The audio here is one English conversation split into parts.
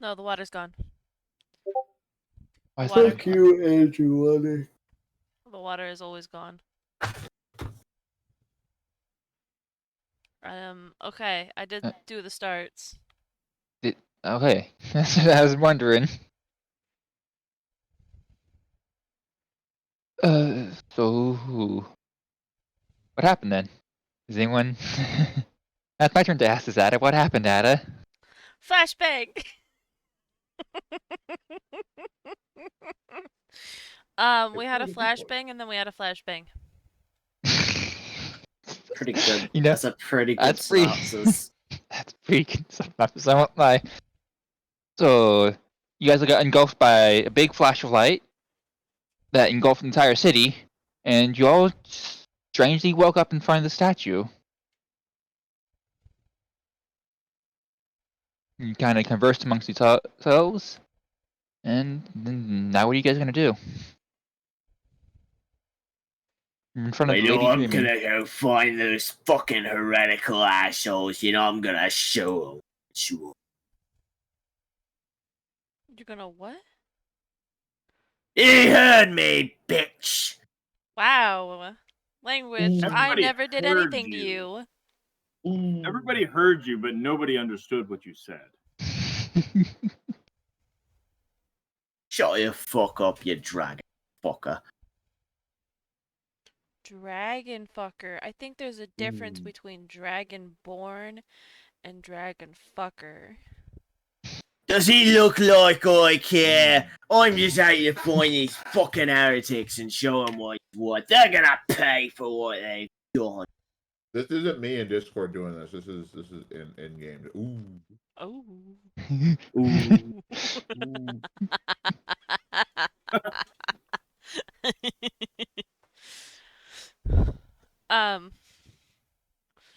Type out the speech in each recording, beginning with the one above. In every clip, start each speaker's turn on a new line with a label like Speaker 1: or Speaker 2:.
Speaker 1: No, the water's gone.
Speaker 2: Why is
Speaker 1: Water.
Speaker 2: Fuck you, Andrew.
Speaker 1: The water is always gone. Okay, I did do the starts.
Speaker 2: Okay, that's what I was wondering. So what happened then? Is anyone? That's my turn to ask this, Ada. What happened, Ada?
Speaker 1: Flashbang! We had a flashbang and then we had a flashbang.
Speaker 3: Pretty good.
Speaker 2: You know,
Speaker 3: That's a pretty good
Speaker 2: that's pretty.
Speaker 3: synopsis.
Speaker 2: That's pretty good synopsis. I won't lie. So you guys got engulfed by a big flash of light that engulfed the entire city, and you all strangely woke up in front of the statue. You kind of conversed amongst yourselves, and now what are you guys gonna do? You're in front of the Lady
Speaker 3: I'm
Speaker 2: Dreaming.
Speaker 3: gonna go find those fucking heretical assholes. I'm gonna show them. Sure.
Speaker 1: You're gonna what?
Speaker 3: You heard me, bitch.
Speaker 1: Wow. Language. I
Speaker 4: Everybody
Speaker 1: never did
Speaker 4: heard
Speaker 1: anything to you.
Speaker 4: Everybody heard you, but nobody understood what you said.
Speaker 3: Shut your fuck up, you dragon fucker.
Speaker 1: Dragon fucker. I think there's a difference between dragonborn and dragon fucker.
Speaker 3: Does he look like I care? I'm just out to find these fucking heretics and show them what they're gonna pay for what they've done.
Speaker 5: This isn't me in Discord doing this. This is in game. Ooh.
Speaker 1: Oh.
Speaker 3: Ooh.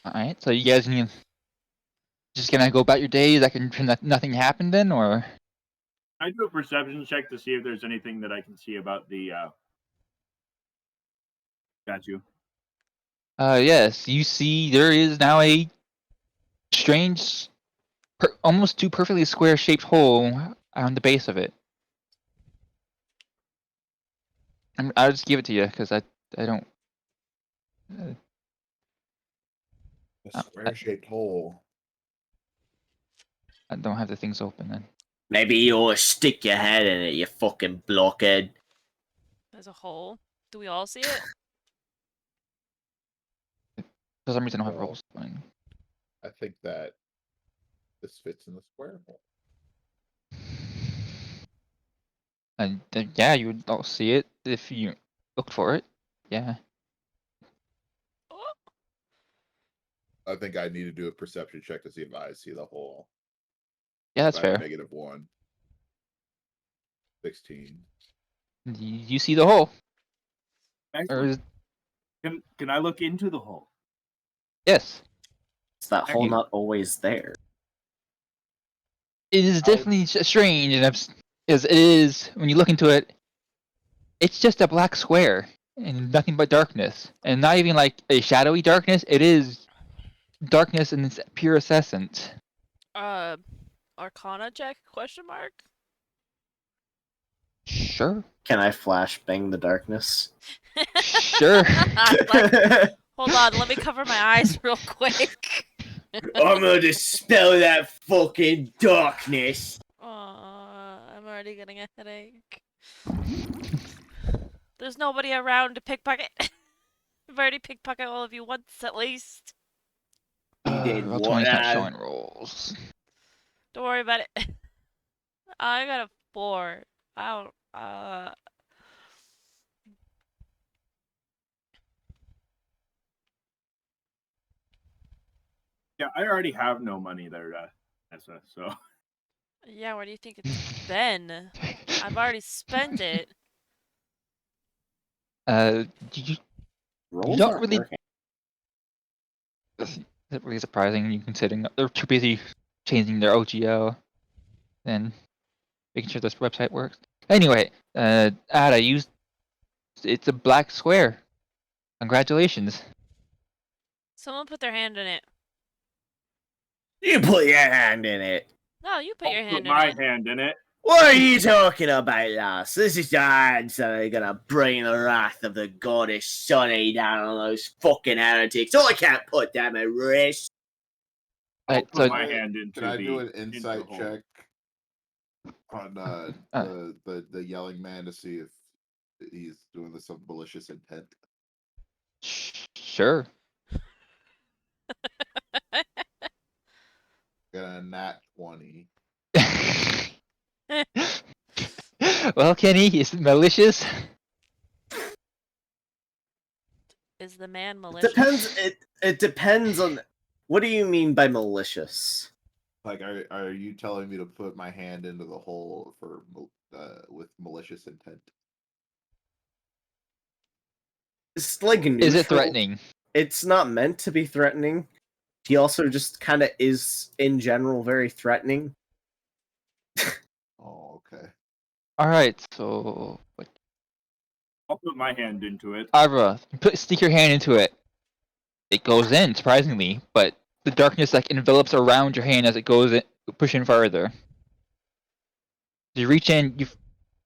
Speaker 2: Alright, so you guys just gonna go about your days like nothing happened then, or?
Speaker 4: I do a perception check to see if there's anything that I can see about the statue.
Speaker 2: Yes, you see there is now a strange, almost too perfectly square-shaped hole on the base of it. I'll just give it to you because I don't.
Speaker 5: A square-shaped hole.
Speaker 2: I don't have the things open then.
Speaker 3: Maybe you ought to stick your head in it, you fucking blockhead.
Speaker 1: There's a hole. Do we all see it?
Speaker 2: For some reason, I don't have rolls.
Speaker 5: I think that this fits in the square hole.
Speaker 2: And yeah, you would all see it if you looked for it. Yeah.
Speaker 1: Oh.
Speaker 5: I think I need to do a perception check to see if I see the hole.
Speaker 2: Yeah, that's fair.
Speaker 5: -1. 16.
Speaker 2: You see the hole.
Speaker 4: Excellent. Can I look into the hole?
Speaker 2: Yes.
Speaker 3: Is that hole not always there?
Speaker 2: It is definitely strange, and as it is when you look into it, it's just a black square and nothing but darkness, and not even like a shadowy darkness. It is darkness in its pure essence.
Speaker 1: Arcana check? Question mark.
Speaker 2: Sure.
Speaker 3: Can I flashbang the darkness?
Speaker 2: Sure.
Speaker 1: Hold on, let me cover my eyes real quick.
Speaker 3: I'm gonna dispel that fucking darkness.
Speaker 1: I'm already getting a headache. There's nobody around to pickpocket. I've already pickpocket all of you once at least.
Speaker 2: Roll 20's not showing rolls.
Speaker 1: Don't worry about it. I got a 4. I don't,
Speaker 4: Yeah, I already have no money there, Nessa, so.
Speaker 1: Yeah, where do you think it's been? I've already spent it.
Speaker 2: You
Speaker 3: Rolls
Speaker 2: don't
Speaker 3: aren't
Speaker 2: really.
Speaker 3: working.
Speaker 2: Is it really surprising? You considering they're too busy changing their OGL and making sure this website works. Anyway, Ada, it's a black square. Congratulations.
Speaker 1: Someone put their hand in it.
Speaker 3: You put your hand in it.
Speaker 1: No, you put
Speaker 4: I'll
Speaker 1: your
Speaker 4: put
Speaker 1: hand in
Speaker 4: my
Speaker 1: it.
Speaker 4: hand in it.
Speaker 3: What are you talking about, lass? This is the hands that are gonna bring the wrath of the goddess Sunny down on those fucking heretics. I can't put them at risk.
Speaker 4: I'll
Speaker 2: Right,
Speaker 4: put
Speaker 2: so
Speaker 4: my hand into
Speaker 5: Can I
Speaker 4: the
Speaker 5: do an
Speaker 4: into the
Speaker 5: insight
Speaker 4: hole.
Speaker 5: check on the yelling man to see if he's doing this of malicious intent?
Speaker 2: sure.
Speaker 5: Got a nat 20.
Speaker 2: Well, Kenny, is it malicious?
Speaker 1: Is the man malicious?
Speaker 3: It depends on what do you mean by malicious?
Speaker 5: Like, are you telling me to put my hand into the hole for with malicious intent?
Speaker 3: It's like neutral.
Speaker 2: Is it threatening?
Speaker 3: It's not meant to be threatening. He also just kind of is, in general, very threatening.
Speaker 5: Oh, okay.
Speaker 2: All right, so
Speaker 4: I'll put my hand into it.
Speaker 2: Ira, stick your hand into it. It goes in, surprisingly, but the darkness like envelops around your hand as it goes in, pushing farther. You reach in,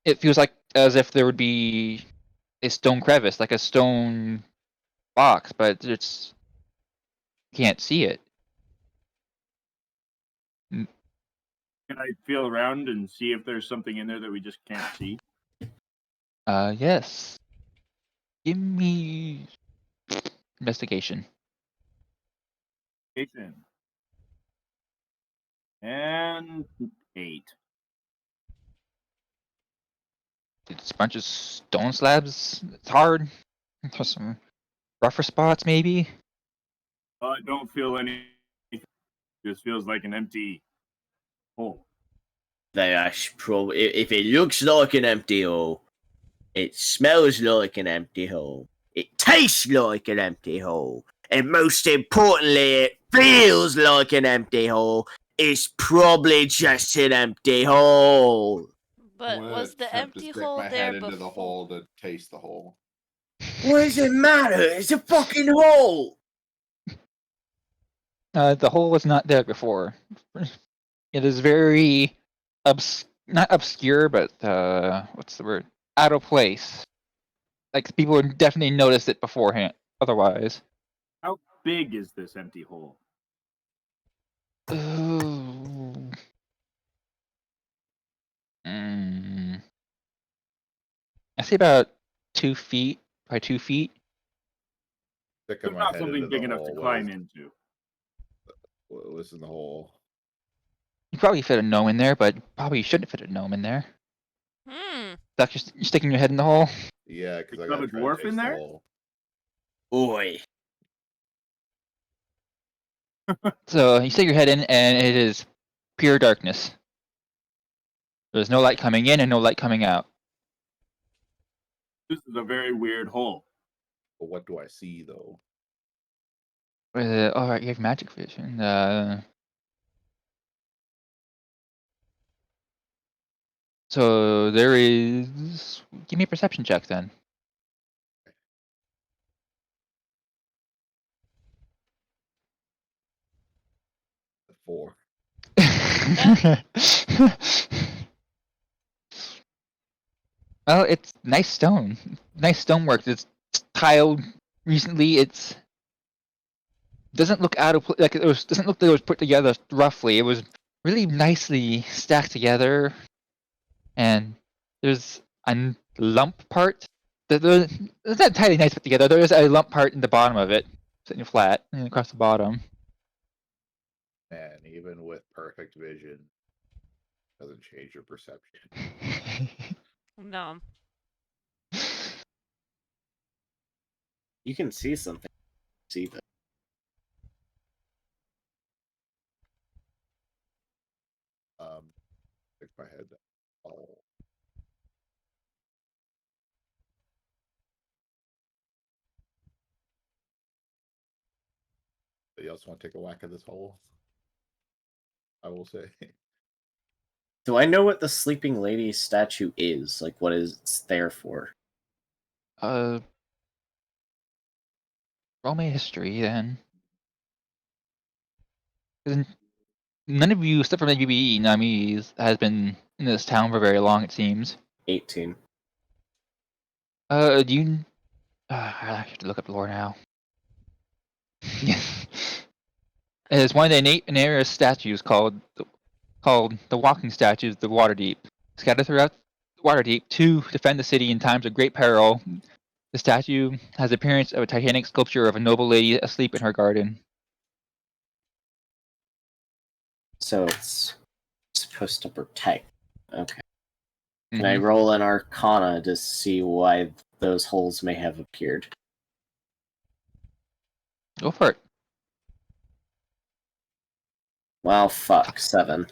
Speaker 2: it feels like as if there would be a stone crevice, like a stone box, but it's can't see it.
Speaker 4: Can I feel around and see if there's something in there that we just can't see?
Speaker 2: Yes. Give me investigation.
Speaker 4: Jason. And 8.
Speaker 2: It's a bunch of stone slabs. It's hard. There's some rougher spots, maybe.
Speaker 4: I don't feel anything. This feels like an empty hole.
Speaker 3: That's probably if it looks like an empty hole, it smells like an empty hole, it tastes like an empty hole, and most importantly, it feels like an empty hole. It's probably just an empty hole.
Speaker 1: But
Speaker 5: I'm gonna
Speaker 1: was the
Speaker 5: attempt to
Speaker 1: empty
Speaker 5: stick
Speaker 1: hole
Speaker 5: my
Speaker 1: there
Speaker 5: head into the
Speaker 1: before?
Speaker 5: hole to taste the hole.
Speaker 3: What does it matter? It's a fucking hole.
Speaker 2: The hole was not there before. It is very not obscure, but what's the word? Out of place. Like people would definitely notice it beforehand. Otherwise,
Speaker 4: How big is this empty hole?
Speaker 2: ooh. I say about 2 feet by 2 feet.
Speaker 5: Sticking
Speaker 4: There's
Speaker 5: my
Speaker 4: not
Speaker 5: head into
Speaker 4: something
Speaker 5: the
Speaker 4: big enough to
Speaker 5: hole.
Speaker 4: climb into.
Speaker 5: What's in the hole?
Speaker 2: You probably fit a gnome in there, but probably shouldn't fit a gnome in there.
Speaker 1: Hmm.
Speaker 2: That's just you're sticking your head in the hole.
Speaker 5: Yeah, because I
Speaker 4: You have
Speaker 5: gotta
Speaker 4: a
Speaker 5: try to
Speaker 4: dwarf in
Speaker 5: taste the
Speaker 4: there?
Speaker 5: hole.
Speaker 3: Oi.
Speaker 2: So you stick your head in, and it is pure darkness. There's no light coming in and no light coming out.
Speaker 4: This is a very weird hole.
Speaker 5: But what do I see though?
Speaker 2: All right, you have magic vision. So there is. Give me a perception check then.
Speaker 5: The 4.
Speaker 2: Well, it's nice stone. Nice stonework. It's tiled recently. It's doesn't look out of like it was. Doesn't look like it was put together roughly. It was really nicely stacked together, and there's a lump part. It's not entirely nice put together. There is a lump part in the bottom of it, sitting flat and across the bottom.
Speaker 5: And even with perfect vision, doesn't change your perception.
Speaker 1: No.
Speaker 3: You can see something. See that.
Speaker 5: Stick my head. Oh, you also want to take a whack at this hole? I will say.
Speaker 3: Do I know what the sleeping lady statue is? Like, what it's there for?
Speaker 2: uh, roll me history then. None of you, except for maybe Nami's, has been in this town for very long, it seems.
Speaker 3: 18.
Speaker 2: Do you... I have to look up the lore now. It is one of the Naira's statues called the Walking Statues of the Waterdeep. Scattered throughout Waterdeep to defend the city in times of great peril, the statue has the appearance of a titanic sculpture of a noble lady asleep in her garden.
Speaker 3: So it's supposed to protect. Okay. Can I roll an Arcana to see why those holes may have appeared?
Speaker 2: Go for it.
Speaker 3: Well, fuck. 7.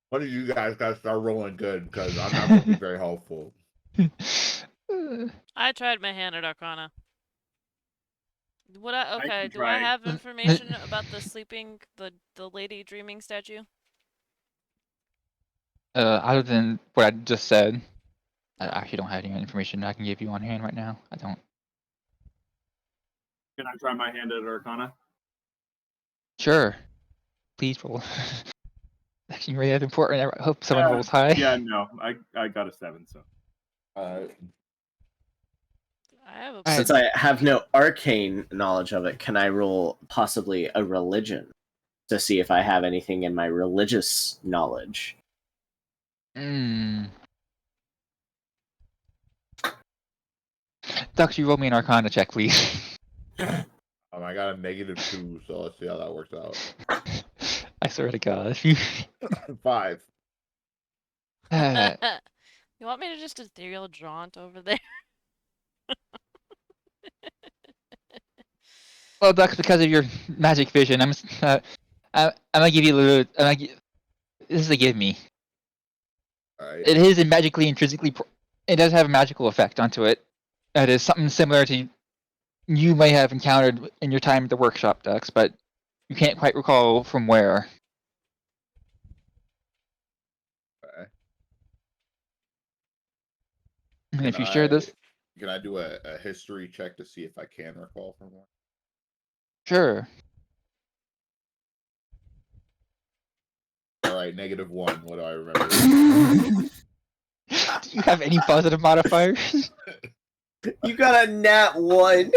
Speaker 5: One of you guys gotta start rolling good because I'm not gonna be very helpful.
Speaker 1: I tried my hand at Arcana. Do I
Speaker 4: try.
Speaker 1: have information about the lady dreaming statue?
Speaker 2: Other than what I just said, I actually don't have any information I can give you on hand right now. I don't.
Speaker 4: Can I try my hand at Arcana?
Speaker 2: Sure. Please roll. Actually, really important. I hope someone rolls high.
Speaker 4: Yeah, no, I got a 7. So.
Speaker 1: I have a
Speaker 3: Since I have no arcane knowledge of it, can I roll possibly a religion to see if I have anything in my religious knowledge?
Speaker 2: Ducky, roll me an Arcana check, please.
Speaker 5: I got a -2, so let's see how that works out.
Speaker 2: I swear to God, if you
Speaker 5: 5.
Speaker 1: You want me to just ethereal jaunt over there?
Speaker 2: Well, Dux, because of your magic vision, I'm gonna give you a little. This is a give me.
Speaker 5: All right.
Speaker 2: It is a magically intrinsically. It does have a magical effect onto it. It is something similar to you may have encountered in your time at the workshop, Dux, but you can't quite recall from where.
Speaker 5: Okay.
Speaker 2: And if you share this,
Speaker 5: Can I do a history check to see if I can recall from one?
Speaker 2: sure.
Speaker 5: All right, -1. What do I remember?
Speaker 2: Do you have any positive modifiers?
Speaker 3: You got a nat 1.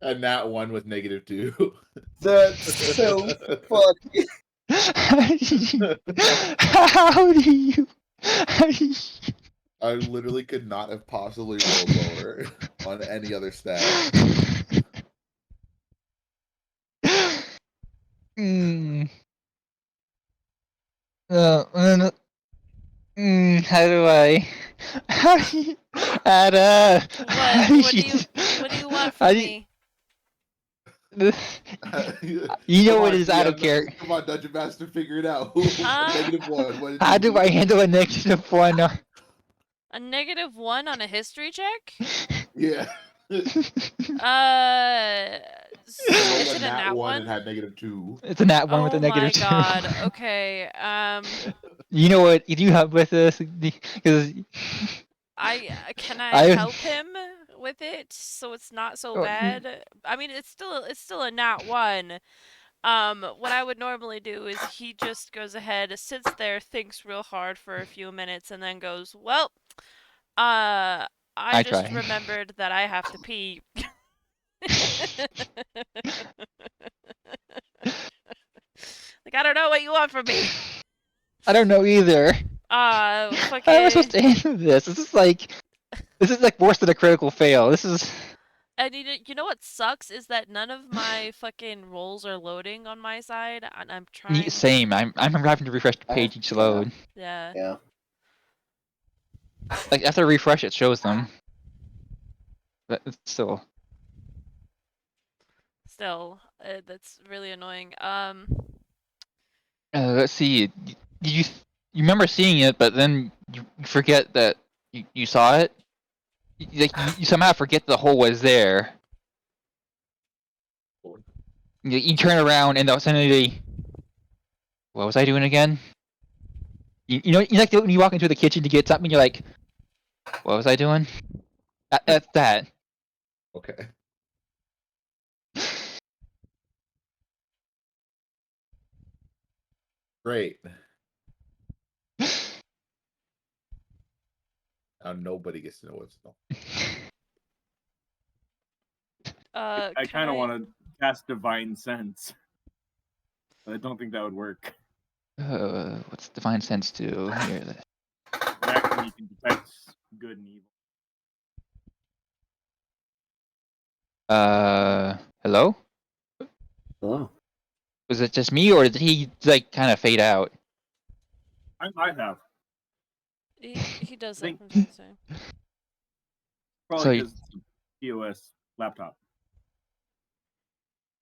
Speaker 5: A nat 1 with -2.
Speaker 3: That's so funny.
Speaker 2: How do you?
Speaker 5: I literally could not have possibly rolled lower on any other stat.
Speaker 2: How do I? Ada.
Speaker 1: What do you want from me?
Speaker 2: You know what it is. I don't care.
Speaker 5: Come on, Dungeon Master, figure it out.
Speaker 1: Huh?
Speaker 5: -1.
Speaker 2: How do I handle a -1?
Speaker 1: A -1 on a history check?
Speaker 5: Yeah.
Speaker 1: Is it a nat 1?
Speaker 5: And had -2.
Speaker 2: It's a nat 1 with a
Speaker 1: Oh my
Speaker 2: -2.
Speaker 1: god. Okay.
Speaker 2: You know what you do have with us because
Speaker 1: Can I help him with it so it's not so
Speaker 2: Oh,
Speaker 1: bad? I mean, it's still a nat 1. What I would normally do is he just goes ahead, sits there, thinks real hard for a few minutes, and then goes, "Well, I just
Speaker 2: try.
Speaker 1: remembered that I have to pee." Like, I don't know what you want from me.
Speaker 2: I don't know either.
Speaker 1: Fucking.
Speaker 2: How am I supposed to handle this? This is like worse than a critical fail. This is.
Speaker 1: And you know what sucks is that none of my fucking rolls are loading on my side, and I'm trying.
Speaker 2: Same. I'm having to refresh the page each load.
Speaker 1: Yeah.
Speaker 3: Yeah.
Speaker 2: Like after I refresh, it shows them. But it's still.
Speaker 1: Still, that's really annoying.
Speaker 2: Let's see. Did you remember seeing it, but then you forget that you saw it? You somehow forget the hole was there. You turn around and suddenly, what was I doing again? You know like when you walk into the kitchen to get something, you're like, what was I doing? That's that.
Speaker 5: Okay. Great. Now nobody gets to know what's going on.
Speaker 4: I
Speaker 1: Can
Speaker 4: kind of
Speaker 1: I?
Speaker 4: want to cast Divine Sense, but I don't think that would work.
Speaker 2: What's divine sense do here?
Speaker 4: An action you can detect good and evil.
Speaker 2: Hello?
Speaker 3: Hello.
Speaker 2: Was it just me, or did he like kind of fade out?
Speaker 4: I might have.
Speaker 1: He does
Speaker 4: I
Speaker 1: that
Speaker 4: think
Speaker 1: from time to time.
Speaker 4: probably
Speaker 2: So
Speaker 4: because it's a POS laptop.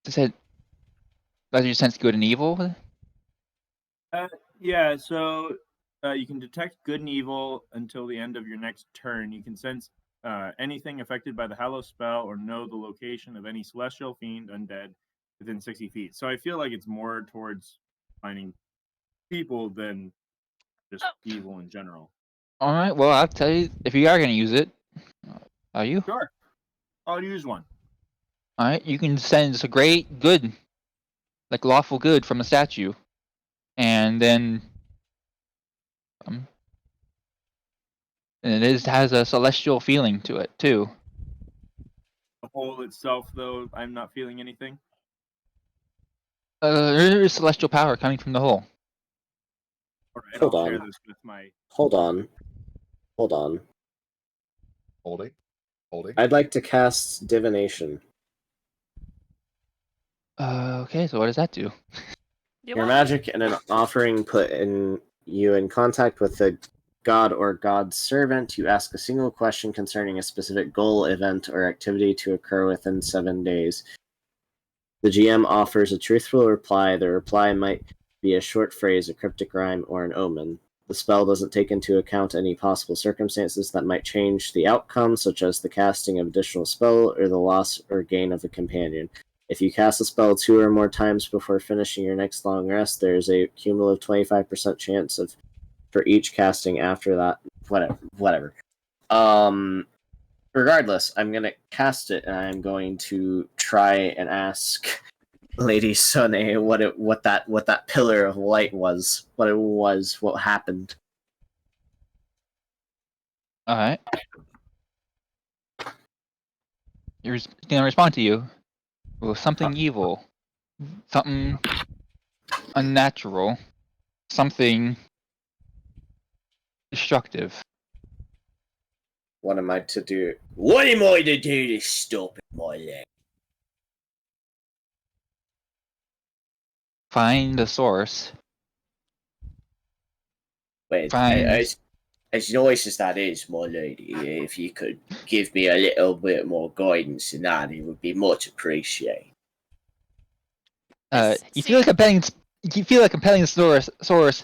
Speaker 2: you said, does your sense good and evil?
Speaker 4: Yeah, so you can detect good and evil until the end of your next turn. You can sense anything affected by the Hallow spell or know the location of any celestial, fiend, undead within 60 feet. So I feel like it's more towards finding people than just
Speaker 1: Oh.
Speaker 4: evil in general.
Speaker 2: All right. Well, I'll tell you if you are gonna use it. Are you?
Speaker 4: Sure, I'll use one.
Speaker 2: All right. You can sense a great good, like lawful good from a statue, and then um, and has a celestial feeling to it too.
Speaker 4: The hole itself, though, I'm not feeling anything.
Speaker 2: There is celestial power coming from the hole.
Speaker 4: All right,
Speaker 3: Hold
Speaker 4: I'll share
Speaker 3: on.
Speaker 4: this with my.
Speaker 3: Hold on. Hold on.
Speaker 5: Holding. Holding.
Speaker 3: I'd like to cast divination.
Speaker 2: Okay. So what does that do?
Speaker 3: Your
Speaker 1: What?
Speaker 3: magic and an offering put you in contact with the god or god's servant. You ask a single question concerning a specific goal, event, or activity to occur within 7 days. The GM offers a truthful reply. The reply might be a short phrase, a cryptic rhyme, or an omen. The spell doesn't take into account any possible circumstances that might change the outcome, such as the casting of additional spell or the loss or gain of a companion. If you cast a spell 2 or more times before finishing your next long rest, there is a cumulative 25% chance for each casting after that. Whatever. Regardless, I'm gonna cast it, and I'm going to try and ask Lady Sunny what that pillar of light was, what it was, what happened.
Speaker 2: All right. You're gonna respond to you with something evil, something unnatural, something destructive.
Speaker 3: What am I to do? What am I to do to stop my leg?
Speaker 2: Find the source.
Speaker 3: Wait,
Speaker 2: Find.
Speaker 3: as nice as that is, my lady, if you could give me a little bit more guidance in that, it would be much appreciated.
Speaker 2: You feel like
Speaker 1: See,
Speaker 2: compelling. You feel like compelling the source.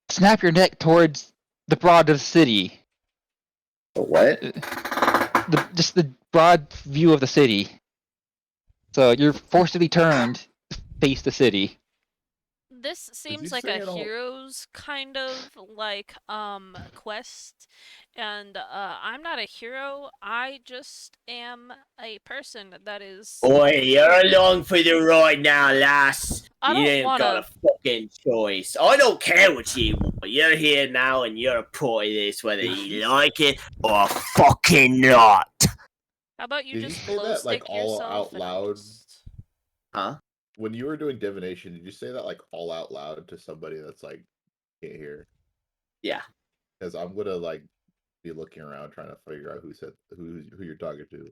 Speaker 2: Snap your neck towards the broad of the city.
Speaker 3: What?
Speaker 2: Just the broad view of the city. So you're forcibly turned to face the city.
Speaker 1: this
Speaker 5: Is he
Speaker 1: seems like a
Speaker 5: saying all?
Speaker 1: hero's kind of like quest, and I'm not a hero. I just am a person that is
Speaker 3: Oi, you're
Speaker 1: here.
Speaker 3: along for the ride now, lass.
Speaker 1: I
Speaker 3: You
Speaker 1: don't
Speaker 3: ain't got a
Speaker 1: wanna.
Speaker 3: fucking choice. I don't care what you want. You're here now and you're a part of this, whether you like it or fucking not.
Speaker 1: How about you
Speaker 5: Did he
Speaker 1: just
Speaker 5: say
Speaker 1: glow
Speaker 5: that like
Speaker 1: stick
Speaker 5: all
Speaker 1: yourself
Speaker 5: out
Speaker 1: and I'm
Speaker 5: loud?
Speaker 1: just.
Speaker 3: Huh?
Speaker 5: When you were doing divination, did you say that like all out loud to somebody that's like can't hear?
Speaker 3: Yeah.
Speaker 5: Because I'm gonna like be looking around trying to figure out who you're talking to.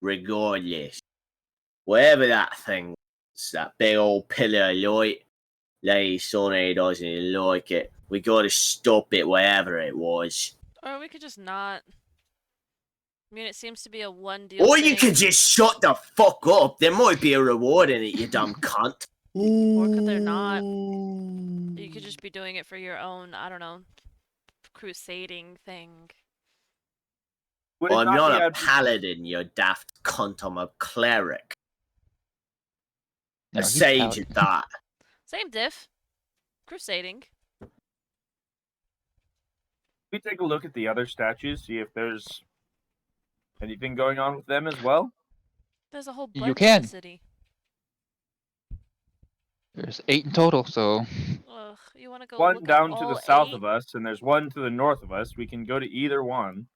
Speaker 3: Regardless, whatever that thing was, that big old pillar of light, Lady Sonny doesn't like it. We gotta stop it, whatever it was.
Speaker 1: Or we could just not. I mean, it seems to be a one deal
Speaker 3: Or you
Speaker 1: thing.
Speaker 3: can just shut the fuck up. There might be a reward in it, you dumb cunt.
Speaker 1: Or could there not? You could just be doing it for your own, I don't know, crusading thing.
Speaker 4: Would it
Speaker 3: I'm
Speaker 4: not
Speaker 3: not
Speaker 4: be
Speaker 3: a
Speaker 4: out?
Speaker 3: paladin, you daft cunt. I'm a cleric.
Speaker 2: No,
Speaker 3: A
Speaker 2: he's a
Speaker 3: sage
Speaker 2: paladin.
Speaker 3: at that.
Speaker 1: Same diff. Crusading.
Speaker 4: We take a look at the other statues, see if there's anything going on with them as well.
Speaker 1: There's a whole
Speaker 2: You
Speaker 1: bunch in the
Speaker 2: can.
Speaker 1: city.
Speaker 2: There's 8 in total, so
Speaker 1: Ugh, you want to go
Speaker 4: One
Speaker 1: look at
Speaker 4: down to the
Speaker 1: all
Speaker 4: south
Speaker 1: 8?
Speaker 4: of us, and there's one to the north of us. We can go to either one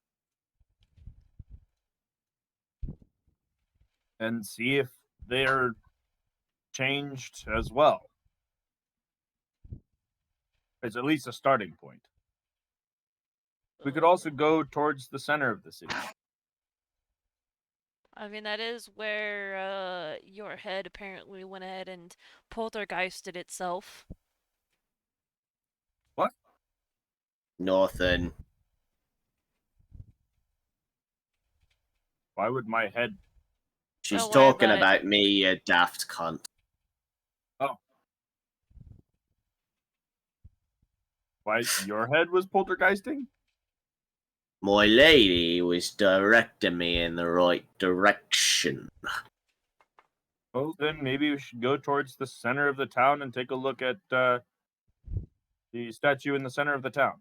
Speaker 4: and see if they're changed as well. It's at least a starting point. We could also go towards the center of the city.
Speaker 1: I mean, that is where your head apparently went ahead and poltergeisted itself.
Speaker 4: What?
Speaker 3: Nothing.
Speaker 4: Why would my head?
Speaker 3: She's
Speaker 1: Don't worry
Speaker 3: talking
Speaker 1: about it.
Speaker 3: about me, you daft cunt.
Speaker 4: Oh. Why your head was poltergeisting?
Speaker 3: My lady was directing me in the right direction.
Speaker 4: Well, then maybe we should go towards the center of the town and take a look at the statue in the center of the town.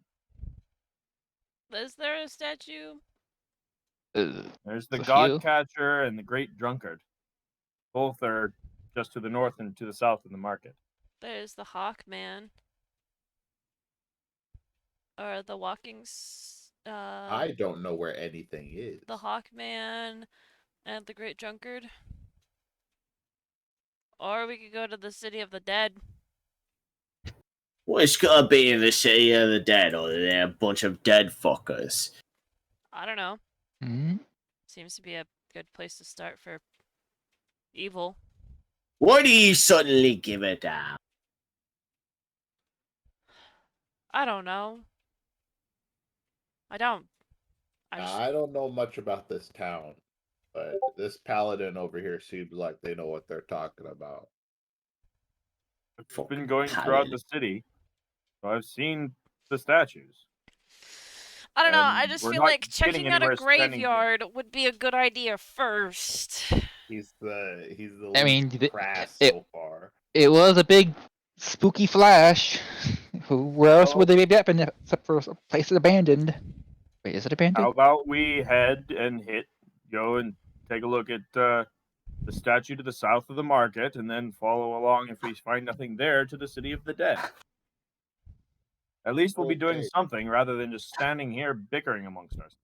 Speaker 1: Is there a statue?
Speaker 4: There's the
Speaker 2: a
Speaker 4: God
Speaker 2: few.
Speaker 4: Catcher and the Great Drunkard. Both are just to the north and to the south in the market.
Speaker 1: There's the Hawkman. Or the
Speaker 5: I don't know where anything is.
Speaker 1: the Hawkman and the Great Drunkard. Or we could go to the City of the Dead.
Speaker 3: Well, it's gotta be in the city of the dead, or they're a bunch of dead fuckers.
Speaker 1: I don't know.
Speaker 2: Mhm.
Speaker 1: Seems to be a good place to start for evil.
Speaker 3: Why do you suddenly give a damn?
Speaker 1: I don't know. I don't.
Speaker 5: I don't know much about this town, but this paladin over here seems like they know what they're talking about.
Speaker 4: I've been going throughout the city, so I've seen the statues.
Speaker 1: I don't know. I
Speaker 4: And
Speaker 1: just
Speaker 4: we're
Speaker 1: feel
Speaker 4: not
Speaker 1: like
Speaker 4: getting
Speaker 1: checking out a
Speaker 4: anywhere standing here.
Speaker 1: graveyard would be a good idea first.
Speaker 5: He's the
Speaker 2: I mean,
Speaker 5: least crass
Speaker 2: it
Speaker 5: so far.
Speaker 2: it was a big spooky flash. Where else would
Speaker 4: Well-
Speaker 2: they be up in except for a place that's abandoned? Wait, is it abandoned?
Speaker 4: How about we head and go and take a look at the statue to the south of the market, and then follow along if we find nothing there to the city of the dead. At least we'll be doing
Speaker 5: Okay.
Speaker 4: something rather than just standing here bickering amongst ourselves.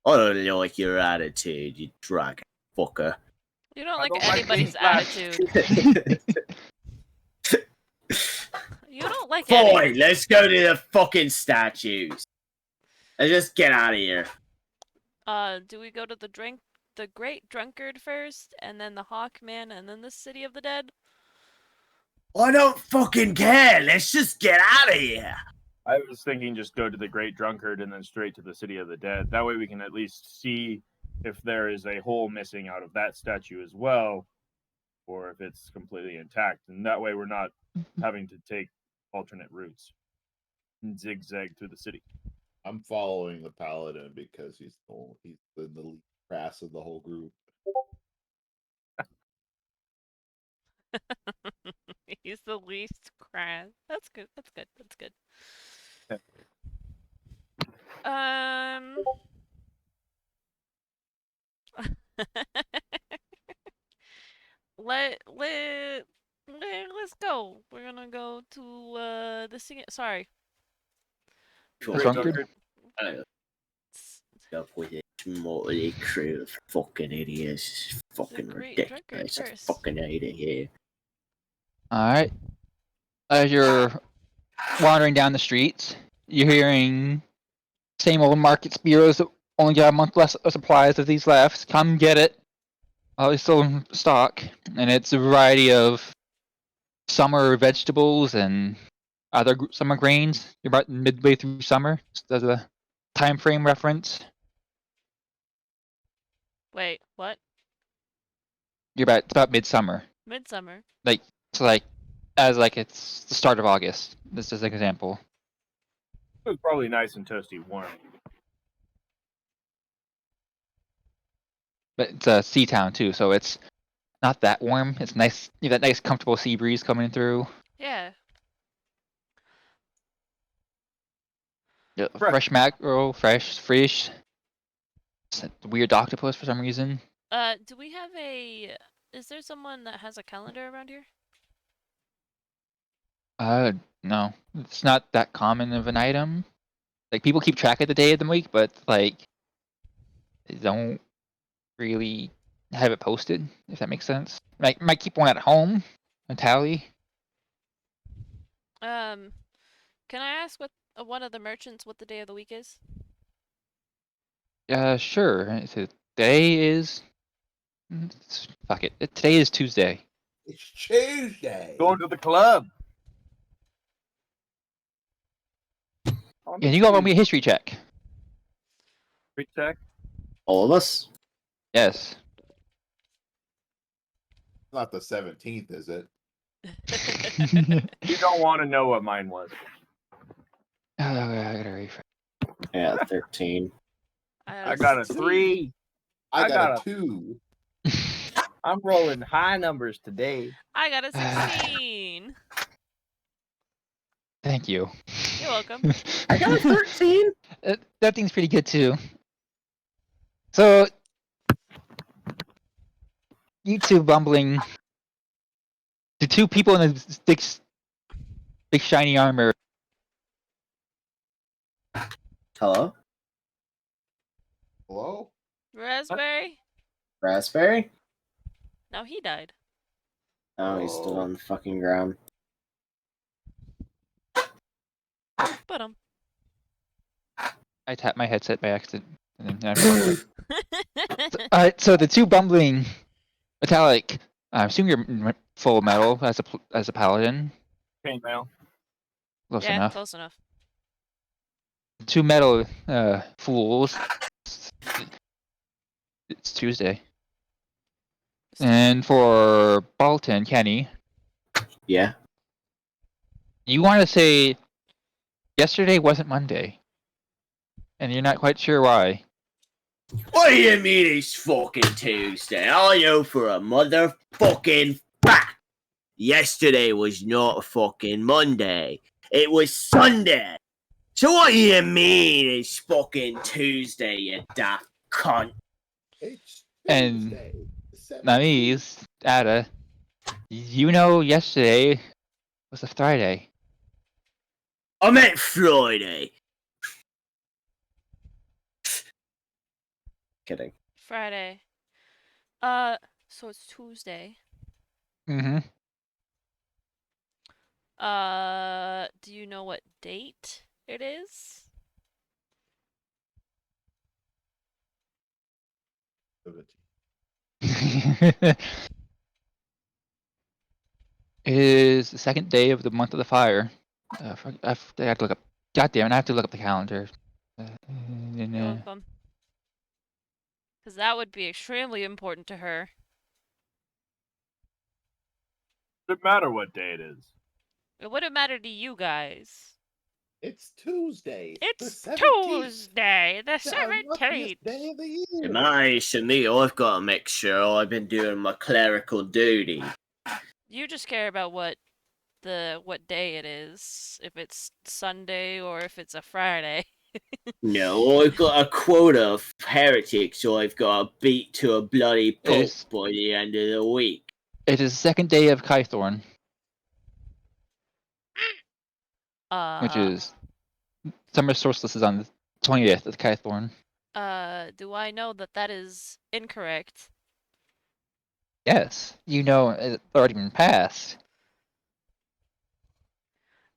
Speaker 3: I don't like your attitude, you drag fucker.
Speaker 1: You don't
Speaker 4: I
Speaker 1: like
Speaker 4: don't like being
Speaker 1: anybody's
Speaker 4: flashed.
Speaker 1: attitude. You don't like
Speaker 3: Fine,
Speaker 1: any.
Speaker 3: let's go to the fucking statues. Let's just get out of here.
Speaker 1: Do we go to the Great Drunkard first, and then the Hawkman, and then the City of the Dead?
Speaker 3: I don't fucking care. Let's just get out of here.
Speaker 4: I was thinking just go to the Great Drunkard and then straight to the City of the Dead. That way we can at least see if there is a hole missing out of that statue as well, or if it's completely intact. And that way we're not having to take alternate routes and zigzag through the city.
Speaker 5: I'm following the paladin because he's the least crass of the whole group.
Speaker 1: He's the least crass. That's good. That's good. That's good. let let let's go. We're gonna go to the sing. Sorry.
Speaker 2: The drunkard?
Speaker 3: Up with it. Motley crew of fucking idiots. It's fucking
Speaker 1: Great Drunkard
Speaker 3: ridiculous. I
Speaker 1: first.
Speaker 3: fucking hate it here.
Speaker 2: Alright. As you're wandering down the streets, you're hearing same old market bureaus that only got a month less of supplies of these left. Come get it. While it's still in stock. And it's a variety of summer vegetables and other summer grains. You're about midway through summer, just as a time frame reference.
Speaker 1: Wait, what?
Speaker 2: It's about midsummer.
Speaker 1: Midsummer.
Speaker 2: So it's the start of August. This is an example.
Speaker 4: It was probably nice and toasty warm.
Speaker 2: But it's a sea town too, so it's not that warm. It's nice. You have that nice comfortable sea breeze coming through.
Speaker 1: Yeah.
Speaker 2: Yeah, fresh mackerel, fresh fish. weird octopus for some reason.
Speaker 1: Do we have a... Is there someone that has a calendar around here?
Speaker 2: No, it's not that common of an item. Like people keep track of the day of the week, but like they don't really have it posted. If that makes sense. Might keep one at home, a tally.
Speaker 1: Can I ask what one of the merchants what the day of the week is?
Speaker 2: Sure. So today is fuck it. Today is Tuesday.
Speaker 5: It's Tuesday.
Speaker 4: Going to the club.
Speaker 2: And you got to roll me a history check.
Speaker 4: Quick check.
Speaker 3: All of us?
Speaker 2: Yes.
Speaker 5: Not the 17th, is it?
Speaker 4: You don't want to know what mine was.
Speaker 2: Oh, I gotta refresh.
Speaker 3: Yeah, 13.
Speaker 4: I got a 3.
Speaker 5: I got
Speaker 4: got
Speaker 5: a 2.
Speaker 4: I'm rolling high numbers today.
Speaker 1: I got a 16.
Speaker 2: Thank you.
Speaker 1: You're welcome.
Speaker 3: I got a 13.
Speaker 2: That thing's pretty good too. So, you two bumbling, the two people in the big shiny armor.
Speaker 3: Hello?
Speaker 5: Hello?
Speaker 1: Raspberry?
Speaker 3: Raspberry?
Speaker 1: No, he died.
Speaker 3: Oh, he's still on the fucking ground.
Speaker 1: But
Speaker 2: I tapped my headset by accident. And then Alright, so the two bumbling metallic. I assume you're full metal as a paladin.
Speaker 4: Paint mail.
Speaker 2: Close
Speaker 1: yeah,
Speaker 2: enough.
Speaker 1: close enough.
Speaker 2: Two metal fools. It's Tuesday. And for Balton, Kenny,
Speaker 3: Yeah.
Speaker 2: you want to say yesterday wasn't Monday, and you're not quite sure why.
Speaker 3: What do you mean it's fucking Tuesday? I know for a motherfucking fact. Yesterday was not fucking Monday. It was Sunday. So what do you mean it's fucking Tuesday, you daft cunt?
Speaker 5: It's
Speaker 2: And
Speaker 5: Tuesday. the
Speaker 2: Now
Speaker 5: 17th.
Speaker 2: Ada, you know yesterday was a Friday.
Speaker 3: I meant Friday. Kidding.
Speaker 1: Friday. So it's Tuesday.
Speaker 2: Mm-hmm.
Speaker 1: Do you know what date it is?
Speaker 5: 17th.
Speaker 2: It is the second day of the month of the fire. I have to look up. God damn it! I have to look up the calendar.
Speaker 1: You're welcome. Because that would be extremely important to her.
Speaker 4: Doesn't matter what day it is.
Speaker 1: It wouldn't matter to you guys.
Speaker 5: It's Tuesday.
Speaker 1: It's
Speaker 5: the 17th.
Speaker 1: Tuesday, the
Speaker 5: The unluckiest
Speaker 1: 17th.
Speaker 5: day of the year.
Speaker 3: Nice to me. I've got to make sure I've been doing my clerical duty.
Speaker 1: You just care about what day it is. If it's Sunday or if it's a Friday.
Speaker 3: No, I've got a quota of heretics I've got to beat to a bloody pulp
Speaker 2: It's-
Speaker 3: by the end of the week.
Speaker 2: It is the second day of Kythorn, which is summer solstice is on the 20th of Kythorn.
Speaker 1: Do I know that is incorrect?
Speaker 2: Yes, you know it's already been passed.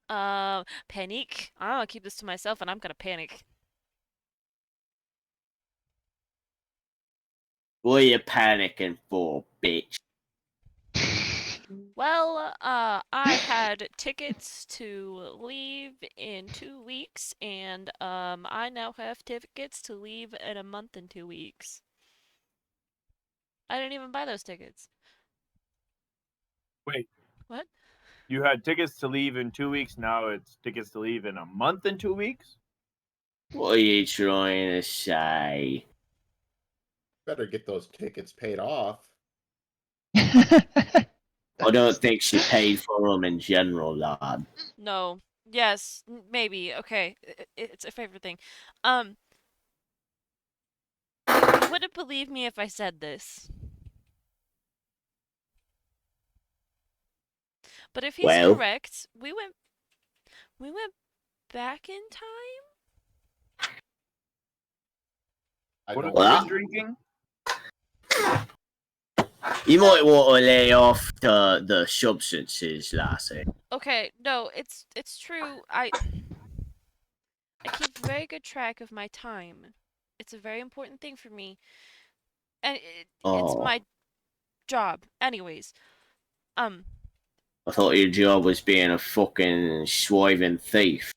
Speaker 1: Panic. I'm gonna keep this to myself and I'm gonna panic.
Speaker 3: What are you panicking for, bitch?
Speaker 1: Well, I had tickets to leave in 2 weeks, and, I now have tickets to leave in a month and 2 weeks. I didn't even buy those tickets.
Speaker 4: Wait.
Speaker 1: What?
Speaker 4: You had tickets to leave in 2 weeks. Now it's tickets to leave in a month and 2 weeks?
Speaker 3: What are you trying to say?
Speaker 5: Better get those tickets paid off.
Speaker 3: I don't think she paid for them in general, lad.
Speaker 1: No. Yes, maybe. Okay. It's a favorite thing. wouldn't believe me if I said this. But if he's
Speaker 3: Well,
Speaker 1: correct, we went back in time?
Speaker 5: I
Speaker 4: What have
Speaker 5: don't
Speaker 4: you
Speaker 3: Well,
Speaker 4: been drinking?
Speaker 3: you
Speaker 1: No.
Speaker 3: might want to lay off the substances, lassie.
Speaker 1: Okay, no, it's true. I keep very good track of my time. It's a very important thing for me. And it's
Speaker 3: Oh,
Speaker 1: my job. Anyways, um,
Speaker 3: I thought your job was being a fucking swiving thief.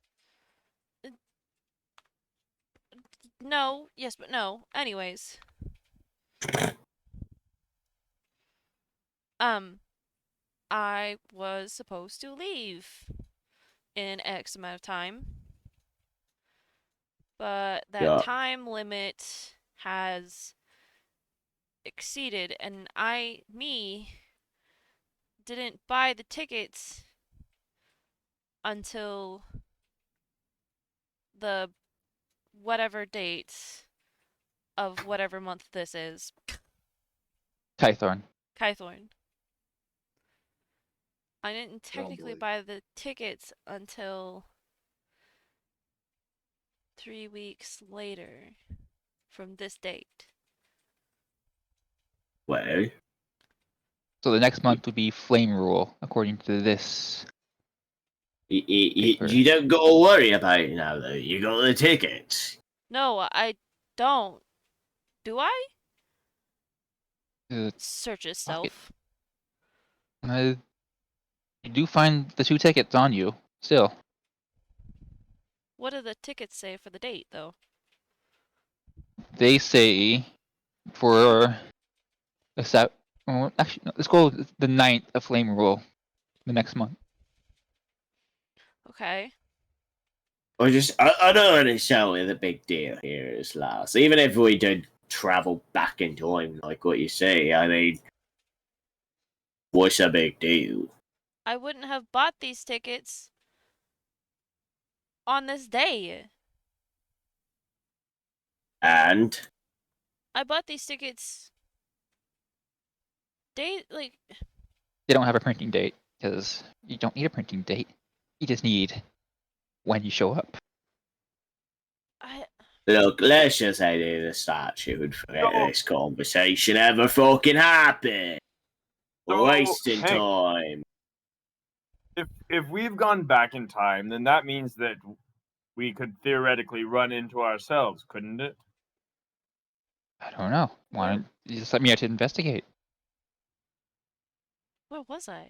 Speaker 1: no, yes, but no. Anyways, um, I was supposed to leave in X amount of time, but that
Speaker 3: Yeah.
Speaker 1: time limit has exceeded, and me, didn't buy the tickets until the whatever date of whatever month this is.
Speaker 2: Kythorn.
Speaker 1: Kythorn. I didn't
Speaker 5: I don't
Speaker 1: technically
Speaker 5: believe.
Speaker 1: buy the tickets until 3 weeks later from this date.
Speaker 3: Well,
Speaker 2: So the next month would be Flame Rule, according to this paper.
Speaker 3: you don't got to worry about it now, though. You got the tickets.
Speaker 1: No, I don't. Do I?
Speaker 2: Uh,
Speaker 1: Search
Speaker 2: fuck it.
Speaker 1: itself.
Speaker 2: You do find the 2 tickets on you, still.
Speaker 1: What do the tickets say for the date, though?
Speaker 2: They say for actually, no, let's go with the 9th of Flame Rule, the next month.
Speaker 1: Okay.
Speaker 3: I don't understand what the big deal here is, lass. Even if we did travel back in time, like what you say, I mean, what's a big deal?
Speaker 1: I wouldn't have bought these tickets on this day.
Speaker 3: And
Speaker 1: I bought these tickets like
Speaker 2: They don't have a printing date, because you don't need a printing date. You just need when you show up.
Speaker 1: I
Speaker 3: look, let's just say to the statue and forget
Speaker 4: So-
Speaker 3: this conversation ever fucking happened. We're
Speaker 4: So,
Speaker 3: wasting
Speaker 4: Hank,
Speaker 3: time.
Speaker 4: if we've gone back in time, then that means that we could theoretically run into ourselves, couldn't it?
Speaker 2: I don't know. Why don't you just let me out to investigate?
Speaker 1: where was I?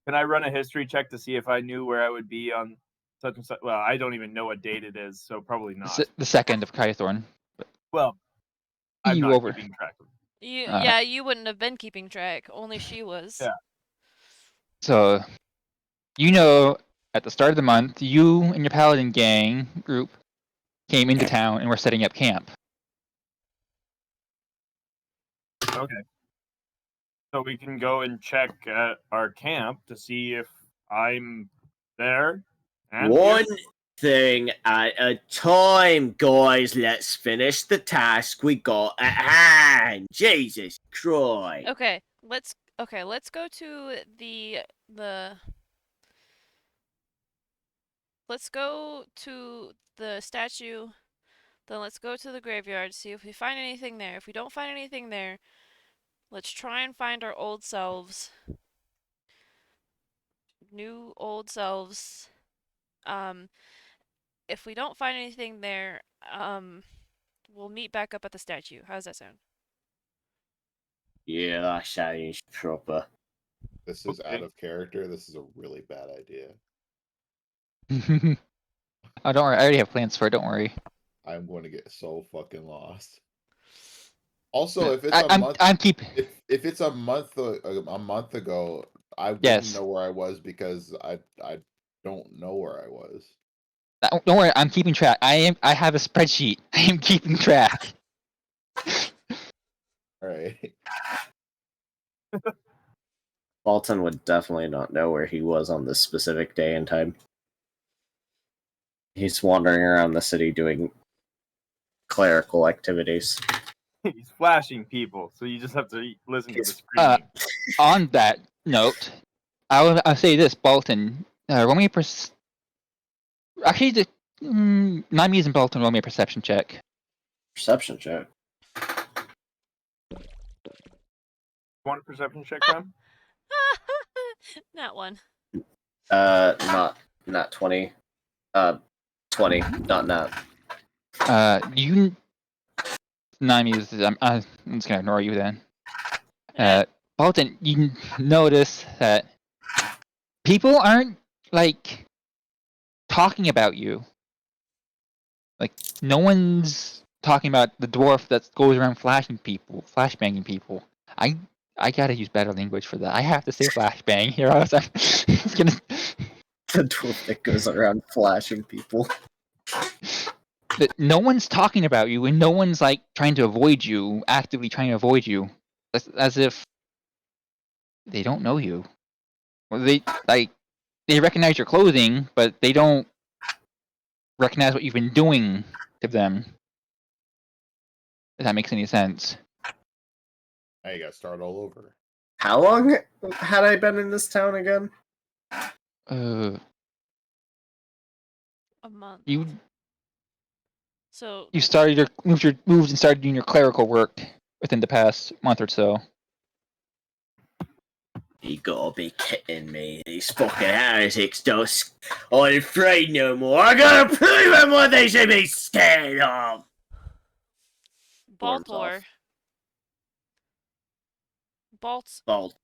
Speaker 4: Can I run a history check to see if I knew where I would be on such and such? Well, I don't even know what date it is, so probably not.
Speaker 2: The 2nd of Kythorn.
Speaker 4: Well, I'm
Speaker 2: You
Speaker 4: not
Speaker 2: over.
Speaker 4: keeping track of.
Speaker 1: Yeah, you wouldn't have been keeping track. Only she was.
Speaker 4: Yeah.
Speaker 2: So, you know, at the start of the month, you and your paladin gang group came into town and were setting up camp.
Speaker 4: Okay. So we can go and check at our camp to see if I'm there. And
Speaker 3: One thing at a time, guys. Let's finish the task we got at hand. Jesus Christ.
Speaker 1: Okay, let's go to the let's go to the statue. Then let's go to the graveyard, see if we find anything there. If we don't find anything there, let's try and find our old selves. New old selves. Um if we don't find anything there, we'll meet back up at the statue. How does that sound?
Speaker 3: Yeah, that sounds proper.
Speaker 5: This is
Speaker 4: Okay.
Speaker 5: out of character. This is a really bad idea.
Speaker 2: Oh, don't worry. I already have plans for it. Don't worry.
Speaker 5: I'm going to get so fucking lost. Also, if it's a
Speaker 2: I'm
Speaker 5: month,
Speaker 2: keeping.
Speaker 5: if it's a month ago, I wouldn't
Speaker 2: Yes.
Speaker 5: know where I was because I don't know where I was.
Speaker 2: Don't worry. I'm keeping track. I have a spreadsheet. I am keeping track.
Speaker 5: All right.
Speaker 3: Walton would definitely not know where he was on this specific day and time. He's wandering around the city doing clerical activities.
Speaker 4: He's flashing people, so you just have to listen to the
Speaker 3: He's-
Speaker 4: screaming.
Speaker 2: On that note, I'll say this, Bolton. Roll me actually, Nami's and Bolton roll me a perception check.
Speaker 3: Perception check.
Speaker 4: One perception check, Clem?
Speaker 1: Not one.
Speaker 3: Not 20. 20, not
Speaker 2: You Nami's. I'm just gonna ignore you then.
Speaker 1: Eh,
Speaker 2: Bolton, you notice that people aren't like talking about you. Like no one's talking about the dwarf that goes around flashbanging people. I gotta use better language for that. I have to say flashbang here. Else I'm just gonna.
Speaker 3: the dwarf that goes around flashing people.
Speaker 2: That no one's talking about you, and no one's like trying to avoid you, actively trying to avoid you, as if they don't know you. Or they recognize your clothing, but they don't recognize what you've been doing to them. If that makes any sense.
Speaker 5: Now you gotta start all over.
Speaker 3: How long had I been in this town again?
Speaker 2: Uh,
Speaker 1: a month.
Speaker 2: you
Speaker 1: So
Speaker 2: you started moved and started doing your clerical work within the past month or so.
Speaker 3: You gotta be kidding me. These fucking heretics don't. I'm afraid no more. I gotta prove them what they should be scared of. Storms
Speaker 1: Baltor.
Speaker 3: off.
Speaker 1: Balt's
Speaker 3: Bald.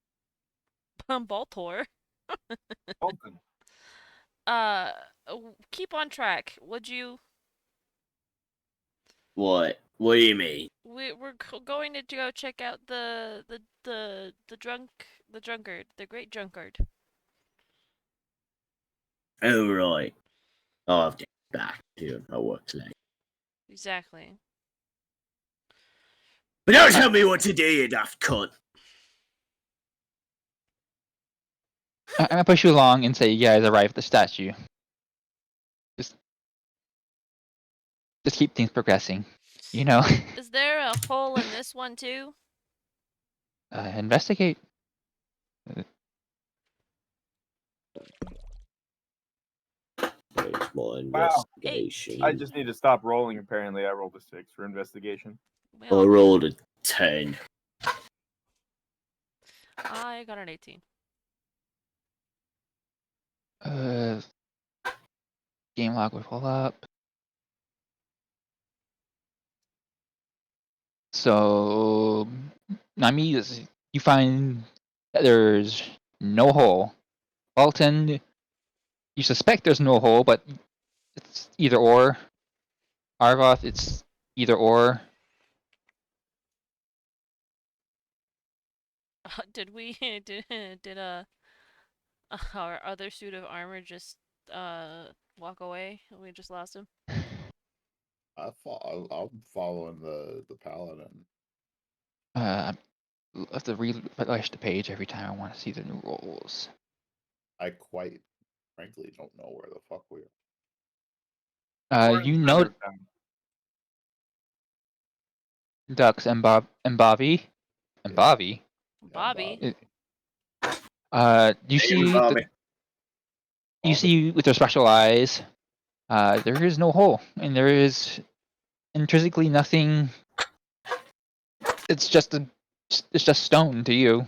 Speaker 1: Baltor.
Speaker 4: Bolton.
Speaker 1: Keep on track, would you?
Speaker 3: What? What do you mean?
Speaker 1: We're going to go check out the drunkard, the great drunkard.
Speaker 3: Oh, right. I'll have to get back to my work today.
Speaker 1: Exactly.
Speaker 3: But don't tell me what to do, you daft cunt.
Speaker 2: I'm gonna push you along and say you guys arrive at the statue. Just keep things progressing. You know.
Speaker 1: Is there a hole in this one too?
Speaker 2: Investigate.
Speaker 3: There's my
Speaker 4: Wow.
Speaker 3: investigation.
Speaker 4: I just need to stop rolling, apparently. I rolled a 6 for investigation.
Speaker 3: I
Speaker 1: Well,
Speaker 3: rolled a 10.
Speaker 1: I got an 18.
Speaker 2: Game log would pull up. So, Nami, you find that there's no hole. Alton, you suspect there's no hole, but it's either or. Argoth, it's either or.
Speaker 1: Did we did our other suit of armor just walk away? We just lost him.
Speaker 5: I'm following the paladin.
Speaker 2: I have to refresh the page every time I want to see the new rolls.
Speaker 5: I quite frankly don't know where the fuck we are.
Speaker 4: We're in
Speaker 2: You
Speaker 4: the
Speaker 2: know
Speaker 4: center of town.
Speaker 2: Ducks and Bobby. And
Speaker 5: Yeah.
Speaker 2: Bobby.
Speaker 1: Bobby.
Speaker 2: You
Speaker 3: Hey,
Speaker 2: see
Speaker 3: Bobby.
Speaker 2: you see with their special eyes, there is no hole, and there is intrinsically nothing. It's just stone to you.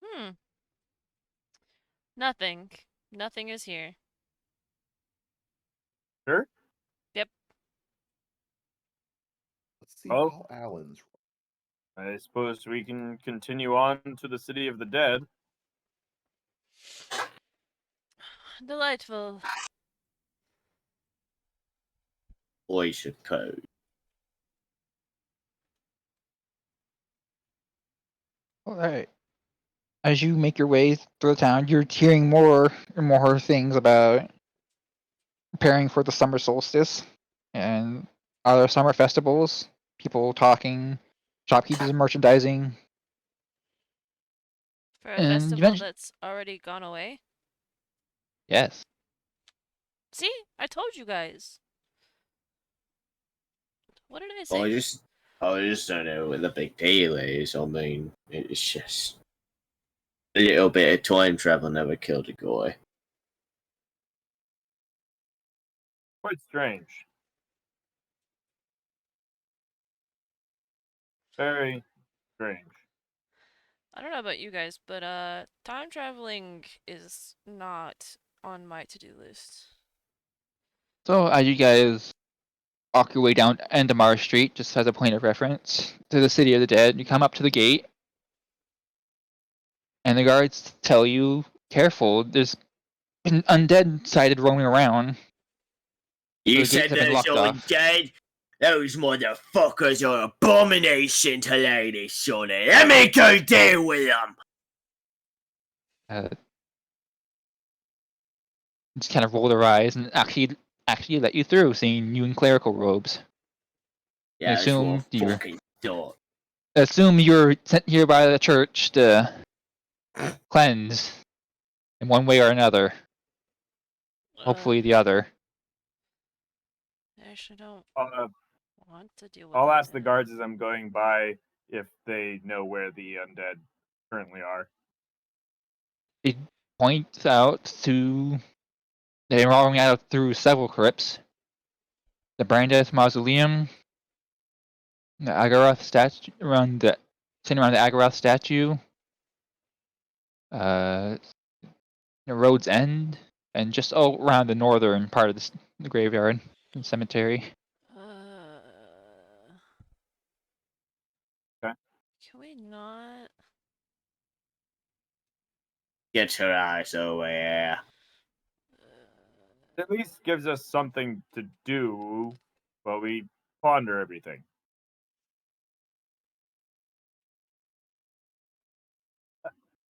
Speaker 1: Hmm. Nothing. Nothing is here.
Speaker 4: Sure?
Speaker 1: Yep.
Speaker 5: Let's see
Speaker 4: Oh.
Speaker 5: how Alan's.
Speaker 4: I suppose we can continue on to the city of the dead.
Speaker 1: Delightful.
Speaker 3: I suppose.
Speaker 2: All right. As you make your way through the town, you're hearing more and more things about preparing for the summer solstice and other summer festivals. People talking, shopkeepers merchandising,
Speaker 1: For a
Speaker 2: and
Speaker 1: festival
Speaker 2: eventually,
Speaker 1: that's already gone away.
Speaker 2: Yes.
Speaker 1: See? I told you guys. What did I
Speaker 3: I
Speaker 1: say?
Speaker 3: just don't know what the big deal is. I mean, it's just a little bit of time travel never killed a guy.
Speaker 4: Quite strange. Very strange.
Speaker 1: I don't know about you guys, but time traveling is not on my to-do list.
Speaker 2: So as you guys walk your way down Endemar Street, just as a point of reference, to the City of the Dead, you come up to the gate, and the guards tell you, careful, there's an undead sighted roaming around. So
Speaker 3: You
Speaker 2: the gates
Speaker 3: said
Speaker 2: have been
Speaker 3: those
Speaker 2: locked off.
Speaker 3: undead? Those motherfuckers are abomination to Lady Sonny. Let me go deal with them.
Speaker 2: Uh, just kind of roll their eyes and actually let you through, seeing you in clerical robes. I
Speaker 3: Yeah, that's what
Speaker 2: assume
Speaker 3: I
Speaker 2: you're
Speaker 3: fucking thought.
Speaker 2: sent here by the church to cleanse in one way or another.
Speaker 1: Uh,
Speaker 2: Hopefully the other.
Speaker 1: I actually don't
Speaker 4: Uh,
Speaker 1: want to deal with
Speaker 4: I'll
Speaker 1: that.
Speaker 4: ask the guards as I'm going by if they know where the undead currently are.
Speaker 2: It points out to they're rolling out through several crypts. The Brandeis Mausoleum, the Agaroth statue sitting around the Agaroth statue, uh, the road's end, and just all around the northern part of the graveyard and cemetery.
Speaker 1: Uh,
Speaker 4: Okay.
Speaker 1: can we not?
Speaker 3: Get your eyes over here.
Speaker 1: Uh,
Speaker 4: At least gives us something to do while we ponder everything.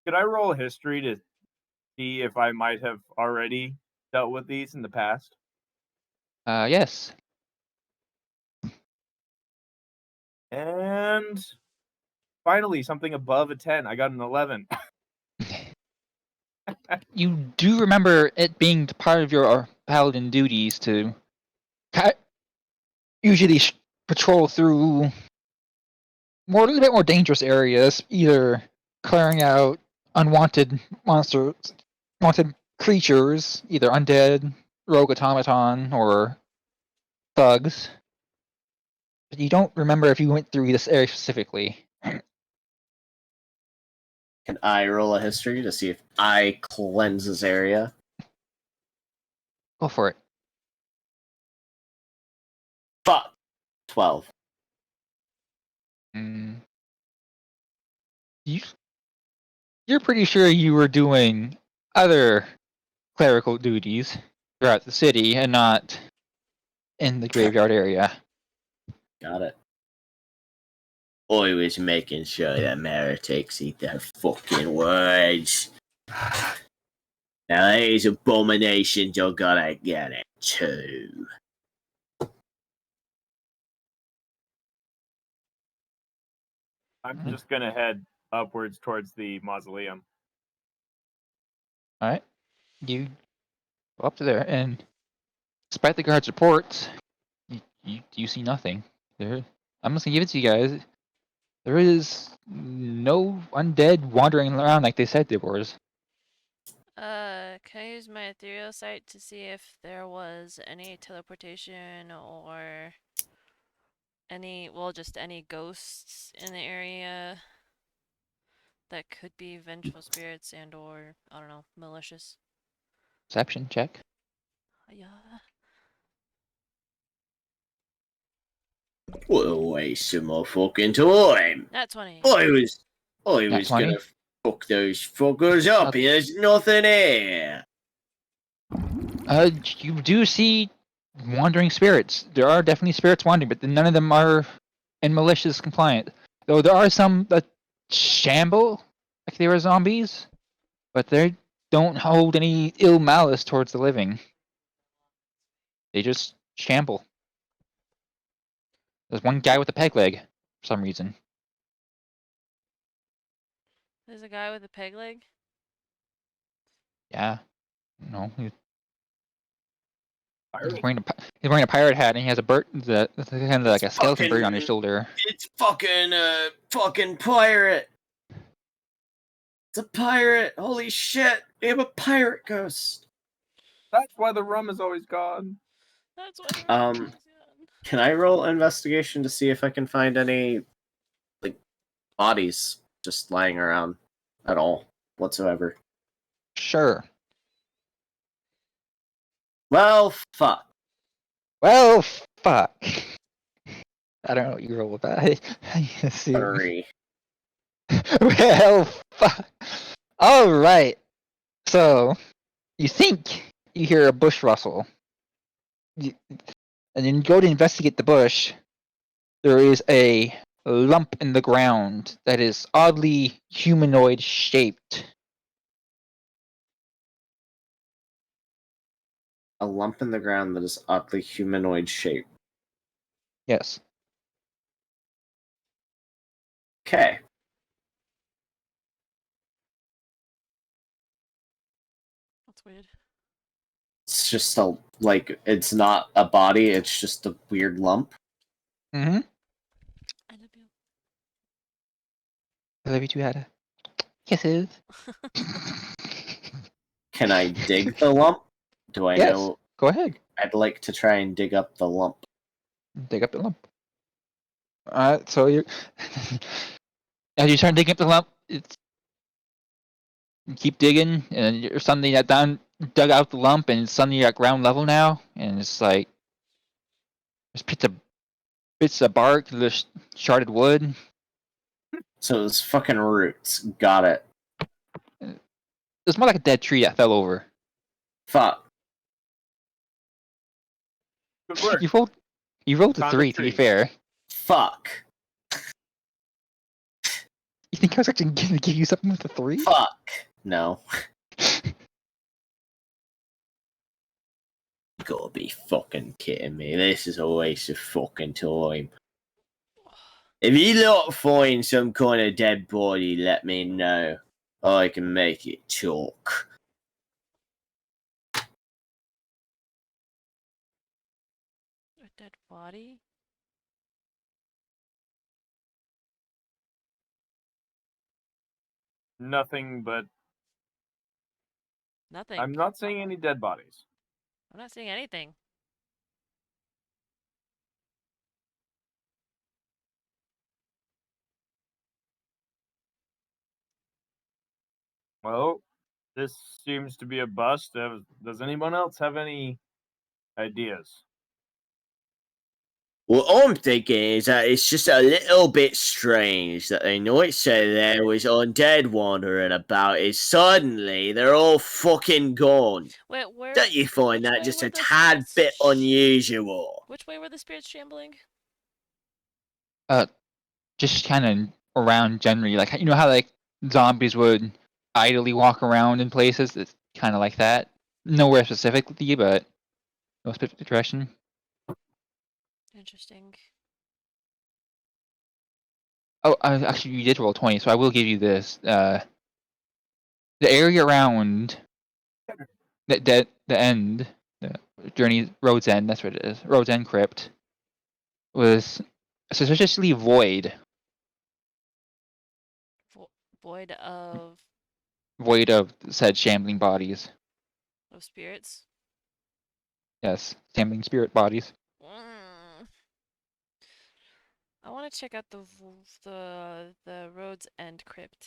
Speaker 4: Could I roll history to see if I might have already dealt with these in the past?
Speaker 2: Yes.
Speaker 4: And finally, something above a 10. I got an 11.
Speaker 2: You do remember it being part of your paladin duties to usually patrol through a little bit more dangerous areas, either clearing out unwanted monsters, wanted creatures, either undead, rogue automaton, or thugs. But you don't remember if you went through this area specifically.
Speaker 3: Can I roll a history to see if I cleanse this area?
Speaker 2: Go for it.
Speaker 3: Fuck. 12.
Speaker 2: Mm. You, you're pretty sure you were doing other clerical duties throughout the city and not in the graveyard area.
Speaker 3: Got it. I was making sure that heretics eat their fucking words. Now these abominations are gonna get it too.
Speaker 4: I'm
Speaker 2: Mhm.
Speaker 4: just going to head upwards towards the mausoleum.
Speaker 2: Alright. You go up to there, and despite the guard's reports, you see nothing. I'm just gonna give it to you guys. There is no undead wandering around like they said there was.
Speaker 1: can I use my ethereal sight to see if there was any teleportation or just any ghosts in the area that could be vengeful spirits and or, I don't know, malicious?
Speaker 2: Perception check.
Speaker 1: Yeah.
Speaker 3: We'll waste some more fucking time.
Speaker 1: Nat 20.
Speaker 3: I
Speaker 2: Nat
Speaker 3: was gonna
Speaker 2: 20.
Speaker 3: fuck those fuckers up. There's nothing here.
Speaker 2: You do see wandering spirits. There are definitely spirits wandering, but none of them are in malicious compliant. Though there are some that shamble like they were zombies, but they don't hold any ill malice towards the living. They just shamble. There's one guy with a peg leg for some reason.
Speaker 1: There's a guy with a peg leg?
Speaker 2: Yeah. No, he's
Speaker 4: Pirate?
Speaker 2: wearing a pirate hat and he has a bird, kind of like a skeleton bird on his shoulder.
Speaker 3: It's fucking pirate. It's a pirate. Holy shit. We have a pirate ghost.
Speaker 4: That's why the rum is always gone.
Speaker 1: That's why the
Speaker 3: Um, Can I roll investigation to see if I can find any like bodies just lying around at all whatsoever?
Speaker 2: Sure.
Speaker 3: Well, fuck.
Speaker 2: Well, fuck. I don't know what you roll with that. Let's see.
Speaker 3: 3.
Speaker 2: Well, fuck. All right. So you think you hear a bush rustle, and then you go to investigate the bush. There is a lump in the ground that is oddly humanoid shaped.
Speaker 3: A lump in the ground that is oddly humanoid shaped.
Speaker 2: Yes.
Speaker 3: Okay.
Speaker 1: That's weird.
Speaker 3: It's just it's not a body, it's just a weird lump.
Speaker 2: Mm-hmm.
Speaker 1: I love you.
Speaker 2: I love you too, Ada. Kisses.
Speaker 3: Can I dig the lump? Do I
Speaker 2: Yes.
Speaker 3: know?
Speaker 2: Go ahead.
Speaker 3: I'd like to try and dig up the lump.
Speaker 2: Dig up the lump. So you as you start digging up the lump, you keep digging, and you're suddenly dug out the lump, and suddenly you're at ground level now, and it's like there's bits of bark, there's sharded wood.
Speaker 3: So it's fucking roots. Got it.
Speaker 2: It's more like a dead tree that fell over.
Speaker 3: Fuck.
Speaker 4: Good work.
Speaker 2: You rolled a
Speaker 4: Found a
Speaker 2: 3, to be
Speaker 4: tree.
Speaker 2: fair.
Speaker 3: Fuck.
Speaker 2: You think I was actually going to give you something with a 3?
Speaker 3: Fuck. No. You gotta be fucking kidding me. This is a waste of fucking time. If you lot find some kind of dead body, let me know. I can make it talk.
Speaker 1: A dead body?
Speaker 4: Nothing but.
Speaker 1: Nothing.
Speaker 4: I'm not seeing any dead bodies.
Speaker 1: I'm not seeing anything.
Speaker 4: Well, this seems to be a bust. Does anyone else have any ideas?
Speaker 3: What I'm thinking is that it's just a little bit strange that they know it said there was undead wandering about. Is suddenly they're all fucking gone.
Speaker 1: Wait, where?
Speaker 3: Don't you find
Speaker 1: which
Speaker 3: that
Speaker 1: way
Speaker 3: just
Speaker 1: were
Speaker 3: a
Speaker 1: the
Speaker 3: tad bit
Speaker 1: spirits
Speaker 3: unusual?
Speaker 1: Which way were the spirits shambling?
Speaker 2: Just kind of around generally. Like, you know how like zombies would idly walk around in places? It's kind of like that. Nowhere specifically, but no specific direction.
Speaker 1: Interesting.
Speaker 2: Oh, actually, you did roll 20, so I will give you this. The area around the end, the Road's End, that's what it is, Road's End Crypt, was suspiciously void.
Speaker 1: Void of
Speaker 2: Void of said shambling bodies.
Speaker 1: spirits.
Speaker 2: Yes, shambling spirit bodies.
Speaker 1: I want to check out the Road's End crypt.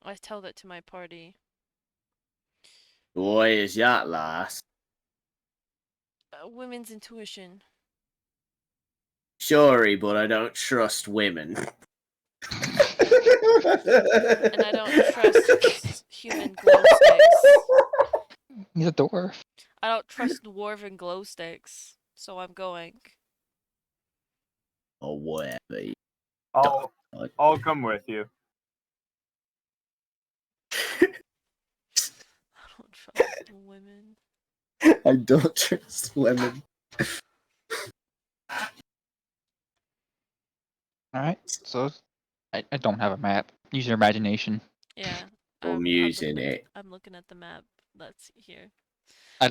Speaker 1: I tell that to my party.
Speaker 3: Boy, is that last.
Speaker 1: Women's intuition.
Speaker 3: Sorry, but I don't trust women.
Speaker 1: And I don't trust human glow sticks.
Speaker 2: He's a dwarf.
Speaker 1: I don't trust dwarven glow sticks. So I'm going.
Speaker 3: Or whatever.
Speaker 4: I'll come with you.
Speaker 1: I don't trust women.
Speaker 3: I don't trust women.
Speaker 2: Alright, so I don't have a map. Use your imagination.
Speaker 1: Yeah.
Speaker 3: I'm using it.
Speaker 1: I'm looking at the map that's here.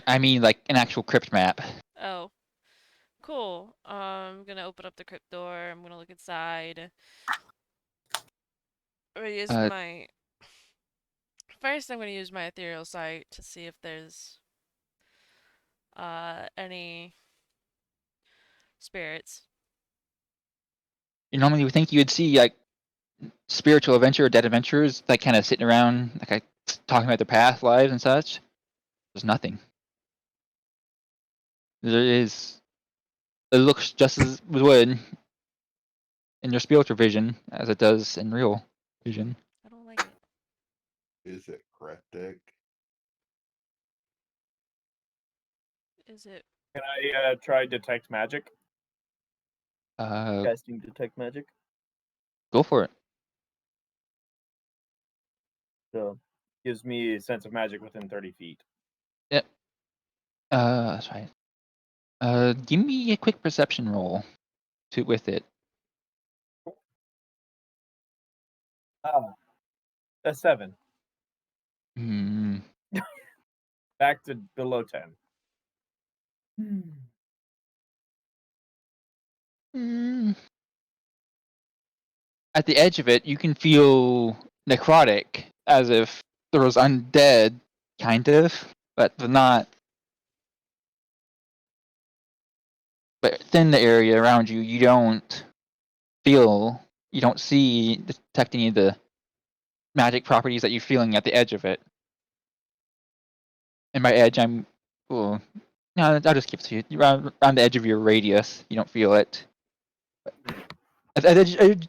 Speaker 2: I mean, like an actual crypt map.
Speaker 1: Oh, cool. I'm gonna open up the crypt door. I'm gonna look inside. I'm gonna use
Speaker 2: Uh,
Speaker 1: my first. I'm gonna use my ethereal sight to see if there's any spirits.
Speaker 2: you normally would think you'd see like spiritual adventure or dead adventurers like kind of sitting around, like talking about their past lives and such. There's nothing. There is. It looks just as would in your spiritual vision as it does in real vision.
Speaker 1: I don't like it.
Speaker 5: Is it cryptic?
Speaker 1: Is it?
Speaker 4: Can I try detect magic?
Speaker 2: Uh,
Speaker 4: Casting detect magic.
Speaker 2: go for it.
Speaker 4: So gives me a sense of magic within 30 feet.
Speaker 2: Yep. That's right. Give me a quick perception roll to with it.
Speaker 4: Ah, a 7.
Speaker 2: Hmm.
Speaker 4: Back to below 10.
Speaker 2: Mm. At the edge of it, you can feel necrotic, as if there was undead, kind of, but not. But within the area around you, you don't feel, you don't see, detect any of the magic properties that you're feeling at the edge of it. And by edge, I'm, well, no, I'll just give it to you. You're around the edge of your radius, you don't feel it. At the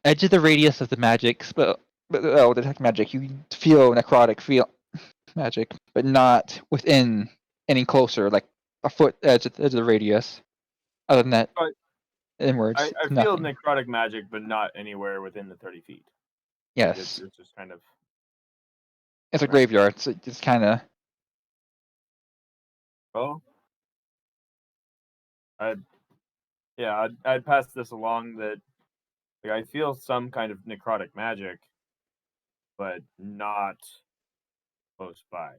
Speaker 2: edge of the radius of the magic spell, detect magic, you feel necrotic, feel magic, but not within any closer, like a foot edge of the radius. Other than that,
Speaker 4: But
Speaker 2: inwards,
Speaker 4: I feel
Speaker 2: nothing.
Speaker 4: necrotic magic, but not anywhere within the 30 feet.
Speaker 2: Yes,
Speaker 4: It's just kind of.
Speaker 2: it's a
Speaker 4: Right.
Speaker 2: graveyard, so it's kind of.
Speaker 4: Oh. I'd pass this along that like, I feel some kind of necrotic magic, but not close by.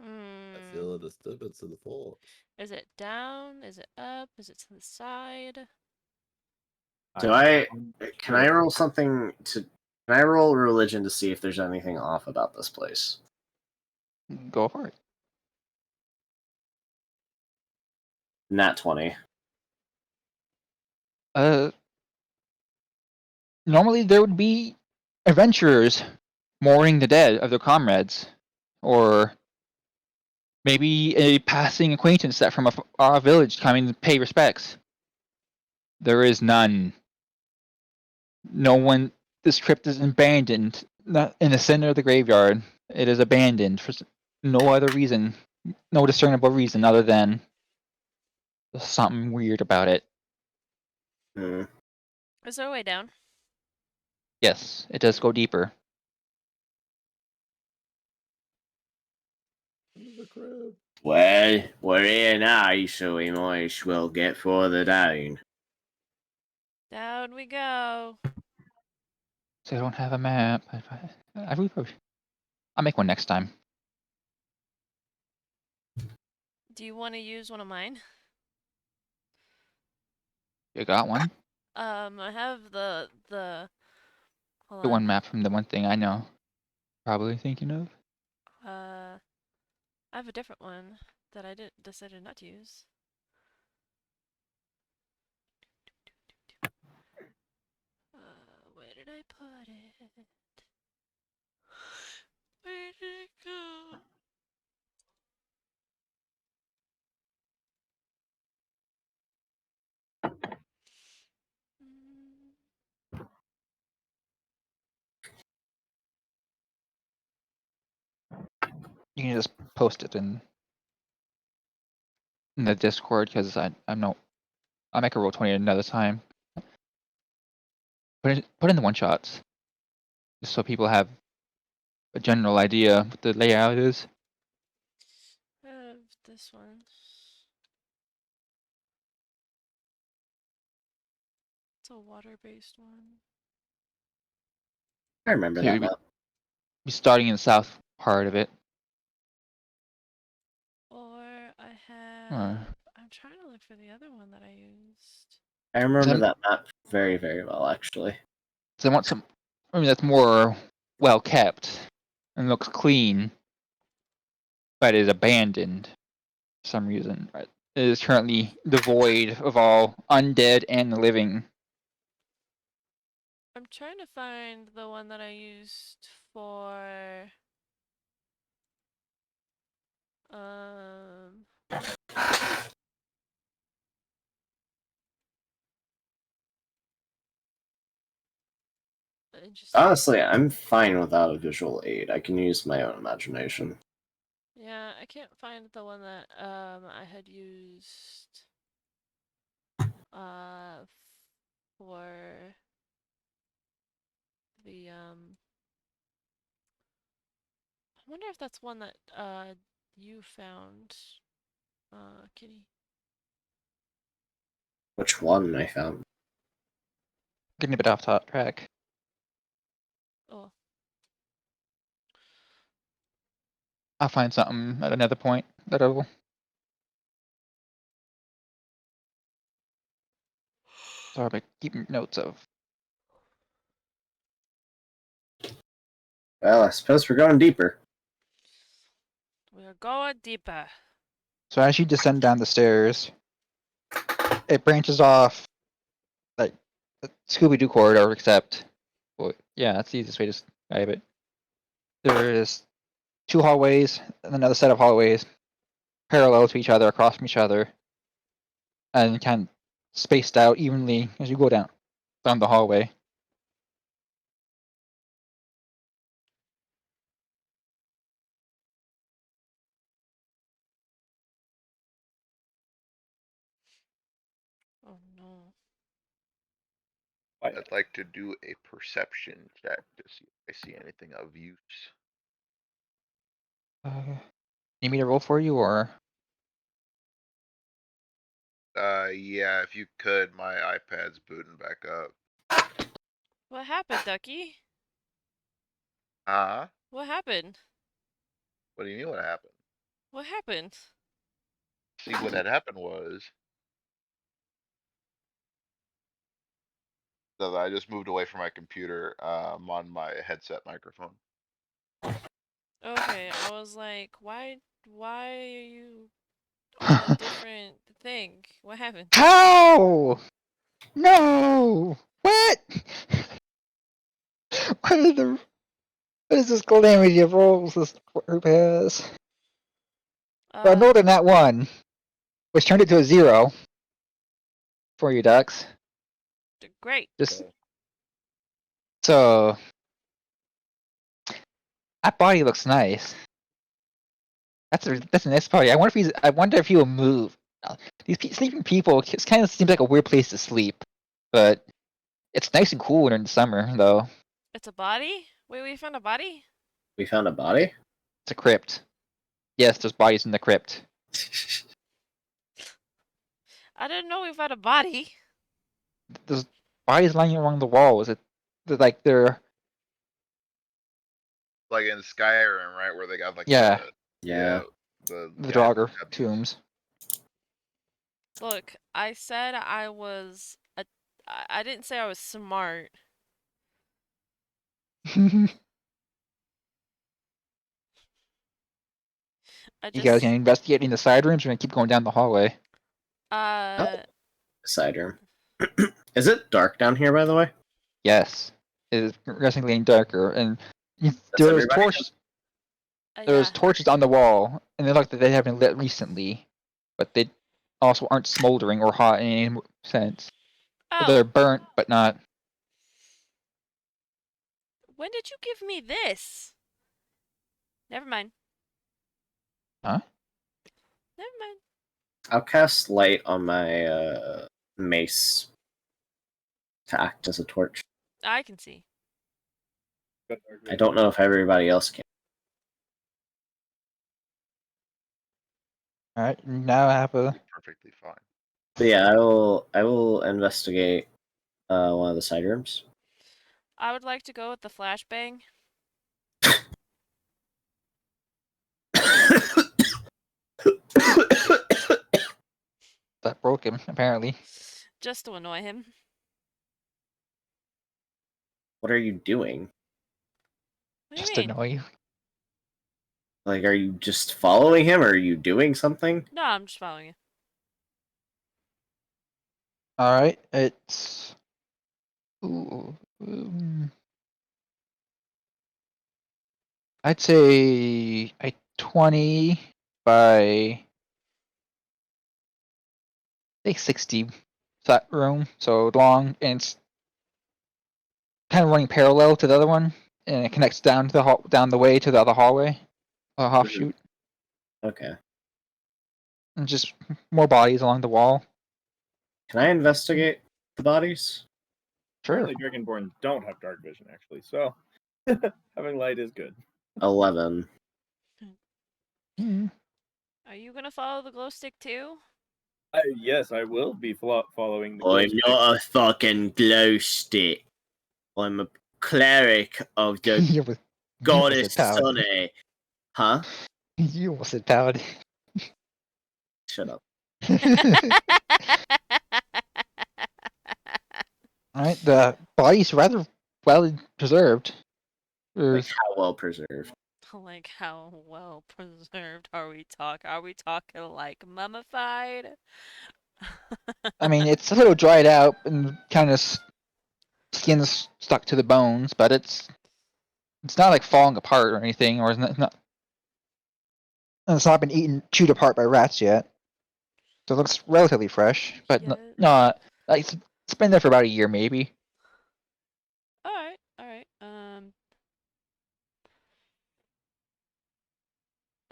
Speaker 5: I
Speaker 1: Hmm.
Speaker 5: feel a disturbance in the force.
Speaker 1: Is it down? Is it up? Is it to the side?
Speaker 3: Do
Speaker 4: I'm
Speaker 3: can I
Speaker 4: unsure.
Speaker 3: roll something to? Can I roll religion to see if there's anything off about this place?
Speaker 2: Go for it.
Speaker 3: Nat 20.
Speaker 2: Uh, Normally there would be adventurers mourning the dead of their comrades, or maybe a passing acquaintance that from a village coming to pay respects. There is none. No one. This crypt is abandoned, not in the center of the graveyard. It is abandoned for no other reason, no discernible reason other than there's something weird about it.
Speaker 3: Hmm.
Speaker 1: Is there a way down?
Speaker 2: Yes, it does go deeper.
Speaker 5: The crib.
Speaker 3: Well, we're here now, so we might as well get further down.
Speaker 1: Down we go.
Speaker 2: So I don't have a map. I really probably. I'll make one next time.
Speaker 1: Do you want to use one of mine?
Speaker 2: You got one?
Speaker 1: I have the. Hold
Speaker 2: The
Speaker 1: on.
Speaker 2: one map from the one thing I know. Probably thinking of.
Speaker 1: I have a different one that I decided not to use. Where did I put it? Where did it go? Mm,
Speaker 2: You can just post it in the Discord because I'm no. I'll make a roll 20 another time. Put in the one shots just so people have a general idea what the layout is.
Speaker 1: I have this one. It's a water-based one.
Speaker 3: I remember
Speaker 2: So
Speaker 3: that
Speaker 2: you'd be,
Speaker 3: map.
Speaker 2: be starting in the south part of it.
Speaker 1: Or I have.
Speaker 2: Or
Speaker 1: I'm trying to look for the other one that I used.
Speaker 3: I remember
Speaker 2: Some-
Speaker 3: that map very, very well, actually.
Speaker 2: so I want some. I mean, that's more well kept and looks clean, but is abandoned for some reason. It is currently devoid of all undead and living.
Speaker 1: I'm trying to find the one that I used for. Um. Interesting.
Speaker 3: Honestly, I'm fine without a visual aid. I can use my own imagination.
Speaker 1: Yeah, I can't find the one that I had used uh for the I wonder if that's one that you found, Kiny.
Speaker 3: Which one I found?
Speaker 2: Getting a bit off top track.
Speaker 1: Oh,
Speaker 2: I'll find something at another point that I will. Sorry, but keeping notes of.
Speaker 3: Well, I suppose we're going deeper.
Speaker 1: we are going deeper.
Speaker 2: So as you descend down the stairs, it branches off like a Scooby-Doo corridor, except, well, yeah, that's the easiest way to describe it. There is 2 hallways and another set of hallways parallel to each other, across from each other, and kind of spaced out evenly as you go down the hallway.
Speaker 1: Oh no.
Speaker 6: I'd like to do a perception check to see if I see anything of use.
Speaker 2: Need me to roll for you, or
Speaker 6: Yeah, if you could, my iPad's booting back up.
Speaker 1: What happened, Ducky?
Speaker 6: Huh?
Speaker 1: What happened?
Speaker 6: What do you mean what happened?
Speaker 1: What happened?
Speaker 6: See, what had happened was that I just moved away from my computer. I'm on my headset microphone.
Speaker 1: Okay, I was like, why are you on a different thing? What happened?
Speaker 2: how? No! What? What is the? What is this calamity of rolls this group has? So I rolled in that one, which turned it to a 0 for you, ducks.
Speaker 1: Great.
Speaker 2: Just so that body looks nice. That's a nice body. I wonder if he will move. These sleeping people, it kind of seems like a weird place to sleep, but it's nice and cool during the summer, though.
Speaker 1: It's a body? Wait, we found a body?
Speaker 3: We found a body?
Speaker 2: It's a crypt. Yes, there's bodies in the crypt.
Speaker 1: I didn't know we found a body.
Speaker 2: There's bodies lying along the walls. They're
Speaker 6: Like in Skyrim, right, where they got like
Speaker 2: yeah,
Speaker 3: Yeah.
Speaker 6: the
Speaker 2: the
Speaker 6: guys
Speaker 2: Draugr
Speaker 6: that-
Speaker 2: tombs.
Speaker 1: Look, I said I was a. I didn't say I was smart. I
Speaker 2: You guys
Speaker 1: just.
Speaker 2: gonna investigate in the side rooms? Or gonna keep going down the hallway?
Speaker 3: Side room. Is it dark down here, by the way?
Speaker 2: Yes, it is progressively getting darker, and
Speaker 3: Does
Speaker 2: there's
Speaker 3: everybody
Speaker 2: torches.
Speaker 1: Yeah.
Speaker 2: There's torches on the wall, and they look like they haven't lit recently, but they also aren't smoldering or hot in any sense. So
Speaker 1: Oh,
Speaker 2: they're burnt, but not.
Speaker 1: when did you give me this? Never mind.
Speaker 2: Huh?
Speaker 1: Never mind.
Speaker 3: I'll cast light on my mace to act as a torch.
Speaker 1: I can see.
Speaker 3: I don't know if everybody else can.
Speaker 2: All right, now I have a.
Speaker 6: perfectly fine.
Speaker 3: But yeah, I will investigate one of the side rooms.
Speaker 1: I would like to go with the flashbang.
Speaker 2: that broke him, apparently.
Speaker 1: Just to annoy him.
Speaker 3: What are you doing?
Speaker 1: What do you
Speaker 2: Just
Speaker 1: mean?
Speaker 2: annoy you.
Speaker 3: Like, are you just following him, or are you doing something?
Speaker 1: No, I'm just following you.
Speaker 2: Alright, it's... Ooh, I'd say a 20 by... say 60 flat room, so long, and it's kind of running parallel to the other one, and it connects down to the down the way to the other hallway, offshoot,
Speaker 3: Okay.
Speaker 2: and just more bodies along the wall.
Speaker 3: Can I investigate the bodies?
Speaker 2: Sure.
Speaker 4: Apparently, Dragonborn don't have dark vision, actually, so having light is good.
Speaker 3: 11.
Speaker 2: Mm.
Speaker 1: Are you gonna follow the glow stick too?
Speaker 4: Yes, I will be following the
Speaker 3: I'm
Speaker 4: glow stick.
Speaker 3: not a fucking glow stick. I'm a cleric of the
Speaker 2: You almost
Speaker 3: goddess
Speaker 2: said paladin.
Speaker 3: Sunny. Huh?
Speaker 2: You almost said paladin.
Speaker 3: Shut up.
Speaker 2: Alright, the body's rather well preserved.
Speaker 3: Like,
Speaker 2: There's,
Speaker 3: how well preserved?
Speaker 1: Like, how well preserved are we talking? Are we talking like mummified?
Speaker 2: I mean, it's a little dried out and kind of skin's stuck to the bones, but it's not like falling apart or anything, or it's not been chewed apart by rats yet. So it looks relatively fresh, but
Speaker 1: Yeah.
Speaker 2: not like it's been there for about a year maybe.
Speaker 1: Alright, alright.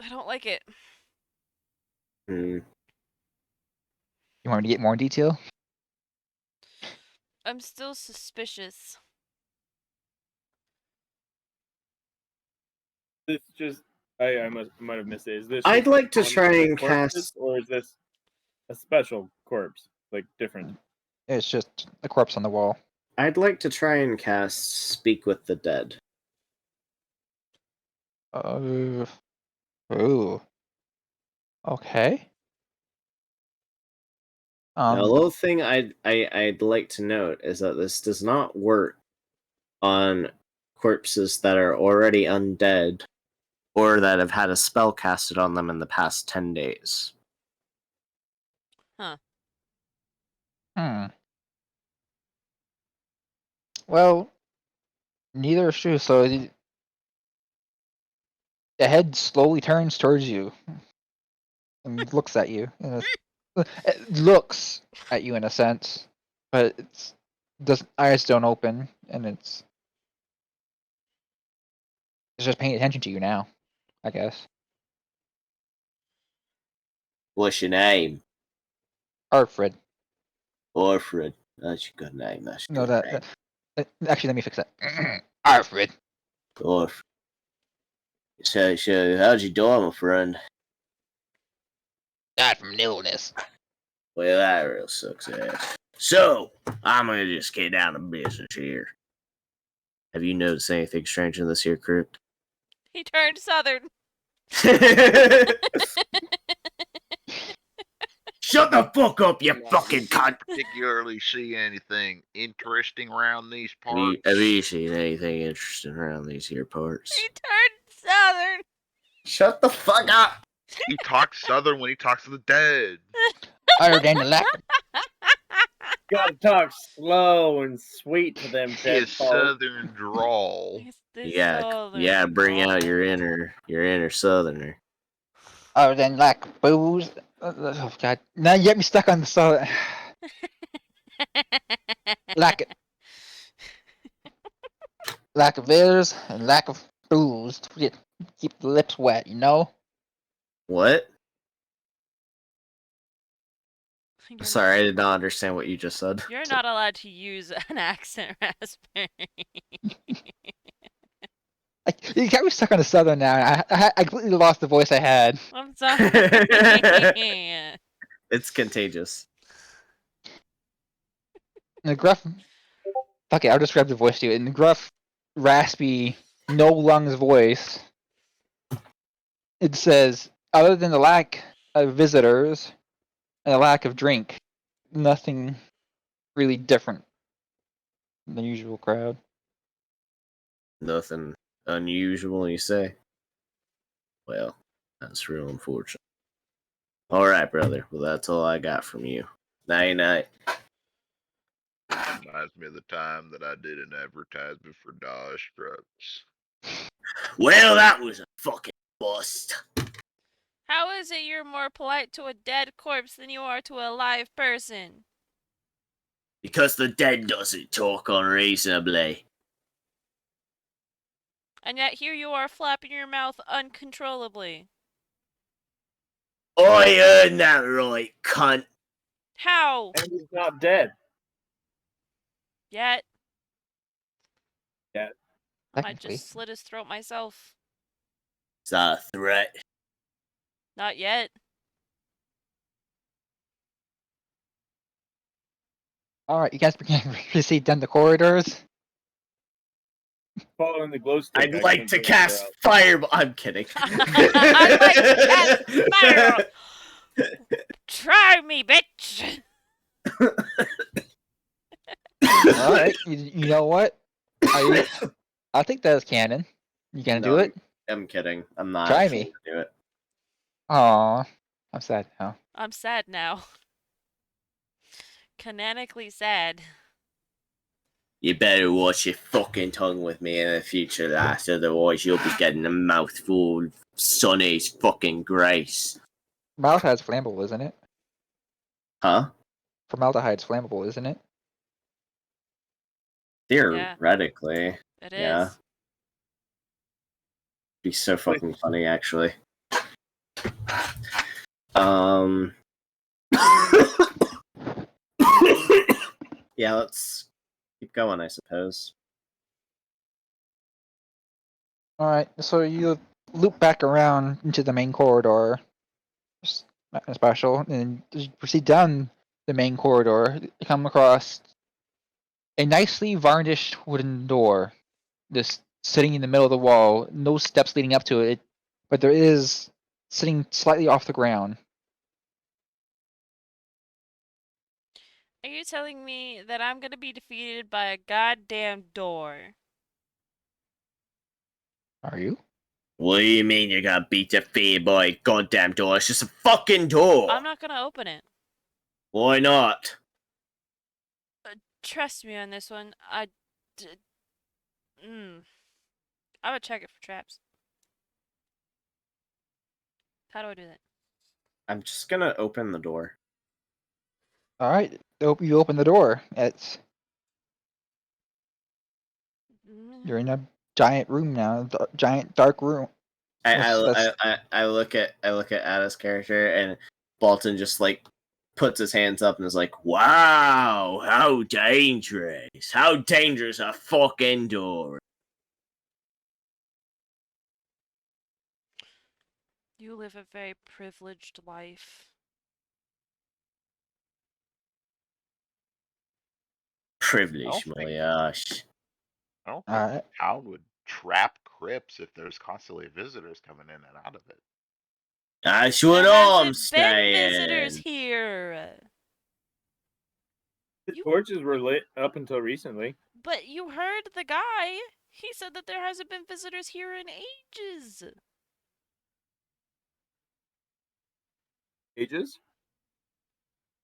Speaker 1: I don't like it.
Speaker 3: Hmm.
Speaker 2: You want me to get more detail?
Speaker 1: I'm still suspicious.
Speaker 4: This just I might have missed it. Is this?
Speaker 3: I'd
Speaker 4: just
Speaker 3: like to
Speaker 4: one of
Speaker 3: try
Speaker 4: the
Speaker 3: and
Speaker 4: corpses,
Speaker 3: cast.
Speaker 4: or is this a special corpse, like different?
Speaker 2: It's just a corpse on the wall.
Speaker 3: I'd like to try and cast Speak with the Dead.
Speaker 2: Ooh. Okay.
Speaker 3: Now, a little thing I'd like to note is that this does not work on corpses that are already undead or that have had a spell casted on them in the past 10 days.
Speaker 2: Hmm. Well, neither is true. So the head slowly turns towards you and looks at you. It looks at you in a sense, but it's eyes don't open, and it's just paying attention to you now, I guess.
Speaker 3: What's your name?
Speaker 2: Arfred.
Speaker 3: Orfred. That's a good name. That's a
Speaker 2: No,
Speaker 3: good name.
Speaker 2: actually, let me fix that. Arfred.
Speaker 3: Orfred. So, how'd you die, my friend?
Speaker 2: Died from an illness.
Speaker 3: Well, that real sucks ass. So, I'm gonna just get down to business here. Have you noticed anything strange in this here crypt?
Speaker 1: He turned southern.
Speaker 3: Shut the fuck up, you
Speaker 6: Now,
Speaker 3: fucking
Speaker 6: did
Speaker 3: cunt!
Speaker 6: particularly see anything interesting around these
Speaker 3: Have you,
Speaker 6: parts?
Speaker 3: have you seen anything interesting around these here parts?
Speaker 1: He turned southern.
Speaker 3: Shut the fuck up!
Speaker 6: He talks southern when he talks to the dead.
Speaker 2: Other than the lack.
Speaker 4: Gotta talk slow and sweet to them dead
Speaker 6: His
Speaker 4: folks.
Speaker 6: southern drawl.
Speaker 1: He's this
Speaker 3: Yeah,
Speaker 1: southern
Speaker 3: bring out your
Speaker 1: drawl.
Speaker 3: inner southerner.
Speaker 2: Other than lack of booze. Oh god! Now you get me stuck on the solid. lack of ears and lack of booze to keep the lips wet. You know.
Speaker 3: What?
Speaker 1: You're
Speaker 3: Sorry, I did not understand what you just said.
Speaker 1: You're not allowed to use an accent, Raspberry.
Speaker 2: You got me stuck on the southern now. I completely lost the voice I had.
Speaker 1: I'm sorry.
Speaker 3: It's contagious.
Speaker 2: In the gruff. Fuck it, I'll describe the voice to you. In the gruff, raspy, no lungs voice, it says, other than the lack of visitors and a lack of drink. Nothing really different than the usual crowd.
Speaker 3: Nothing unusual, you say? Well, that's real unfortunate. All right, brother. Well, that's all I got from you. Night night.
Speaker 6: Reminds me of the time that I did an advertisement for Dodge strips.
Speaker 3: Well, that was a fucking bust.
Speaker 1: How is it you're more polite to a dead corpse than you are to a live person?
Speaker 3: Because the dead doesn't talk unreasonably.
Speaker 1: And yet here you are flapping your mouth uncontrollably.
Speaker 3: I earned that right, cunt.
Speaker 1: How?
Speaker 4: And he's not dead.
Speaker 1: Yet.
Speaker 4: Yet.
Speaker 1: I might
Speaker 2: Technically.
Speaker 1: just slit his throat myself.
Speaker 3: Is that a threat?
Speaker 1: Not yet.
Speaker 2: Alright, you guys can proceed down the corridors.
Speaker 4: Following the glow stick.
Speaker 3: I'd like to cast
Speaker 4: out.
Speaker 3: fireball. I'm kidding.
Speaker 1: I'd like to cast fireball. Try me, bitch.
Speaker 2: Alright, you know what? I think that is canon. You gonna do it?
Speaker 3: I'm kidding. I'm not
Speaker 2: Try
Speaker 3: actually
Speaker 2: me.
Speaker 3: gonna do it.
Speaker 2: Aw, I'm sad now.
Speaker 1: I'm sad now. Canonically sad.
Speaker 3: You better watch your fucking tongue with me in the future, lass. Otherwise, you'll be getting a mouthful of Sonny's fucking grace.
Speaker 2: Formaldehyde's flammable, isn't it?
Speaker 3: Huh?
Speaker 2: Formaldehyde's flammable, isn't it?
Speaker 3: Theoretically.
Speaker 1: It
Speaker 3: Yeah.
Speaker 1: is.
Speaker 3: Be so fucking funny, actually. Yeah, let's keep going, I suppose.
Speaker 2: Alright, so you loop back around into the main corridor. Nothing special. And you proceed down the main corridor. You come across a nicely varnished wooden door. Just sitting in the middle of the wall. No steps leading up to it. But there is sitting slightly off the ground.
Speaker 1: Are you telling me that I'm gonna be defeated by a goddamn door?
Speaker 2: Are you?
Speaker 3: What do you mean you got beat to fear by a goddamn door? It's just a fucking door!
Speaker 1: I'm not gonna open it.
Speaker 3: Why not?
Speaker 1: Trust me on this one. I'm gonna check it for traps. How do I do that?
Speaker 3: I'm just gonna open the door.
Speaker 2: Alright, you open the door. You're in a giant room now. Giant dark room.
Speaker 3: I look at Ada's character, and Bolton just like puts his hands up and is like, "Wow, how dangerous! How dangerous a fucking door!"
Speaker 1: You live a very privileged life.
Speaker 3: Privilege,
Speaker 6: I
Speaker 3: my
Speaker 6: don't
Speaker 3: gosh.
Speaker 6: I don't think
Speaker 2: Alright.
Speaker 6: town would trap crypts if there's constantly visitors coming in and out of it.
Speaker 3: That's what
Speaker 1: There
Speaker 3: I'm
Speaker 1: hasn't been visitors
Speaker 3: saying.
Speaker 1: here.
Speaker 4: The
Speaker 1: You-
Speaker 4: torches were lit up until recently.
Speaker 1: But you heard the guy. He said that there hasn't been visitors here in ages.
Speaker 4: Ages?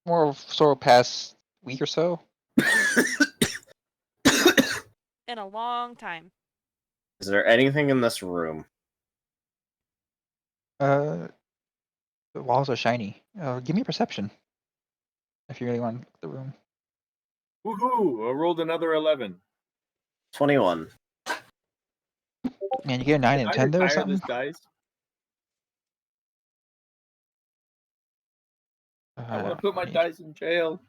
Speaker 2: More of sort of past week or so.
Speaker 1: In a long time.
Speaker 3: Is there anything in this room?
Speaker 2: The walls are shiny. Give me a perception. If you really want the room.
Speaker 4: Woohoo! I rolled another 11.
Speaker 3: 21.
Speaker 2: Man, you get a 9 and
Speaker 4: Can
Speaker 2: a
Speaker 4: I
Speaker 2: 10 there or
Speaker 4: retire
Speaker 2: something?
Speaker 4: this dice? I want to put my dice in jail.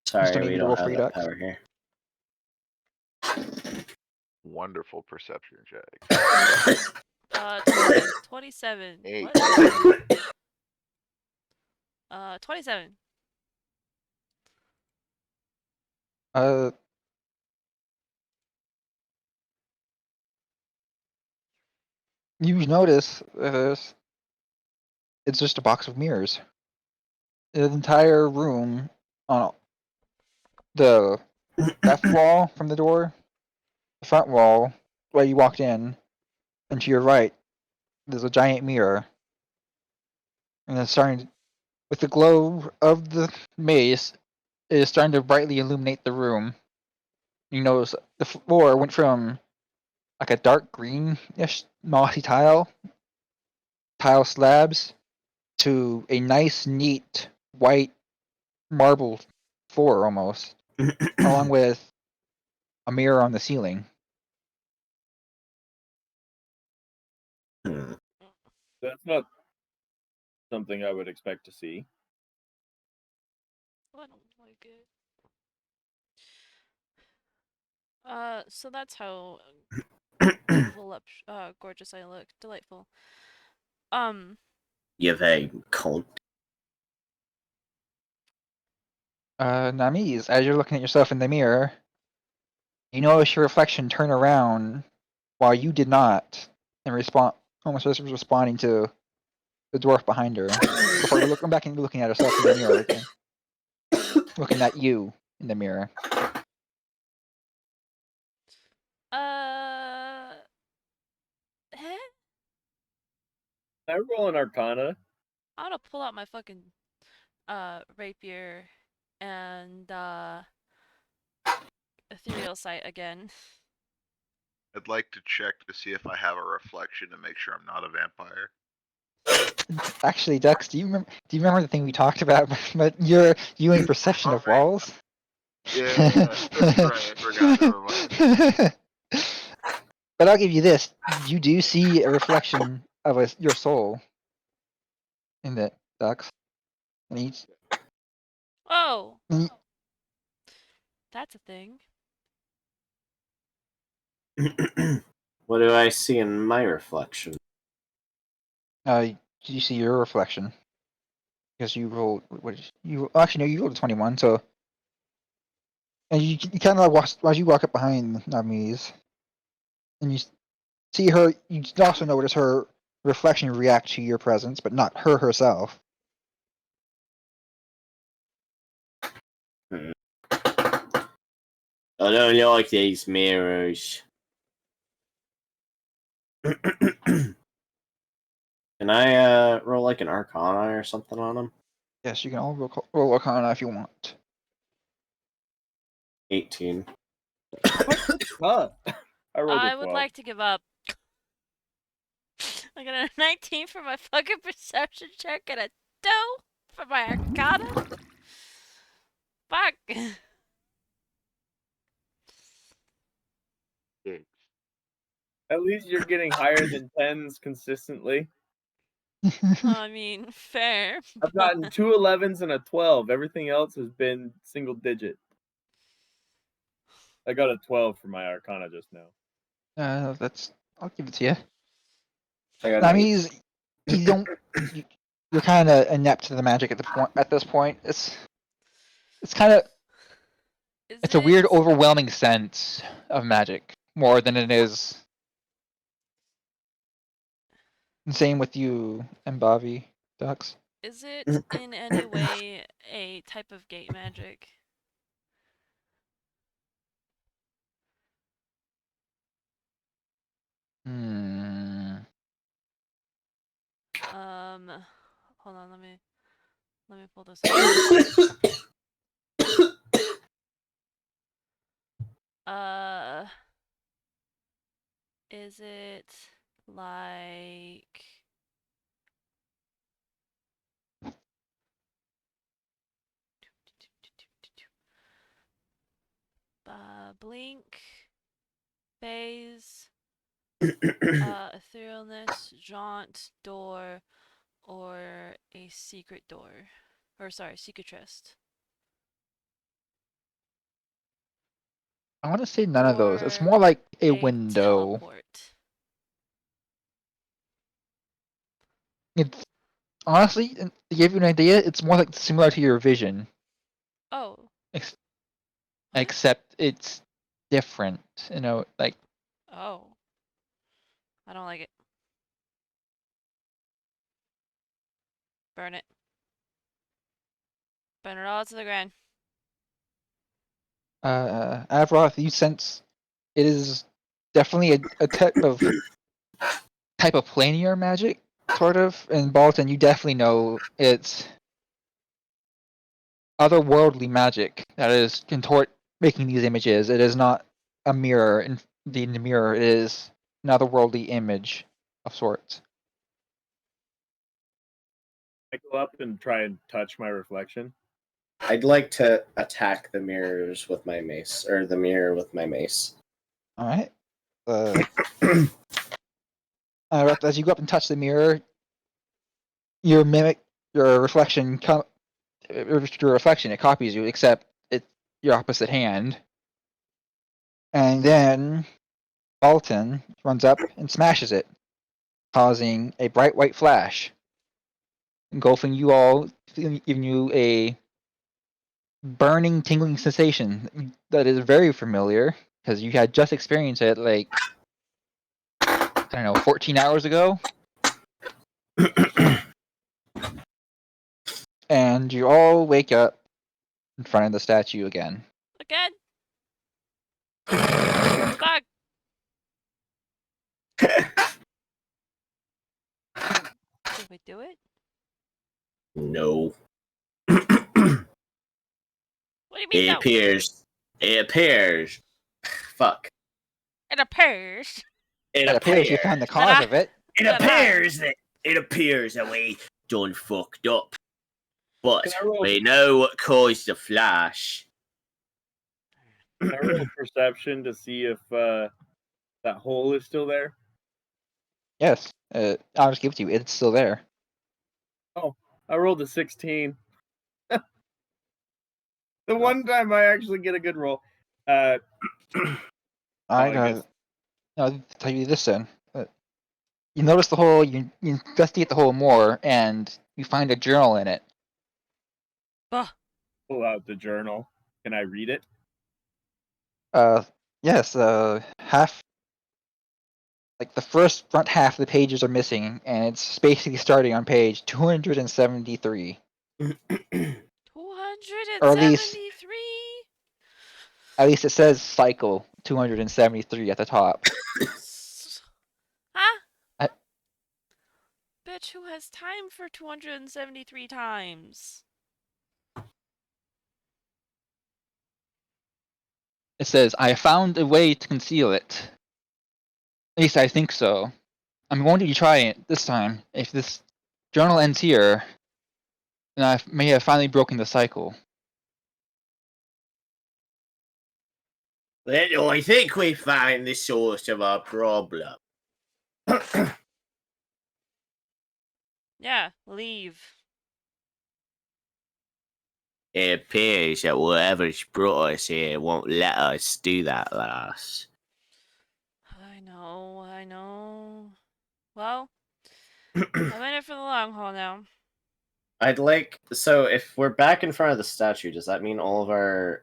Speaker 3: Sorry,
Speaker 2: need
Speaker 3: we
Speaker 2: me to roll
Speaker 3: don't have
Speaker 2: free
Speaker 3: that
Speaker 2: ducks.
Speaker 3: power here.
Speaker 6: Wonderful perception check.
Speaker 1: 27.
Speaker 6: 8.
Speaker 1: What? 27.
Speaker 2: You notice there's it's just a box of mirrors. The entire room on the left wall from the door, the front wall where you walked in, and to your right, there's a giant mirror, and it's starting with the glow of the maze. It is starting to brightly illuminate the room. You notice the floor went from like a dark greenish mossy tile slabs to a nice, neat white marble floor almost, along with a mirror on the ceiling.
Speaker 4: That's not something I would expect to see.
Speaker 1: I don't like it. So that's how gorgeous I look. Delightful.
Speaker 3: You vague cunt.
Speaker 2: Namiz, as you're looking at yourself in the mirror, you notice your reflection turn around while you did not, and almost just responding to the dwarf behind her. Before looking back and looking at herself in the mirror again. Looking at you in the mirror.
Speaker 1: Heh?
Speaker 4: I roll an Arcana.
Speaker 1: I'm gonna pull out my fucking rapier and ethereal sight again.
Speaker 6: I'd like to check to see if I have a reflection to make sure I'm not a vampire.
Speaker 2: Actually, Dux, do you remember the thing we talked about? But your viewing perception of
Speaker 6: Alright.
Speaker 2: walls.
Speaker 6: Yeah, that's right. I forgot. Never mind.
Speaker 2: But I'll give you this: you do see a reflection of your soul in the Dux. And each,
Speaker 1: Oh,
Speaker 2: and
Speaker 1: that's a thing.
Speaker 3: What do I see in my reflection?
Speaker 2: you see your reflection because you rolled. What did you actually no? You rolled a 21. So, and you kind of watch as you walk up behind Namiz, and you see her. You also notice her reflection react to your presence, but not her herself.
Speaker 3: I don't like these mirrors. Can I roll like an Arcana or something on them?
Speaker 2: Yes, you can all roll Arcana if you want.
Speaker 3: 18.
Speaker 4: Huh. I rolled a
Speaker 1: I
Speaker 4: 12.
Speaker 1: would like to give up. I got a 19 for my fucking perception check and a 2 for my arcana. Fuck.
Speaker 4: At least you're getting higher than 10s consistently.
Speaker 1: I mean, fair.
Speaker 4: I've gotten 2 11s and a 12. Everything else has been single digit. I got a 12 for my Arcana just now.
Speaker 2: I'll give it to you.
Speaker 3: I got
Speaker 2: I
Speaker 3: an
Speaker 2: mean,
Speaker 3: 8.
Speaker 2: you don't. You're kind of inept to the magic at this point. It's kind of
Speaker 1: Is
Speaker 2: it's a weird,
Speaker 1: it
Speaker 2: overwhelming sense of magic more than it is. And same with you and Bobby, Dux.
Speaker 1: is it in any way a type of gate magic?
Speaker 2: Hmm.
Speaker 1: Hold on, let me pull this up. Is it like blink, phase, etherealness, jaunt, door, or a secret door? Or sorry, secret chest.
Speaker 2: I want to say none of those. It's
Speaker 1: Or
Speaker 2: more like a
Speaker 1: a
Speaker 2: window.
Speaker 1: teleport.
Speaker 2: It's honestly, to give you an idea, it's more like similar to your vision,
Speaker 1: Oh.
Speaker 2: ex-
Speaker 1: Huh?
Speaker 2: except it's different. You know, like
Speaker 1: Oh. I don't like it. Burn it. Burn it all to the ground.
Speaker 2: Avroth, you sense it is definitely a type of planar magic, sort of. And Balton, you definitely know it's otherworldly magic that is contort making these images. It is not a mirror. In the mirror, it is an otherworldly image of sorts.
Speaker 4: I go up and try and touch my reflection.
Speaker 3: I'd like to attack the mirrors with my mace, or the mirror with my mace.
Speaker 2: All right. As you go up and touch the mirror, your reflection, it copies you, except it's your opposite hand. And then Alton runs up and smashes it, causing a bright white flash, engulfing you all, giving you a burning, tingling sensation that is very familiar because you had just experienced it, like, I don't know, 14 hours ago. And you all wake up in front of the statue again.
Speaker 1: Again? Fuck! Did we do it?
Speaker 3: No.
Speaker 1: What do you mean,
Speaker 3: It
Speaker 1: no?
Speaker 3: appears. It appears. Fuck.
Speaker 1: It appears.
Speaker 3: It
Speaker 2: It appears you
Speaker 3: appears.
Speaker 2: found the cause of it.
Speaker 3: It appears that we done fucked up. But
Speaker 4: Can I roll-
Speaker 3: we know what caused the flash.
Speaker 4: Can I roll perception to see if that hole is still there?
Speaker 2: Yes, I'll just give it to you. It's still there.
Speaker 4: I rolled a 16. The one time I actually get a good roll.
Speaker 2: I
Speaker 4: I
Speaker 2: got.
Speaker 4: guess-
Speaker 2: I'll tell you this then. You notice the hole. You investigate the hole more, and you find a journal in it.
Speaker 4: Pull out the journal. Can I read it?
Speaker 2: Yes. Half. Like the front half of the pages are missing, and it's basically starting on page 273.
Speaker 1: 273?
Speaker 2: At least it says cycle 273 at the top.
Speaker 1: Huh?
Speaker 2: I-
Speaker 1: Bitch, who has time for 273 times?
Speaker 2: It says, I found a way to conceal it. At least I think so. I'm going to try it this time. If this journal ends here, then I may have finally broken the cycle.
Speaker 3: I think we find the source of our problem.
Speaker 1: Yeah, leave.
Speaker 3: It appears that whatever's brought us here won't let us do that, lass.
Speaker 1: I know. Well, I'm in it for the long haul now.
Speaker 3: I'd like. So, if we're back in front of the statue, does that mean all of our.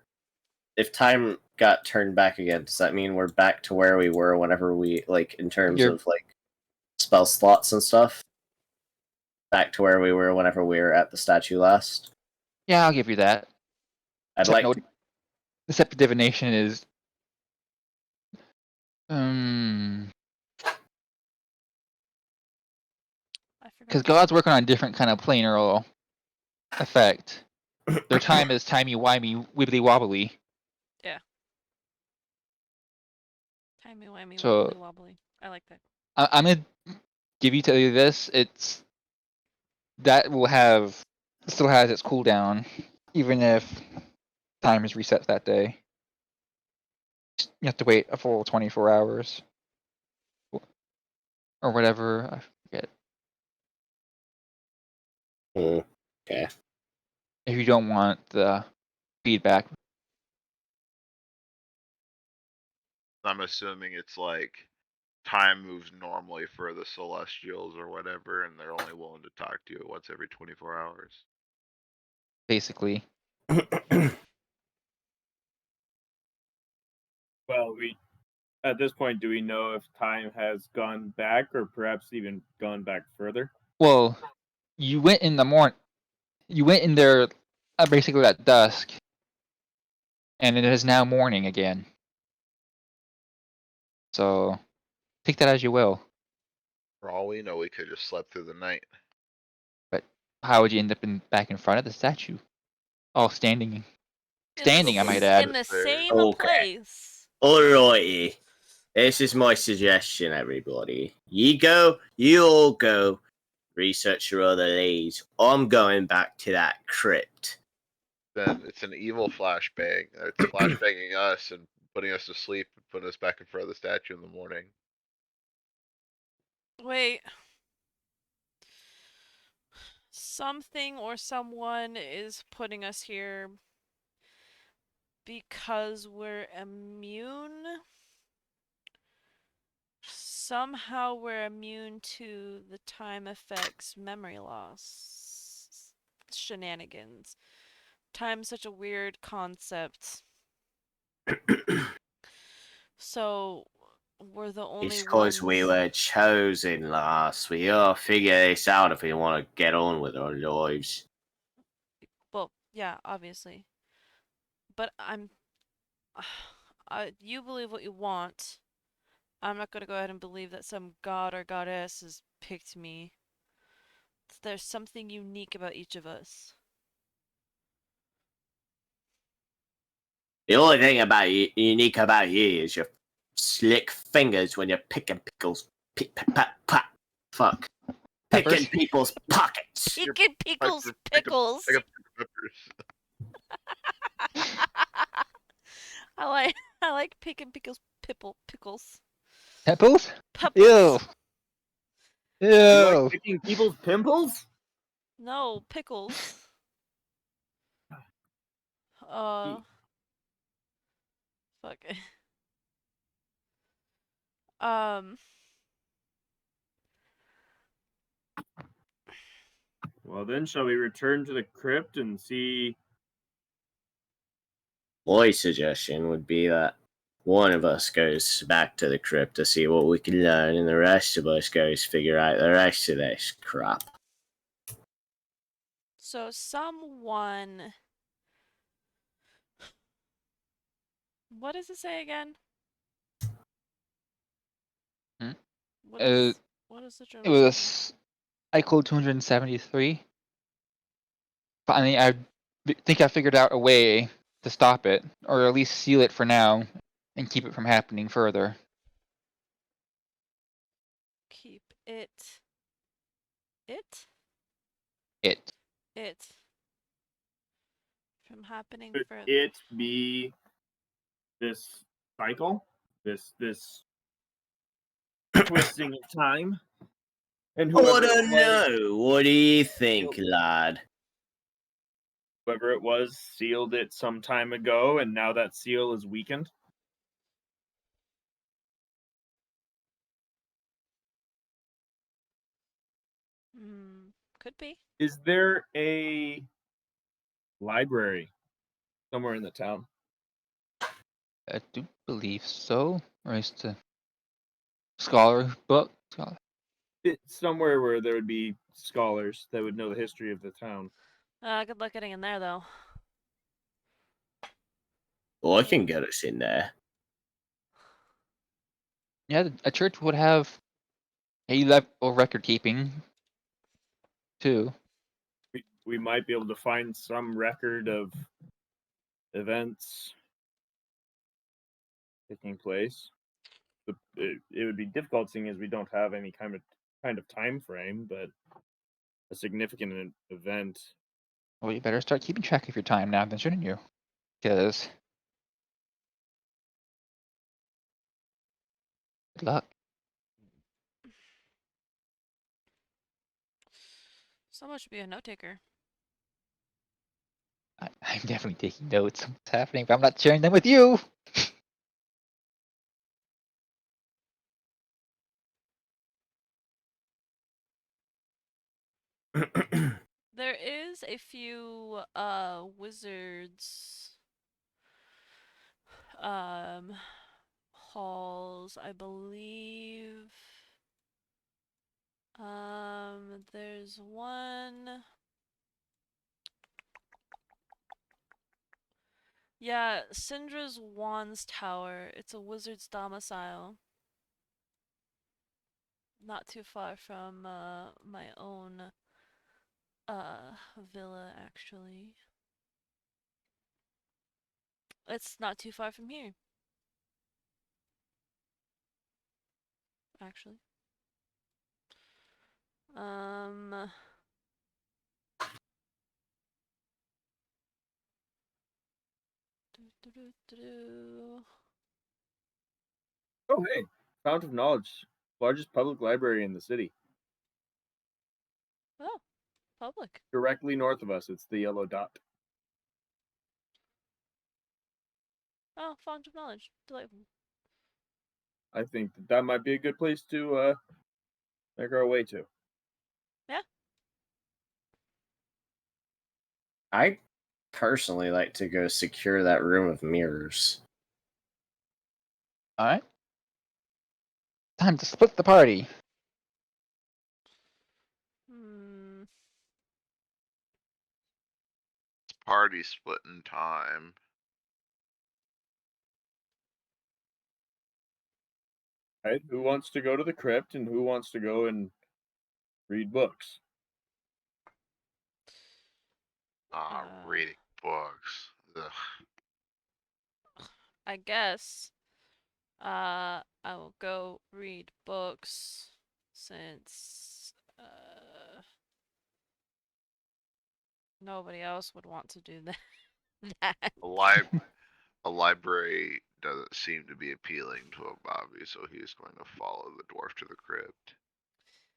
Speaker 3: If time got turned back again, does that mean we're back to where we were whenever we, like, in terms of, like, spell slots and stuff? Back to where we were whenever we were at the statue last?
Speaker 2: Yeah, I'll give you that.
Speaker 3: I'd like.
Speaker 2: Deceptive divination is
Speaker 1: I forgot.
Speaker 2: because God's working on a different kind of planar effect. Their time is timey-wimey, wibbly-wobbly.
Speaker 1: Timey-wimey,
Speaker 2: So-
Speaker 1: wobbly-wobbly. I like that.
Speaker 2: I'm gonna tell you this. That still has its cooldown, even if time is reset that day. You have to wait a full 24 hours. Or whatever, I forget.
Speaker 3: Okay.
Speaker 2: If you don't want the feedback.
Speaker 6: I'm assuming it's like time moves normally for the Celestials or whatever, and they're only willing to talk to you once every 24 hours.
Speaker 2: Basically.
Speaker 4: Well, at this point, do we know if time has gone back or perhaps even gone back further?
Speaker 2: Well, you went in the morning. You went in there basically at dusk, and it is now morning again. So take that as you will.
Speaker 6: For all we know, we could just slept through the night.
Speaker 2: But how would you end up back in front of the statue? All standing, I might
Speaker 1: In
Speaker 2: add.
Speaker 1: the
Speaker 6: There.
Speaker 1: same
Speaker 3: Okay.
Speaker 1: place.
Speaker 3: Alrighty. This is my suggestion, everybody. You all go, research your other leads. I'm going back to that crypt.
Speaker 6: Then it's an evil flashbang. It's flashbanging us and putting us to sleep and putting us back in front of the statue in the morning.
Speaker 1: Wait. Something or someone is putting us here because we're immune? Somehow we're immune to the time effects memory loss. Shenanigans. Time's such a weird concept. So we're the only
Speaker 3: It's because we
Speaker 1: ones.
Speaker 3: were chosen last. We gotta figure this out if we want to get on with our lives.
Speaker 1: Well, yeah, obviously. But I'm. You believe what you want. I'm not gonna go ahead and believe that some god or goddess has picked me. There's something unique about each of us.
Speaker 3: The only thing about unique about you is your slick fingers when you're picking pickles. Pick, pat, pat, pat. Fuck. Picking
Speaker 2: Peppers?
Speaker 3: people's pockets.
Speaker 6: Your
Speaker 1: Pickin' pickles, pickles.
Speaker 6: Pick up the peppers.
Speaker 1: I like I like pickin' pickles, pickles,
Speaker 2: Pepples? Ew.
Speaker 1: pepples.
Speaker 4: You like
Speaker 2: Ew.
Speaker 4: picking people's pimples?
Speaker 1: No pickles. Uh, fuck. Um,
Speaker 4: Well, then, shall we return to the crypt and see?
Speaker 3: My suggestion would be that one of us goes back to the crypt to see what we can learn, and the rest of us goes figure out the rest of this crap.
Speaker 1: so someone. What does it say again?
Speaker 2: Hmm?
Speaker 1: What
Speaker 2: Uh,
Speaker 1: is what does the
Speaker 2: it
Speaker 1: journal say again?
Speaker 2: was ICO 273. Finally, think I figured out a way to stop it, or at least seal it for now, and keep it from happening further.
Speaker 1: Keep it. It.
Speaker 2: It.
Speaker 1: It. From happening
Speaker 4: Could
Speaker 1: further.
Speaker 4: it be this cycle, this twisting of time, and
Speaker 3: I
Speaker 4: whoever it
Speaker 3: don't
Speaker 4: was,
Speaker 3: know. What do you think, lad?
Speaker 4: sealed it some time ago, and now that seal is weakened?
Speaker 1: Could be.
Speaker 4: Is there a library somewhere in the town?
Speaker 2: I do believe so. Or is the scholar book?
Speaker 4: It's somewhere where there would be scholars that would know the history of the town.
Speaker 1: Good luck getting in there though.
Speaker 3: Well, I can get us in there.
Speaker 2: Yeah, a church would have a level record keeping too.
Speaker 4: We might be able to find some record of events taking place. It would be difficult seeing as we don't have any kind of time frame, but a significant event.
Speaker 2: Well, you better start keeping track of your time now, then, shouldn't you? Because good luck.
Speaker 1: Someone should be a note taker.
Speaker 2: I'm definitely taking notes of what's happening, but I'm not sharing them with you.
Speaker 1: There is a few wizards um halls, I believe. There's one. Yeah, Syndra's Wands Tower. It's a wizard's domicile. Not too far from my own villa, actually. It's not too far from here, actually. Um,
Speaker 4: Oh, hey, Fount of Knowledge, largest public library in the city.
Speaker 1: Oh, public.
Speaker 4: Directly north of us, it's the yellow dot.
Speaker 1: Oh, Font of Knowledge. Delightful.
Speaker 4: I think that might be a good place to make our way to.
Speaker 1: Yeah.
Speaker 3: I personally like to go secure that room of mirrors.
Speaker 2: All right. Time to split the party.
Speaker 1: Hmm.
Speaker 6: It's party splitting time.
Speaker 4: Right? Who wants to go to the crypt and who wants to go and read books?
Speaker 6: Reading books. Ugh.
Speaker 1: I guess. I will go read books since nobody else would want to do that.
Speaker 6: A library doesn't seem to be appealing to a Bobby, so he's going to follow the dwarf to the crypt.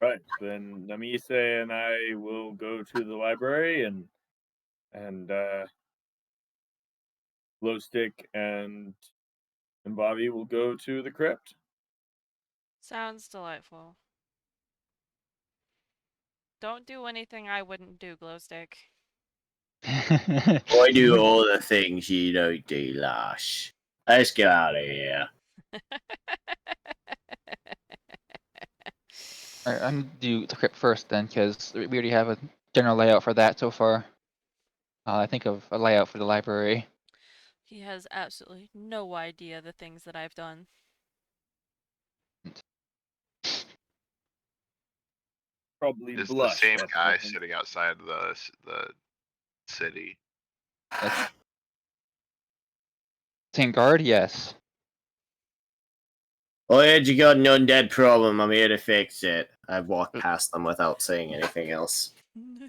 Speaker 4: Right. Then Namise and I will go to the library and Glowstick and Bobby will go to the crypt.
Speaker 1: Sounds delightful. Don't do anything I wouldn't do, Glowstick.
Speaker 3: I do all the things you don't do, Lash. Let's get out of here.
Speaker 2: Alright, I'm gonna do the crypt first then, because we already have a general layout for that so far. I think of a layout for the library.
Speaker 1: He has absolutely no idea the things that I've done.
Speaker 4: Probably
Speaker 6: It's the
Speaker 4: blush.
Speaker 6: same
Speaker 4: at
Speaker 6: guy
Speaker 4: something.
Speaker 6: sitting outside the city.
Speaker 2: Same guard, yes.
Speaker 3: Oh, yeah, you got an undead problem. I'm here to fix it. I walked past them without saying anything else.
Speaker 2: He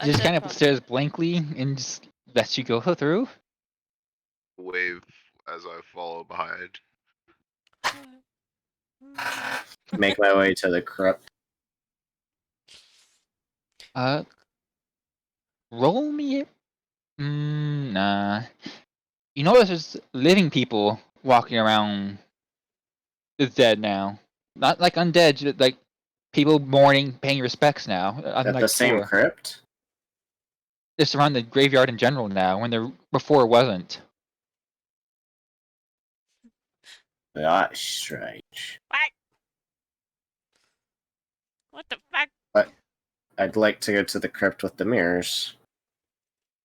Speaker 2: just
Speaker 1: Undead
Speaker 2: kind of
Speaker 1: problem.
Speaker 2: stares blankly and just lets you go through.
Speaker 6: Wave as I follow behind.
Speaker 3: Make my way to the crypt.
Speaker 2: Roll me. Nah. You notice there's living people walking around the dead now. Not like undead, like people mourning, paying respects now.
Speaker 3: At the
Speaker 2: Unlike
Speaker 3: same
Speaker 2: before.
Speaker 3: crypt?
Speaker 2: Just around the graveyard in general now, when there before it wasn't.
Speaker 3: That's strange.
Speaker 1: What the fuck?
Speaker 3: But I'd like to go to the crypt with the mirrors.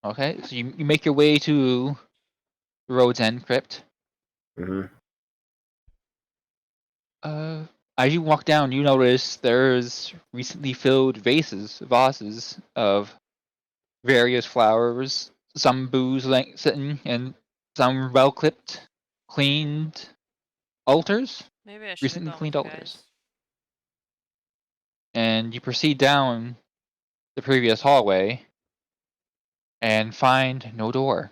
Speaker 2: Okay, so you make your way to the Road's End crypt.
Speaker 3: Mm-hmm.
Speaker 2: As you walk down, you notice there's recently filled vases of various flowers, some booze sitting, and some well clipped, cleaned altars,
Speaker 1: Maybe I should have
Speaker 2: recently
Speaker 1: gone with
Speaker 2: cleaned
Speaker 1: you
Speaker 2: altars.
Speaker 1: guys.
Speaker 2: And you proceed down the previous hallway and find no door.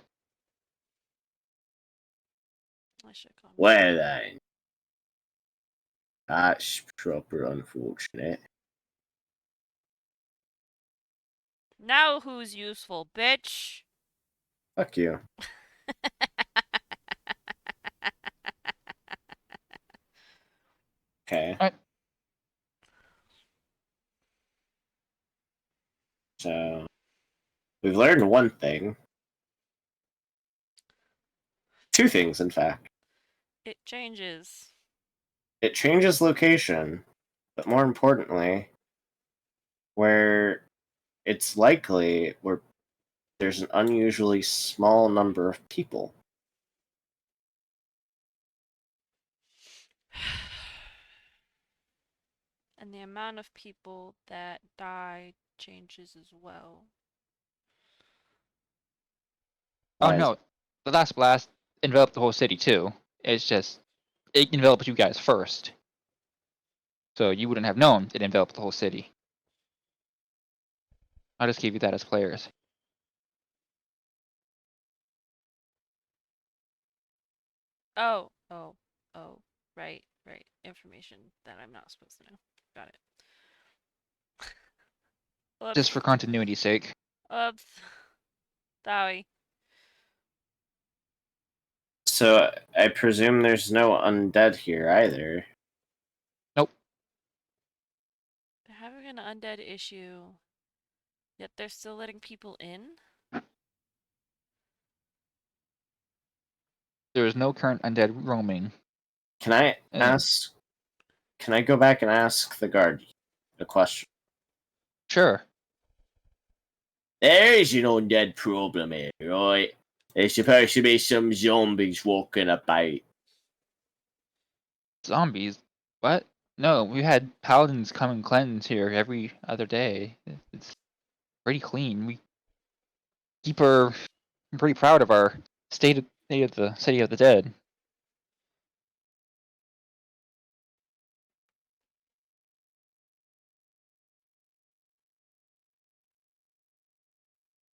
Speaker 1: I should have gone with
Speaker 3: Well then. That's proper unfortunate.
Speaker 1: you. Now who's useful, bitch?
Speaker 3: Fuck you. Okay.
Speaker 2: Alright.
Speaker 3: So we've learned one thing. Two things, in fact.
Speaker 1: It changes.
Speaker 3: It changes location, But more importantly, where it's likely where there's an unusually small number of people.
Speaker 1: And the amount of people that die changes as well.
Speaker 2: Oh
Speaker 3: Why is
Speaker 2: no, the last blast enveloped the whole city too. It's just it enveloped you guys first, so you wouldn't have known it enveloped the whole city. I'll just give you that as players.
Speaker 1: Oh, oh, oh, right, right. Information that I'm not supposed to know. Got it.
Speaker 2: Just
Speaker 1: Whoops.
Speaker 2: for continuity's sake.
Speaker 1: Whoops. Sorry.
Speaker 3: So I presume there's no undead here either.
Speaker 2: Nope.
Speaker 1: They're having an undead issue, yet they're still letting people in?
Speaker 2: There is no current undead roaming.
Speaker 3: Can I
Speaker 2: And
Speaker 3: ask? Can I go back and ask the guard a question?
Speaker 2: sure,
Speaker 3: There is an undead problem here, right? There's supposed to be some zombies walking about.
Speaker 2: zombies. What? No, we had paladins come and cleanse here every other day. It's pretty clean. We keep our. I'm pretty proud of our state of the city of the dead.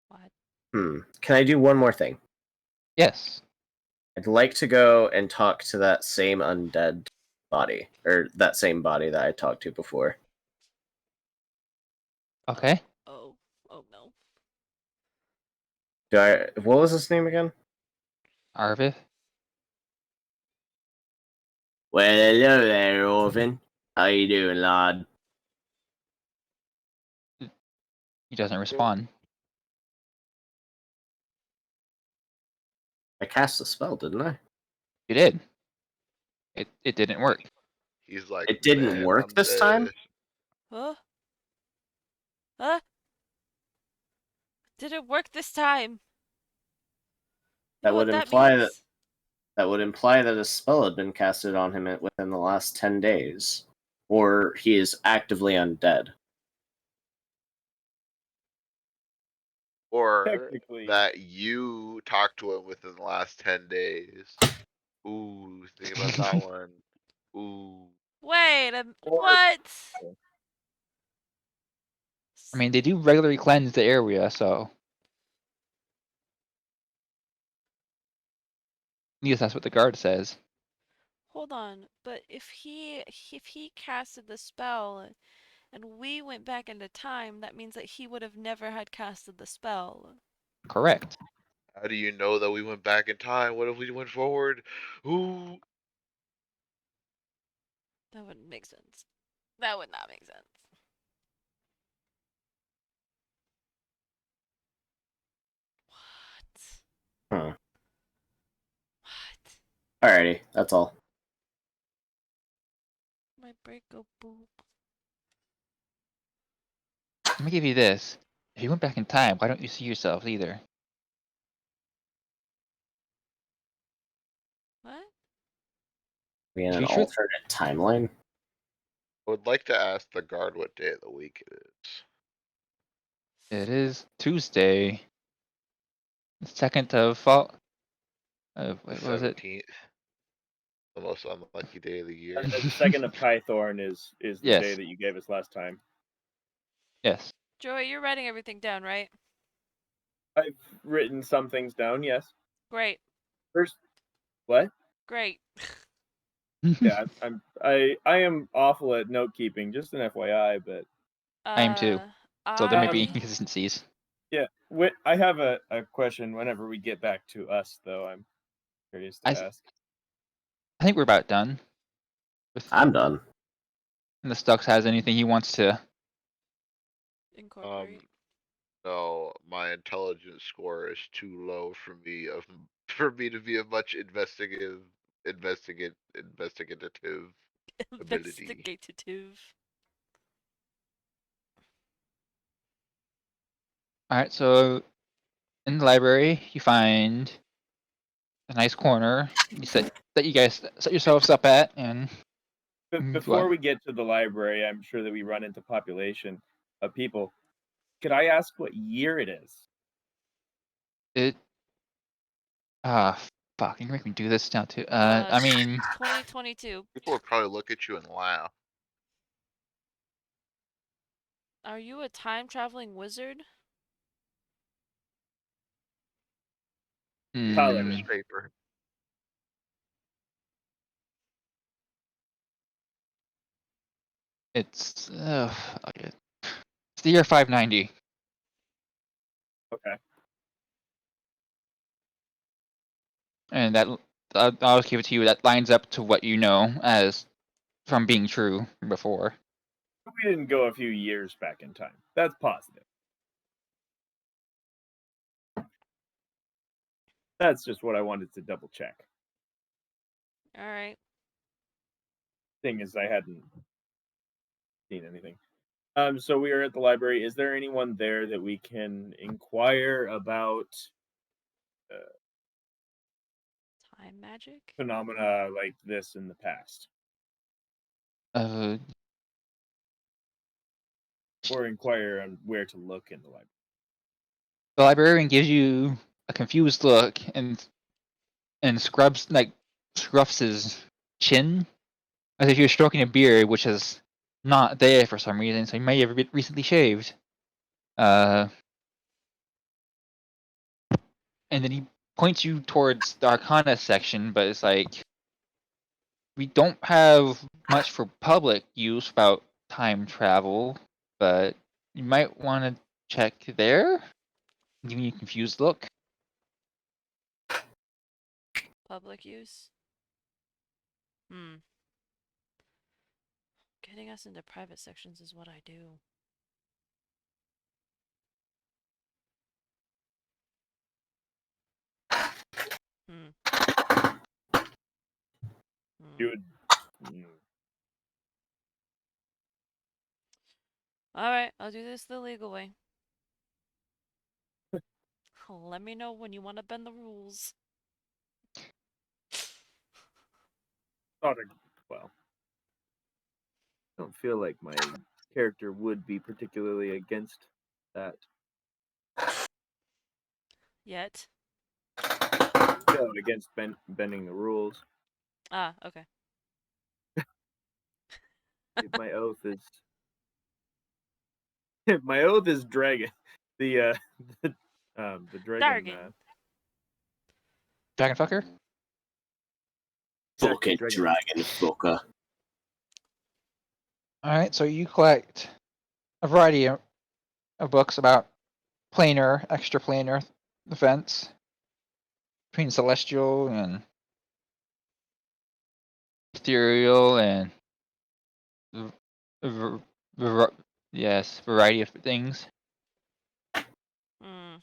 Speaker 1: What?
Speaker 3: Can I do one more thing?
Speaker 2: Yes.
Speaker 3: I'd like to go and talk to that same undead body, or that same body that I talked to before.
Speaker 2: Okay.
Speaker 1: Oh, oh no.
Speaker 3: What was his name again?
Speaker 2: Arvid.
Speaker 3: Well, hello there, Orphan. How you doing, lad?
Speaker 2: He doesn't respond.
Speaker 3: I cast a spell, didn't I?
Speaker 2: You did. It didn't work.
Speaker 6: He's like,
Speaker 3: It didn't
Speaker 6: man,
Speaker 3: work
Speaker 6: I'm
Speaker 3: this time?
Speaker 6: dead.
Speaker 1: Huh? Huh? Did it work this time? You
Speaker 3: That
Speaker 1: know
Speaker 3: would
Speaker 1: what that
Speaker 3: imply that
Speaker 1: means?
Speaker 3: a spell had been casted on him within the last 10 days, or he is actively undead.
Speaker 6: Or
Speaker 4: Technically,
Speaker 6: that you talked to him within the last 10 days. Ooh, think about that one. Ooh.
Speaker 1: Wait,
Speaker 4: or
Speaker 1: what?
Speaker 2: I mean, they do regularly cleanse the area, so at least that's what the guard says.
Speaker 1: Hold on, but if he casted the spell and we went back into time, that means that he would have never had casted the spell.
Speaker 2: Correct.
Speaker 6: How do you know that we went back in time? What if we went forward? Ooh.
Speaker 1: That wouldn't make sense. That would not make sense. What?
Speaker 3: Hmm.
Speaker 1: What?
Speaker 3: Alrighty, that's all.
Speaker 1: My break go boop.
Speaker 2: Let me give you this. If you went back in time, why don't you see yourselves either?
Speaker 1: What?
Speaker 3: We in
Speaker 2: If
Speaker 3: an
Speaker 2: you truly,
Speaker 3: alternate timeline?
Speaker 6: I would like to ask the guard what day of the week it is.
Speaker 2: it is Tuesday, the second of fall.
Speaker 6: The
Speaker 2: What was it?
Speaker 6: 17th. The most unlucky day of the year.
Speaker 4: the second of Kythorn is the day
Speaker 2: Yes.
Speaker 4: that you gave us last time.
Speaker 2: Yes.
Speaker 1: Joey, you're writing everything down, right?
Speaker 4: I've written some things down. Yes.
Speaker 1: Great.
Speaker 4: First, what?
Speaker 1: Great.
Speaker 4: Yeah, I am awful at note keeping. Just an FYI, but
Speaker 2: I am too.
Speaker 1: Uh,
Speaker 2: So there may be
Speaker 1: I
Speaker 2: inconsistencies.
Speaker 4: yeah. I have a question. Whenever we get back to us, though, I'm curious to
Speaker 2: I
Speaker 4: ask.
Speaker 2: think we're about done. If
Speaker 3: I'm done.
Speaker 2: the Stux has anything he wants to,
Speaker 1: incorporate.
Speaker 6: No, my intelligence score is too low for me for me to be a much investigative ability.
Speaker 1: Investigative.
Speaker 2: Alright, so in the library, you find a nice corner that you guys set yourselves up at, and
Speaker 4: Before
Speaker 2: what?
Speaker 4: we get to the library, I'm sure that we run into population of people. Could I ask what year it is?
Speaker 2: It fuck, you can make me do this now too. I mean,
Speaker 1: 2022.
Speaker 6: People would probably look at you and laugh.
Speaker 1: Are you a time traveling wizard?
Speaker 4: Paladin.
Speaker 6: Newspaper.
Speaker 2: it's fuck it. It's the year 590.
Speaker 4: Okay.
Speaker 2: And I'll just give it to you. That lines up to what you know as from being true before.
Speaker 4: We didn't go a few years back in time. That's positive. That's just what I wanted to double check.
Speaker 1: All right.
Speaker 4: Thing is, I hadn't seen anything. So we are at the library. Is there anyone there that we can inquire about
Speaker 1: Time magic?
Speaker 4: phenomena like this in the past,
Speaker 2: Uh,
Speaker 4: or inquire on where to look in the library?
Speaker 2: the librarian gives you a confused look and scruffs his chin as if you're stroking a beard, which is not there for some reason. So you may have recently shaved. And then he points you towards the Arcana section, but it's like we don't have much for public use about time travel, but you might want to check there. Giving you a confused look.
Speaker 1: Public use? Getting us into private sections is what I do. Hmm.
Speaker 4: You would. Mm,
Speaker 1: Alright, I'll do this the legal way. Let me know when you want to bend the rules.
Speaker 4: thought I, well, I don't feel like my character would be particularly against that.
Speaker 1: Yet.
Speaker 4: No, against bending the rules.
Speaker 1: Ah, okay.
Speaker 4: If my oath is my oath is dragon. The the dragon.
Speaker 1: Dargan.
Speaker 2: Dragon fucker?
Speaker 3: Fucking
Speaker 4: Dragon.
Speaker 3: dragon fucker.
Speaker 2: Alright, so you collect a variety of books about planar, extraplanar events between celestial and ethereal and v- yes, variety of things.
Speaker 1: Hmm.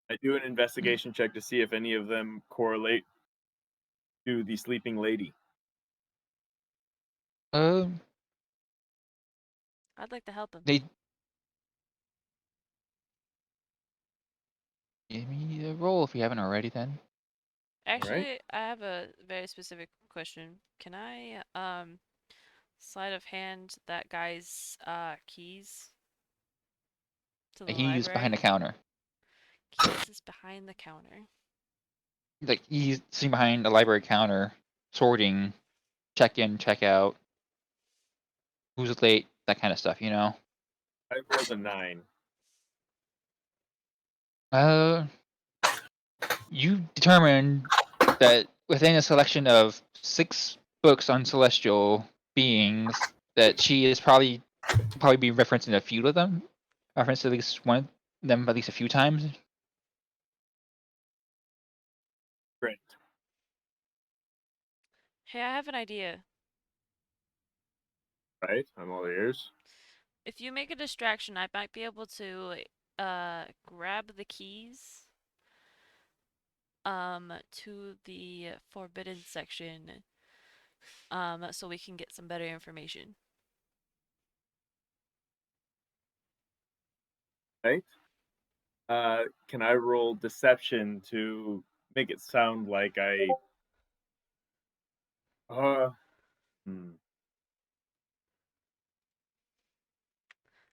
Speaker 4: I do an investigation check to see if any of them correlate to the sleeping lady.
Speaker 2: Um,
Speaker 1: I'd like to help him.
Speaker 2: they give me a roll if you haven't already. Then
Speaker 1: Actually, I have a very specific question. Can I, sleight of hand that guy's, keys to the
Speaker 2: he's behind the
Speaker 1: library?
Speaker 2: counter.
Speaker 1: Keys is behind the counter.
Speaker 2: Like he's sitting behind the library counter, sorting, check in, check out, who's late, that kind of stuff. You know.
Speaker 4: I rolled a 9.
Speaker 2: Uh, you determine that within a selection of 6 books on celestial beings, that she is probably be referencing a few of them, referenced at least one of them at least a few times.
Speaker 4: Great.
Speaker 1: Hey, I have an idea.
Speaker 4: Right? I'm all ears.
Speaker 1: If you make a distraction, I might be able to, grab the keys, to the forbidden section, so we can get some better information.
Speaker 4: Right? Can I roll deception to make it sound like I? Hmm.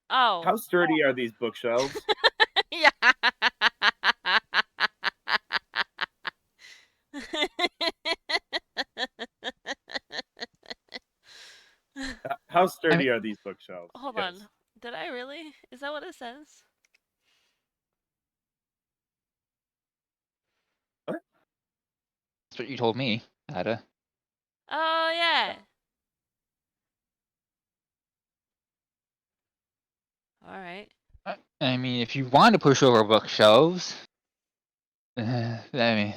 Speaker 1: Oh.
Speaker 4: How sturdy are these bookshelves?
Speaker 1: Yeah.
Speaker 4: How
Speaker 2: I mean,
Speaker 4: sturdy are these bookshelves?
Speaker 1: Hold
Speaker 4: Yes.
Speaker 1: on. Did I really? Is that what it says?
Speaker 4: What?
Speaker 2: that's what you told me, Ada.
Speaker 1: Oh, yeah. All right.
Speaker 2: I mean, if you want to push over bookshelves, I mean, you're gonna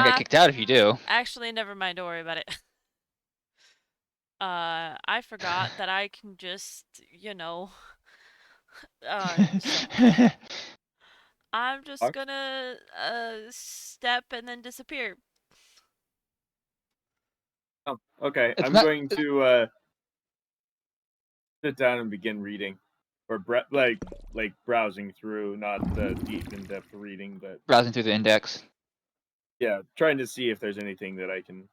Speaker 2: get
Speaker 1: Nah,
Speaker 2: kicked out if you do.
Speaker 1: actually, never mind. Don't worry about it. I forgot that I can just, so I'm just
Speaker 4: Fuck.
Speaker 1: gonna, step and then disappear.
Speaker 4: Oh, okay.
Speaker 2: It's
Speaker 4: I'm
Speaker 2: not
Speaker 4: going to sit down and begin reading, or like browsing through, not deep in depth reading, but
Speaker 2: browsing through the index.
Speaker 4: yeah, trying to see if there's anything that I can.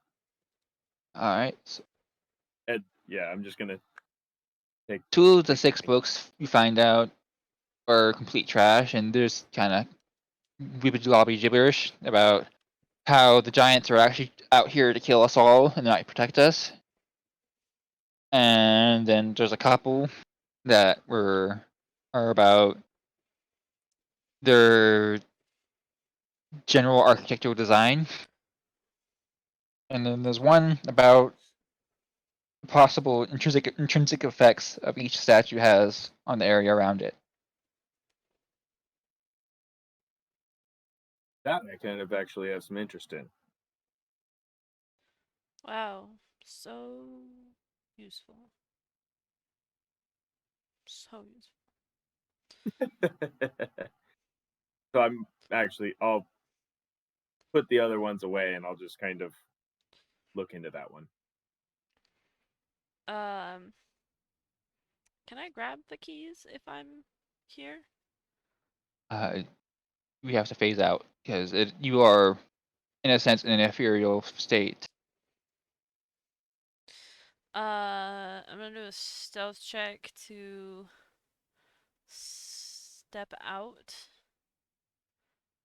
Speaker 2: All right, so
Speaker 4: Yeah, I'm just gonna take.
Speaker 2: 2 of the
Speaker 4: take
Speaker 2: 6 books you find out are complete trash, and there's kind of wibbly gibberish about how the giants are actually out here to kill us all and not protect us. And then there's a couple that are about their general architectural design. And then there's one about possible intrinsic effects of each statue has on the area around it.
Speaker 4: That I kind of actually have some interest in.
Speaker 1: Wow. So useful. So useful.
Speaker 4: So I'll put the other ones away and I'll just kind of look into that one.
Speaker 1: Um, can I grab the keys if I'm here?
Speaker 2: Uh, we have to phase out because you are, in a sense, in an ethereal state.
Speaker 1: I'm gonna do a stealth check to step out.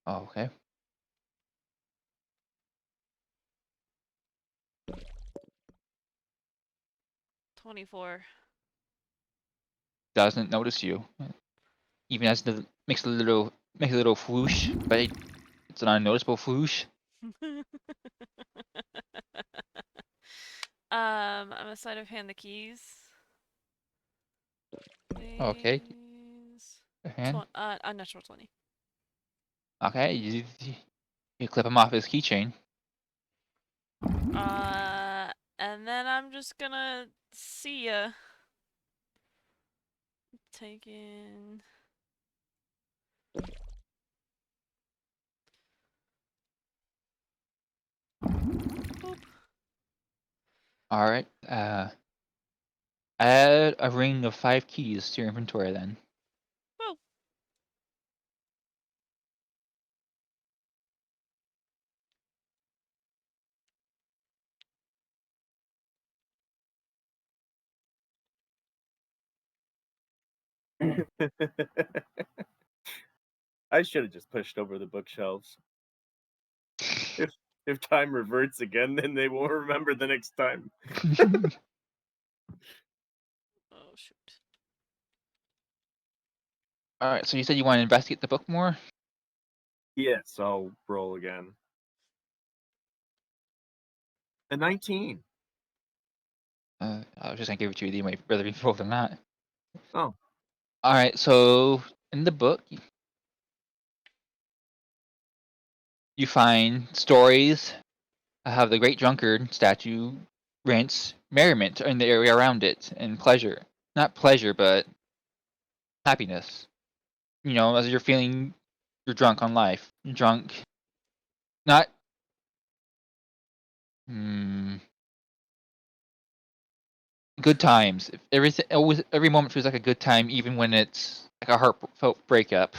Speaker 2: Oh, okay.
Speaker 1: 24.
Speaker 2: Doesn't notice you, even as the makes a little whoosh, but it's an unnoticeable whoosh.
Speaker 1: I'm gonna sleight of hand the keys.
Speaker 2: Okay,
Speaker 1: Please.
Speaker 2: hand.
Speaker 1: Unnatural 20.
Speaker 2: Okay, you clip him off his keychain.
Speaker 1: And then I'm just gonna see ya. Taking. Boop.
Speaker 2: All right. Add a ring of 5 keys to your inventory then.
Speaker 1: Whoa.
Speaker 4: I should have just pushed over the bookshelves. If time reverts again, then they won't remember the next time.
Speaker 1: Oh, shoot.
Speaker 2: All right. So you said you want to investigate the book more.
Speaker 4: Yes, I'll roll again. A 19.
Speaker 2: I was just gonna give it to you. You might rather be rolled than not.
Speaker 4: Oh.
Speaker 2: All right. So in the book, you find stories of how the great drunkard statue rents merriment in the area around it and pleasure. Not pleasure, but happiness. You know, as you're drunk on life. You're drunk, not. Hmm, good times. Everything, always, every moment feels like a good time, even when it's like a heartfelt breakup.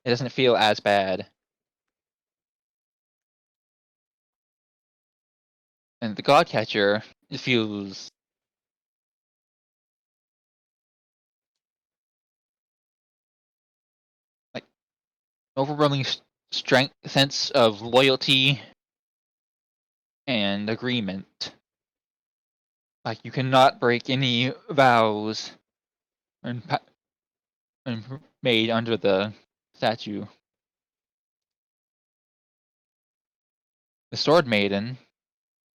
Speaker 2: It doesn't feel as bad. And the God Catcher, it feels like overwhelming strength, sense of loyalty and agreement. Like you cannot break any vows and made under the statue. The Sword Maiden,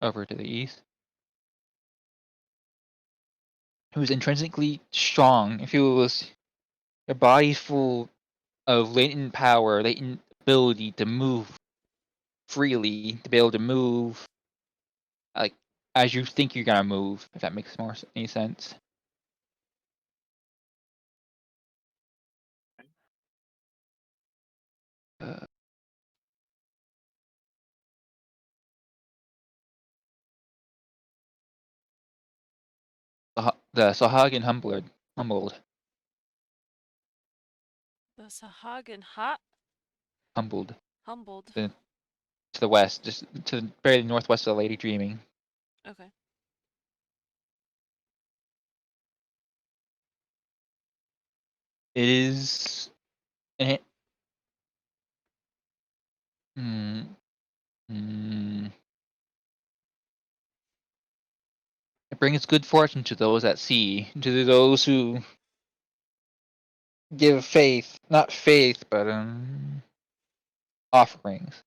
Speaker 2: over to the east, who's intrinsically strong. It feels your body's full of latent power, latent ability to move freely, to be able to move like as you think you're gonna move. If that makes more any sense. Uh, the Sahagin humbled,
Speaker 1: The Sahagin hot
Speaker 2: humbled
Speaker 1: humbled.
Speaker 2: to the west, just to the very northwest of the Lady Dreaming.
Speaker 1: Okay.
Speaker 2: It is. It, hmm, hmm, it brings good fortune to those at sea, to those who give faith, not faith, but offerings.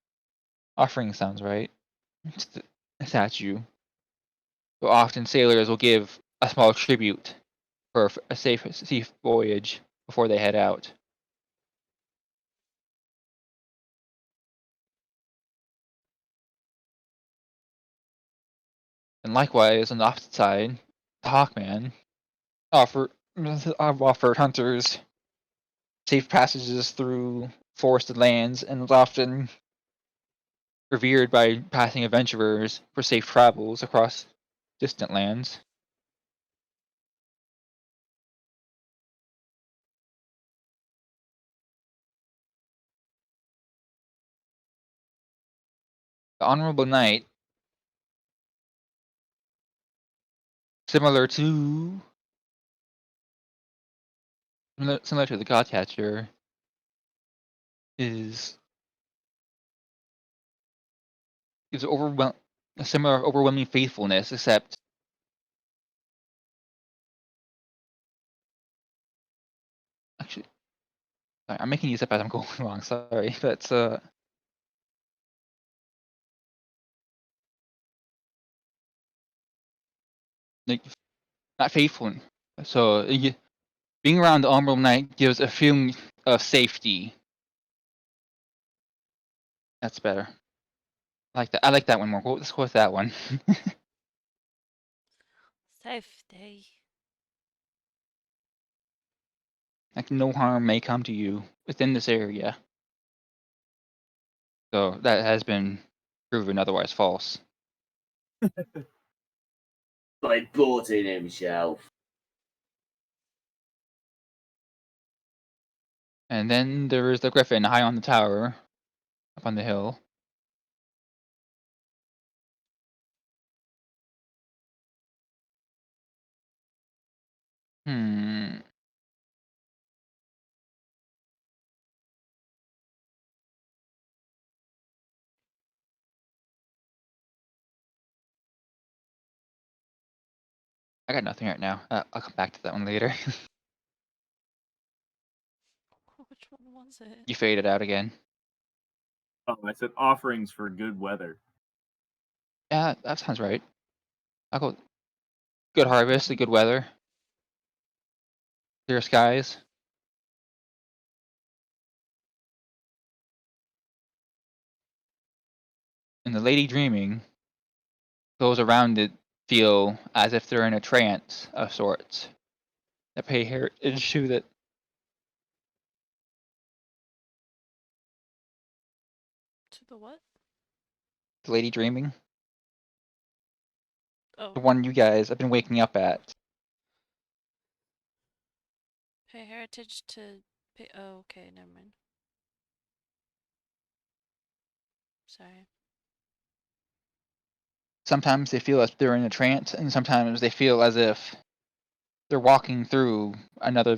Speaker 2: Offering sounds right. It's the statue. So often sailors will give a small tribute for a safe sea voyage before they head out. And likewise, on the opposite side, the Hawkman offer offered hunters safe passages through forested lands and is often revered by passing adventurers for safe travels across distant lands. The Honorable Knight, similar to similar to the Godcatcher, is a similar overwhelming faithfulness, except actually, sorry, I'm making these up as I'm going along. Sorry, but like not faithful. So being around the Honorable Knight gives a feeling of safety. That's better. I like that. I like that one more. Let's go with that one.
Speaker 1: Safety.
Speaker 2: Like no harm may come to you within this area. So that has been proven otherwise false.
Speaker 3: By boating himself.
Speaker 2: And then there is the Griffin high on the tower, up on the hill. Hmm. I got nothing right now. I'll come back to that one later.
Speaker 1: Which one was it?
Speaker 2: You faded out again.
Speaker 4: Oh, I said offerings for good weather.
Speaker 2: Yeah, that sounds right. I'll go. Good harvest, good weather, clear skies. And the lady dreaming, those around it feel as if they're in a trance of sorts. The pay heritage to that
Speaker 1: To the what?
Speaker 2: the lady dreaming, the
Speaker 1: Oh,
Speaker 2: one you guys have been waking up at.
Speaker 1: pay heritage to pay. Oh, okay, never mind. Sorry.
Speaker 2: Sometimes they feel as if they're in a trance, and sometimes they feel as if they're walking through another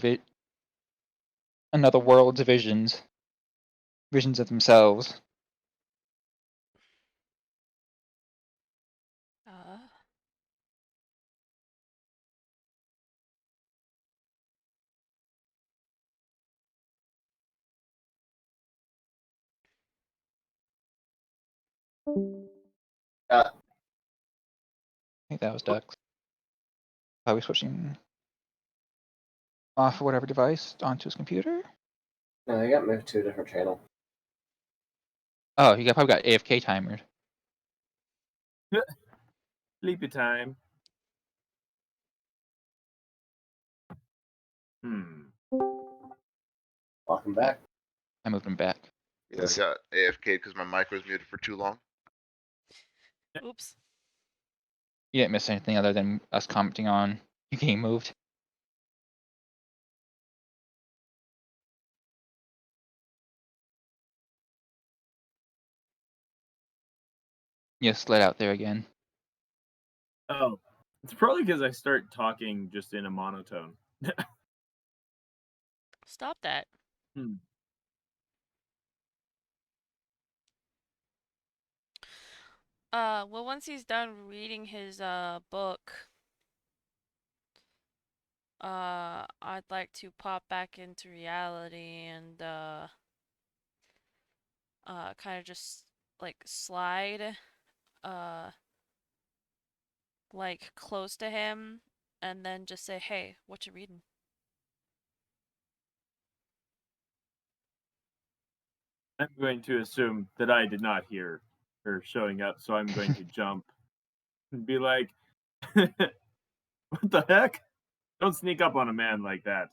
Speaker 2: world's visions of themselves.
Speaker 1: Uh,
Speaker 3: Uh,
Speaker 2: I think that was Ducks. Probably switching off whatever device onto his computer.
Speaker 3: no, I got moved to a different channel.
Speaker 2: Oh, you probably got AFK timered.
Speaker 4: Sleepy time.
Speaker 3: Welcome back.
Speaker 2: I moved him back.
Speaker 6: Yeah, I got AFK because my mic was muted for too long.
Speaker 1: oops.
Speaker 2: You didn't miss anything other than us commenting on you getting moved. You slid out there again.
Speaker 4: Oh, it's probably because I start talking just in a monotone.
Speaker 1: Stop that.
Speaker 4: Hmm.
Speaker 1: Well, once he's done reading his book, I'd like to pop back into reality and kind of just like slide uh like close to him and then just say, "Hey, what you reading?"
Speaker 4: I'm going to assume that I did not hear her showing up, so I'm going to jump and be like, "What the heck? Don't sneak up on a man like that."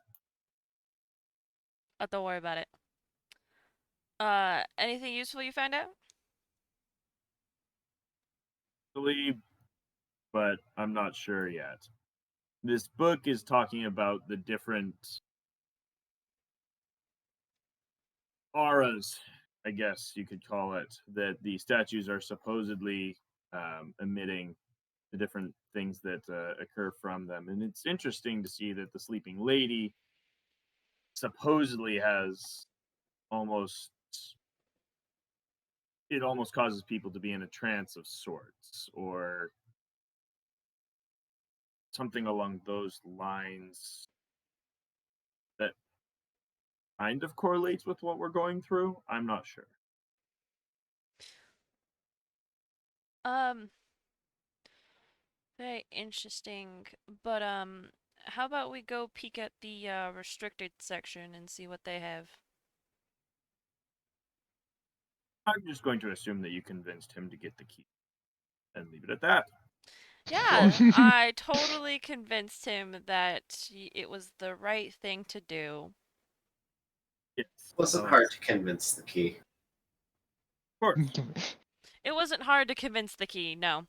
Speaker 1: Don't worry about it. Anything useful you found out?
Speaker 4: Believe, but I'm not sure yet. This book is talking about the different auras, I guess you could call it, that the statues are supposedly emitting, the different things that occur from them. And it's interesting to see that the sleeping lady supposedly has almost, it almost causes people to be in a trance of sorts, or something along those lines that kind of correlates with what we're going through. I'm not sure.
Speaker 1: Um, Very interesting. But how about we go peek at the restricted section and see what they have?
Speaker 4: I'm just going to assume that you convinced him to get the key and leave it at that.
Speaker 1: Yeah, I totally convinced him that it was the right thing to do.
Speaker 4: Yes.
Speaker 3: It wasn't hard to convince the key.
Speaker 4: Of course.
Speaker 1: It wasn't hard to convince the key, no.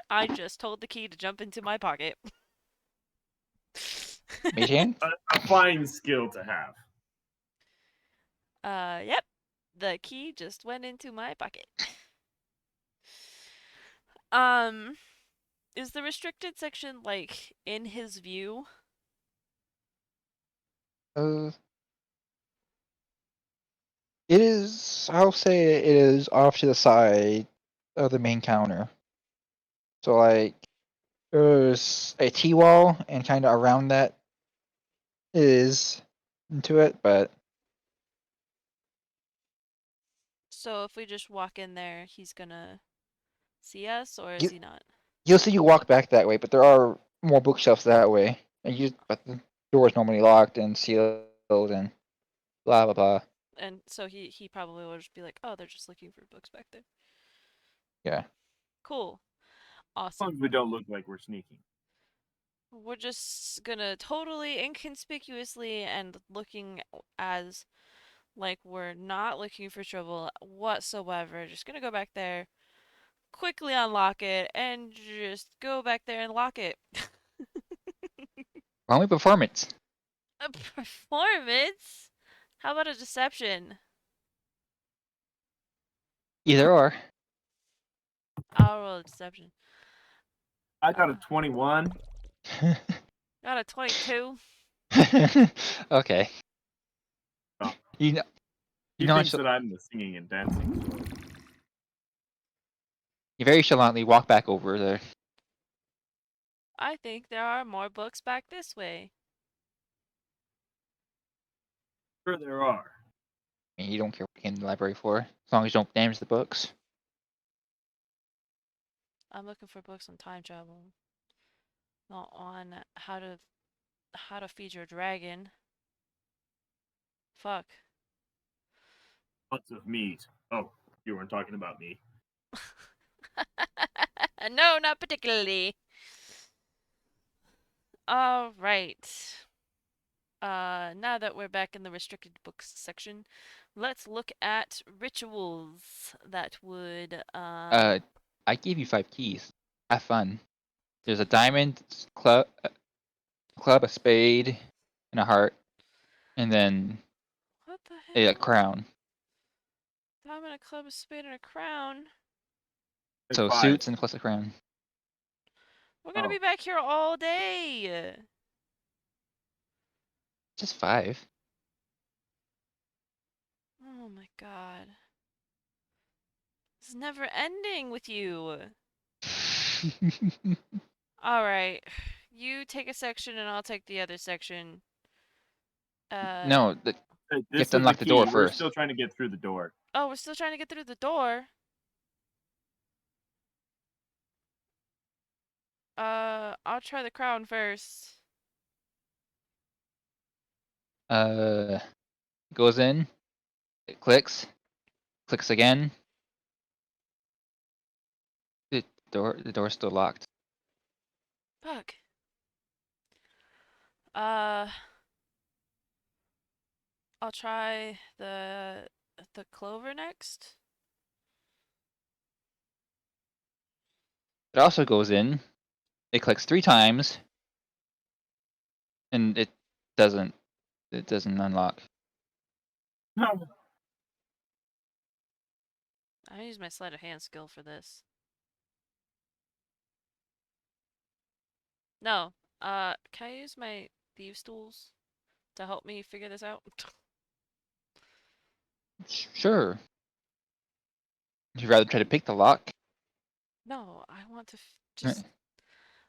Speaker 1: I just told the key to jump into my pocket.
Speaker 2: Mage hand?
Speaker 4: A fine skill to have.
Speaker 1: Yep. The key just went into my pocket. Um, is the restricted section like in his view?
Speaker 2: Uh, it is. I'll say it is off to the side of the main counter. So like, there's a T wall, and kind of around that is into it, but
Speaker 1: So if we just walk in there, he's gonna see us, or is
Speaker 2: you
Speaker 1: he not?
Speaker 2: you'll see you walk back that way. But there are more bookshelves that way, and but the door is normally locked and sealed and blah blah blah.
Speaker 1: And so he probably will just be like, "Oh, they're just looking for books back there."
Speaker 2: Yeah.
Speaker 1: Cool.
Speaker 4: As long
Speaker 1: Awesome.
Speaker 4: as we don't look like we're sneaking.
Speaker 1: We're just gonna totally inconspicuously and looking as like we're not looking for trouble whatsoever. Just gonna go back there, quickly unlock it, and just go back there and lock it.
Speaker 2: Only performance.
Speaker 1: A performance? How about a deception?
Speaker 2: Either or.
Speaker 1: I'll roll a deception.
Speaker 4: I got a 21.
Speaker 1: Got a 22.
Speaker 2: Okay.
Speaker 4: Oh.
Speaker 2: You know,
Speaker 4: He
Speaker 2: you
Speaker 4: thinks that I'm the singing and dancing sort.
Speaker 2: you very chalantly walk back over there.
Speaker 1: I think there are more books back this way.
Speaker 4: Sure there are.
Speaker 2: I mean, you don't care what you came to the library for, as long as you don't damage the books.
Speaker 1: I'm looking for books on time travel. Not on how to feed your dragon. Fuck.
Speaker 4: Lots of meat. Oh, you weren't talking about me.
Speaker 1: No, not particularly. All right. Now that we're back in the restricted books section, let's look at rituals that would
Speaker 2: I gave you 5 keys. Have fun. There's a diamond, club, a spade, and a heart, and then
Speaker 1: what the
Speaker 2: a
Speaker 1: hell?
Speaker 2: crown.
Speaker 1: Diamond, a club, a spade, and a crown.
Speaker 4: There's
Speaker 2: So
Speaker 4: 5.
Speaker 2: suits and plus a crown.
Speaker 1: We're gonna
Speaker 4: Oh.
Speaker 1: be back here all day.
Speaker 2: Just 5.
Speaker 1: Oh my god. It's never ending with you. Alright. You take a section and I'll take the other section.
Speaker 2: No,
Speaker 4: Hey,
Speaker 2: you
Speaker 4: this
Speaker 2: have to
Speaker 4: is the
Speaker 2: unlock the door
Speaker 4: key. We're
Speaker 2: first.
Speaker 4: still trying to get through the door.
Speaker 1: Oh, we're still trying to get through the door. I'll try the crown first.
Speaker 2: Goes in, it clicks again. The door's still locked.
Speaker 1: Fuck. Uh, I'll try the clover next.
Speaker 2: It also goes in, it clicks 3 times, and it doesn't unlock.
Speaker 4: No.
Speaker 1: I use my sleight of hand skill for this. No. Can I use my thieves tools to help me figure this out?
Speaker 2: Sure. Would you rather try to pick the lock?
Speaker 1: No, I want to just.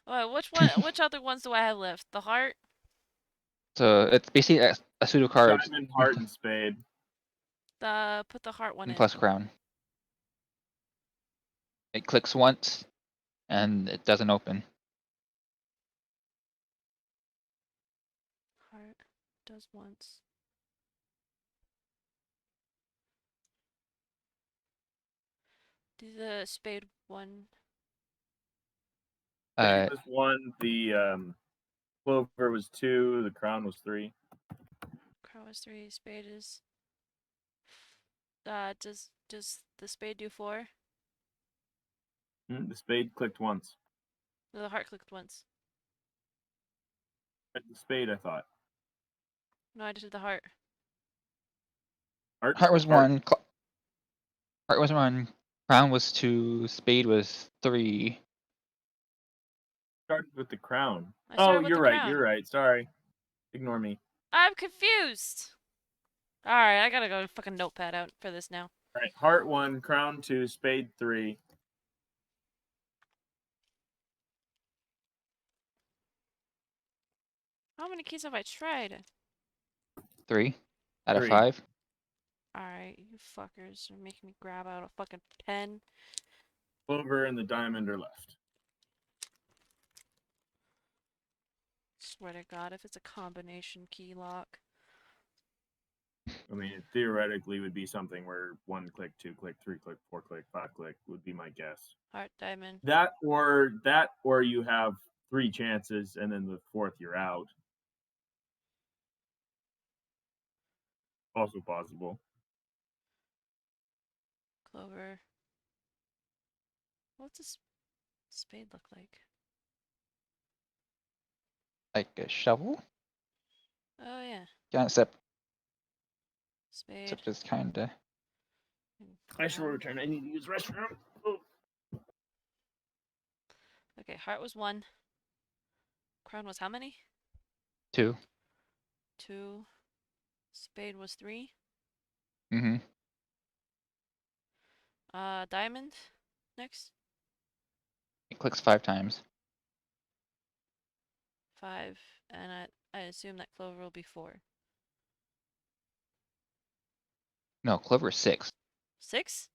Speaker 1: Oh, which one? Which other ones do I have left? The heart.
Speaker 2: So it's basically a pseudo card
Speaker 4: Diamond, heart, and spade.
Speaker 1: Put the heart one
Speaker 2: and
Speaker 1: in.
Speaker 2: plus crown. It clicks once, and it doesn't open.
Speaker 1: Heart does once. Do the spade one.
Speaker 4: Spade
Speaker 2: Uh,
Speaker 4: was 1. The clover was 2. The crown was 3.
Speaker 1: Crown is 3. Spade is. Does the spade do 4?
Speaker 4: The spade clicked once.
Speaker 1: No, the heart clicked once.
Speaker 4: The spade, I thought.
Speaker 1: No, I just did the heart.
Speaker 2: heart was 1. Heart was 1. Crown was 2. Spade was 3.
Speaker 4: Started with the crown.
Speaker 1: I
Speaker 4: Oh,
Speaker 1: started with
Speaker 4: you're
Speaker 1: the
Speaker 4: right.
Speaker 1: crown.
Speaker 4: You're right. Sorry. Ignore me.
Speaker 1: I'm confused. Alright, I gotta go fucking notepad out for this now.
Speaker 4: All right. Heart 1, crown 2, spade 3.
Speaker 1: How many keys have I tried?
Speaker 2: 3 out of
Speaker 4: 3.
Speaker 2: 5.
Speaker 1: Alright, you fuckers are making me grab out a fucking pen.
Speaker 4: Clover and the diamond are left.
Speaker 1: Swear to God, if it's a combination key lock.
Speaker 4: I mean, it theoretically would be something where 1 click, 2 click, 3 click, 4 click, 5 click would be my guess.
Speaker 1: Heart, diamond.
Speaker 4: That or you have 3 chances and then the 4th you're out. Also possible.
Speaker 1: Clover. What's a spade look like?
Speaker 2: Like a shovel?
Speaker 1: Oh yeah.
Speaker 2: Yeah, except
Speaker 1: Spade
Speaker 2: just kinda.
Speaker 1: and
Speaker 4: I shall return. I need to use the restroom. Oh.
Speaker 1: Okay, heart was 1. Crown was how many?
Speaker 2: 2.
Speaker 1: 2. Spade was 3.
Speaker 2: Mm-hmm.
Speaker 1: Diamond next.
Speaker 2: It clicks 5 times.
Speaker 1: 5. And I assume that clover will be 4.
Speaker 2: No, clover is 6.
Speaker 1: 6?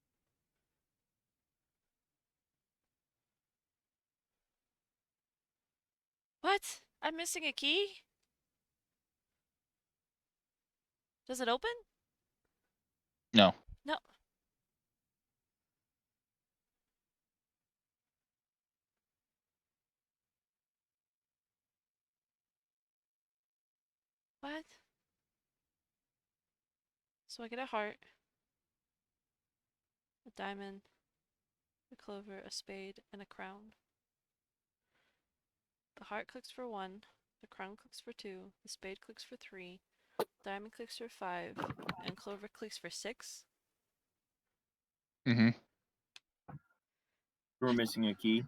Speaker 1: What? I'm missing a key? Does it open?
Speaker 2: No.
Speaker 1: No. What? So I get a heart, a diamond, a clover, a spade, and a crown. The heart clicks for 1, the crown clicks for 2, the spade clicks for 3, diamond clicks for 5, and clover clicks for 6.
Speaker 2: Mm-hmm.
Speaker 4: We're missing a key.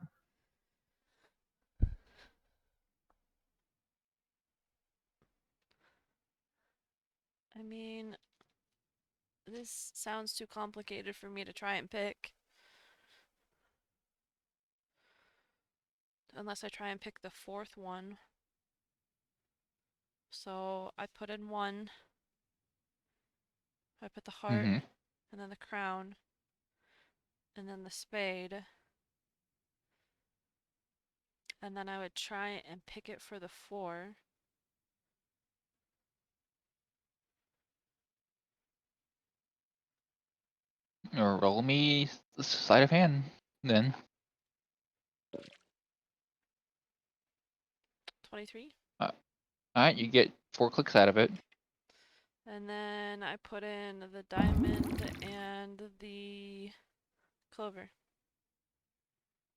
Speaker 1: I mean, this sounds too complicated for me to try and pick. Unless I try and pick the 4th one. So I put in 1. I put the heart,
Speaker 2: Mm-hmm.
Speaker 1: and then the crown, and then the spade. And then I would try and pick it for the 4.
Speaker 2: Or roll me the sleight of hand, then.
Speaker 1: 23.
Speaker 2: Alright, you get 4 clicks out of it.
Speaker 1: And then I put in the diamond and the clover.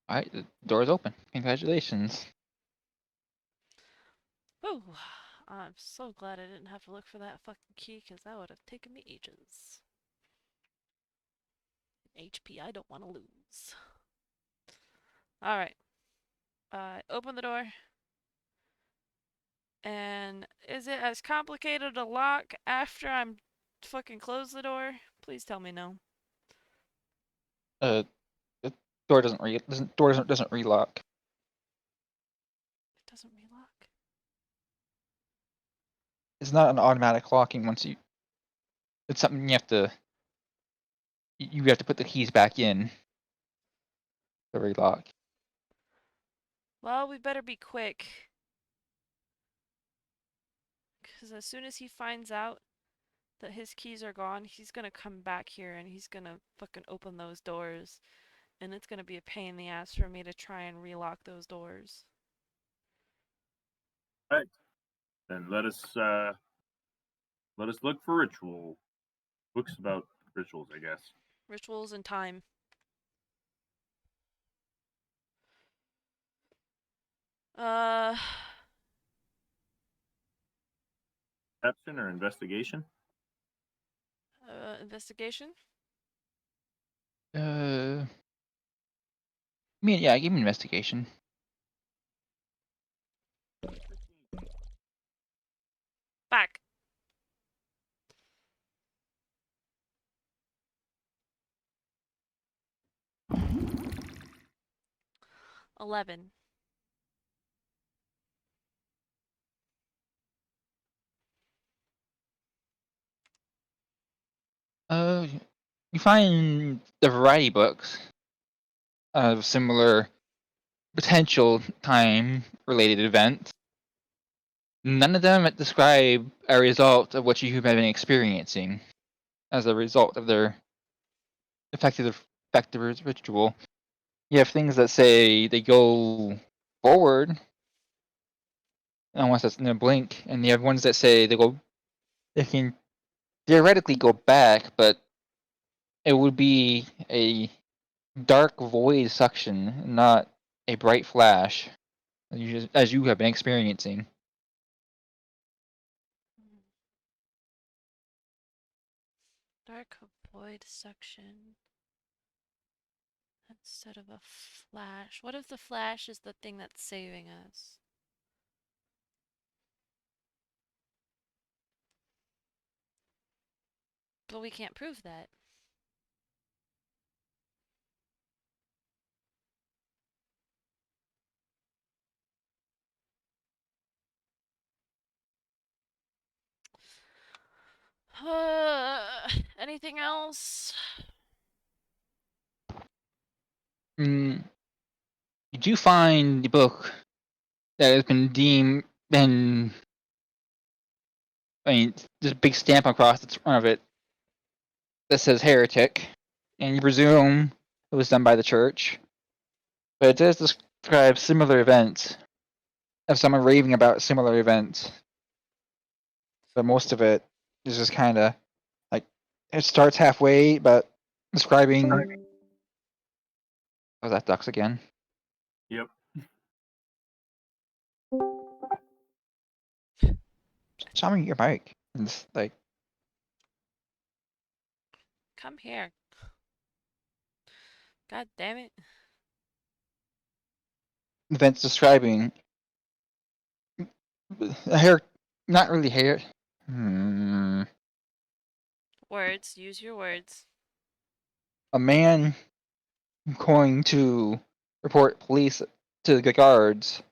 Speaker 2: Alright, the door is open. Congratulations.
Speaker 1: Whew. I'm so glad I didn't have to look for that fucking key, because that would have taken me ages. HP I don't want to lose. Alright. Open the door. And is it as complicated to lock after I'm fucking close the door? Please tell me no.
Speaker 2: The door doesn't relock.
Speaker 1: It doesn't relock.
Speaker 2: It's not an automatic locking once you. It's something you have to put the keys back in to relock.
Speaker 1: Well, we better be quick. Because as soon as he finds out that his keys are gone, he's gonna come back here and he's gonna fucking open those doors. And it's gonna be a pain in the ass for me to try and relock those doors.
Speaker 4: Right. Then let us look for ritual books about rituals, I guess.
Speaker 1: Rituals and time. Uh,
Speaker 4: Perception or investigation?
Speaker 1: Investigation?
Speaker 2: I mean, yeah, give me investigation.
Speaker 1: Back. $11.
Speaker 2: You find the variety books of similar potential time-related events. None of them describe a result of what you have been experiencing as a result of their effective ritual. You have things that say they go forward, and once that's in a blink, and you have ones that say they can theoretically go back, but it would be a dark void suction, not a bright flash, as you have been experiencing.
Speaker 1: Dark void suction instead of a flash. What if the flash is the thing that's saving us? But we can't prove that. Anything else?
Speaker 2: You do find the book that has been been. I mean, there's a big stamp across the front of it that says heretic, and you presume it was done by the church. But it does describe similar events, of someone raving about similar events. But most of it is just kind of like it starts halfway, but describing. Oh, that ducks again.
Speaker 4: Yep.
Speaker 2: Show me your bike. And it's like
Speaker 1: Come here. God damn it.
Speaker 2: events describing hair, not really hair.
Speaker 1: Words. Use your words.
Speaker 2: A man going to report police to the guards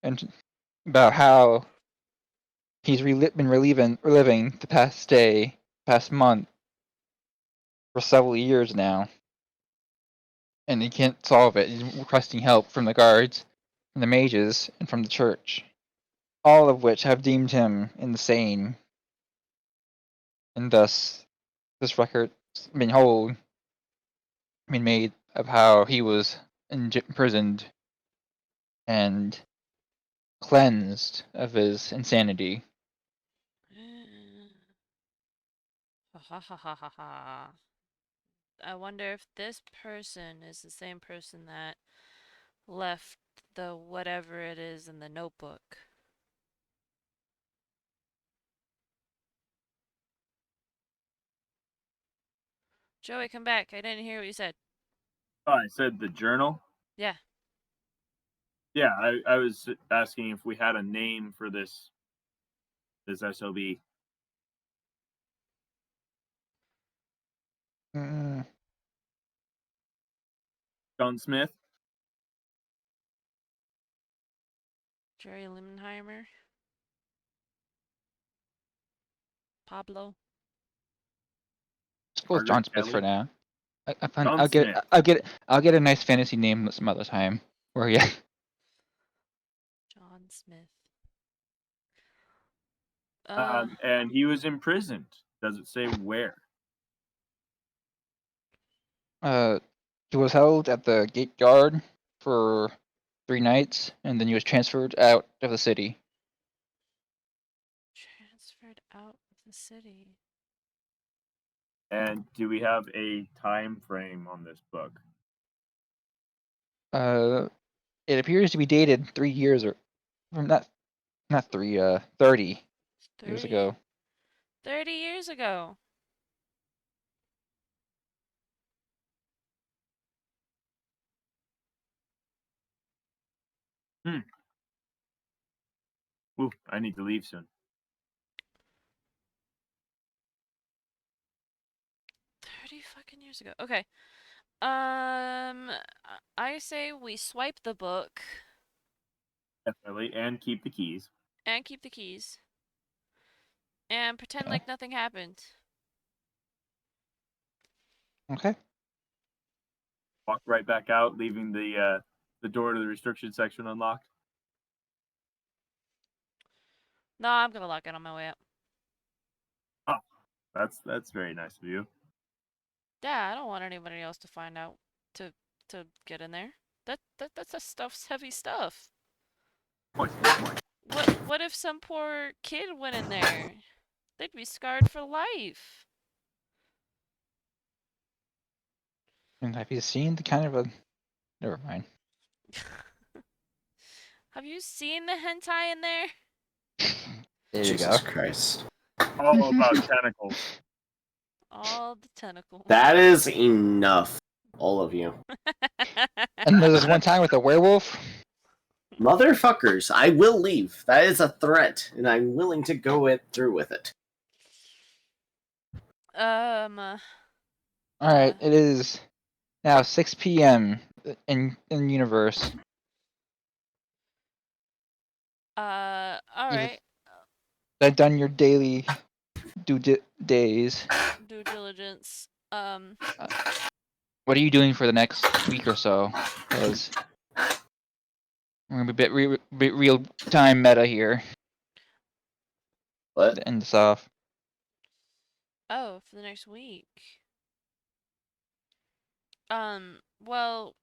Speaker 2: and about how he's been reliving the past day, past month, for several years now, and he can't solve it. He's requesting help from the guards, from the mages, and from the church, all of which have deemed him insane, and thus this record's been made of how he was imprisoned and cleansed of his insanity.
Speaker 1: Ha ha ha ha ha ha. I wonder if this person is the same person that left the whatever it is in the notebook. Joey, come back. I didn't hear what you said.
Speaker 4: Oh, I said the journal.
Speaker 1: Yeah.
Speaker 4: Yeah, I was asking if we had a name for this SOB.
Speaker 2: Mm,
Speaker 4: John Smith.
Speaker 1: Jerry Limenheimer. Pablo.
Speaker 2: let's go with
Speaker 4: Margaret
Speaker 2: John Smith for
Speaker 4: Kelly.
Speaker 2: now.
Speaker 4: John Smith.
Speaker 2: I'll get a nice fantasy name some other time. Where yeah.
Speaker 1: John Smith.
Speaker 4: And he was imprisoned. Does it say where?
Speaker 2: He was held at the gate guard for 3 nights, and then he was transferred out of the city.
Speaker 1: Transferred out of the city.
Speaker 4: And do we have a time frame on this book?
Speaker 2: It appears to be dated 3 years or from not 30 years
Speaker 1: 30.
Speaker 2: ago.
Speaker 1: 30 years ago.
Speaker 4: Ooh, I need to leave soon.
Speaker 1: 30 fucking years ago. Okay. I say we swipe the book
Speaker 4: Definitely. And keep the keys.
Speaker 1: and keep the keys and pretend
Speaker 2: Yeah.
Speaker 1: like nothing happened.
Speaker 2: Okay.
Speaker 4: Walk right back out, leaving the door to the restriction section unlocked.
Speaker 1: No, I'm gonna lock it on my way out.
Speaker 4: Oh, that's very nice of you.
Speaker 1: Yeah, I don't want anybody else to find out to get in there. That's a stuff's heavy stuff.
Speaker 4: Point.
Speaker 1: What if some poor kid went in there? They'd be scarred for life.
Speaker 2: And have you seen the kind of a? Never mind.
Speaker 1: Have you seen the hentai in there?
Speaker 2: There
Speaker 3: Jesus
Speaker 2: you go.
Speaker 3: Christ.
Speaker 4: All about tentacles.
Speaker 1: All the tentacles.
Speaker 3: That is enough, all of you.
Speaker 2: And there's this one time with a werewolf.
Speaker 3: Motherfuckers, I will leave. That is a threat, and I'm willing to go through with it.
Speaker 2: All right, it is now 6 p.m. in universe.
Speaker 1: All
Speaker 2: You've
Speaker 1: right.
Speaker 2: done your daily days.
Speaker 1: Due diligence.
Speaker 2: What are you doing for the next week or so? Because we're gonna be a bit real time meta here
Speaker 3: What?
Speaker 2: to end this off.
Speaker 1: Oh, for the next week. Well,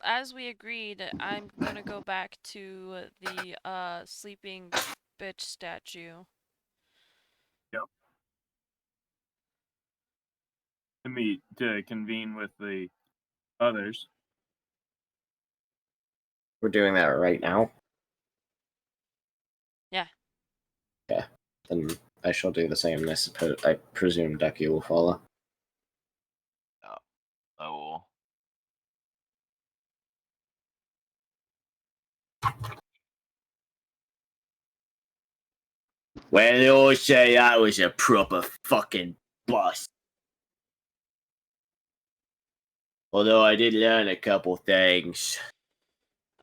Speaker 1: as we agreed, I'm gonna go back to the sleeping bitch statue.
Speaker 4: To convene with the others.
Speaker 3: We're doing that right now?
Speaker 1: Yeah.
Speaker 3: Okay. Then I shall do the same, and I presume Ducky will follow.
Speaker 6: I will.
Speaker 3: Well, they all say I was a proper fucking boss. Although I did learn a couple things.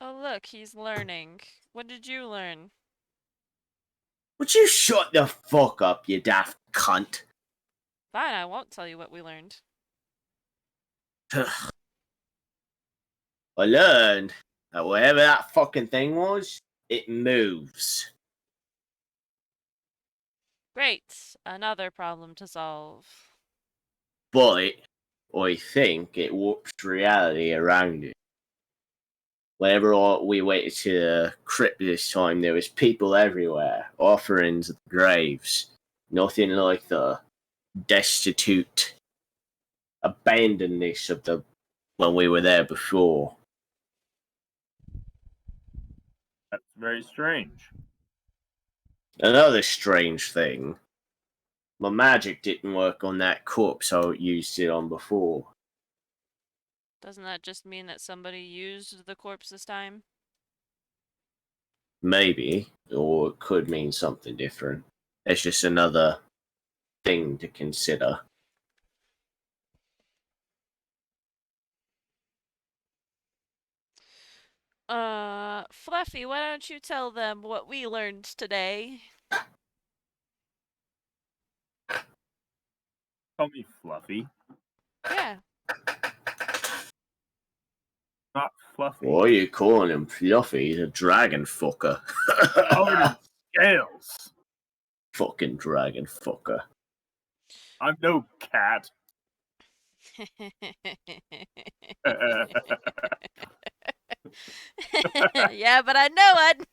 Speaker 1: Oh, look, he's learning. What did you learn?
Speaker 3: Would you shut the fuck up, you daft cunt?
Speaker 1: Fine, I won't tell you what we learned.
Speaker 3: I learned that whatever that fucking thing was, it moves.
Speaker 1: Great, another problem to solve.
Speaker 3: But I think it warps reality around it. Whenever we went to the crypt this time, there was people everywhere, offerings at the graves. Nothing like the destitute abandonedness of the when we were there before.
Speaker 4: That's very strange.
Speaker 3: Another strange thing. My magic didn't work on that corpse I used it on before.
Speaker 1: Doesn't that just mean that somebody used the corpse this time?
Speaker 3: Maybe, or it could mean something different. It's just another thing to consider.
Speaker 1: Fluffy, why don't you tell them what we learned today?
Speaker 4: Call me Fluffy,
Speaker 1: Yeah.
Speaker 4: not Fluffy.
Speaker 3: Why are you calling him Fluffy? He's a dragon fucker.
Speaker 4: Covered in scales.
Speaker 3: Fucking dragon fucker.
Speaker 4: I'm no cat.
Speaker 1: Yeah, but I know it.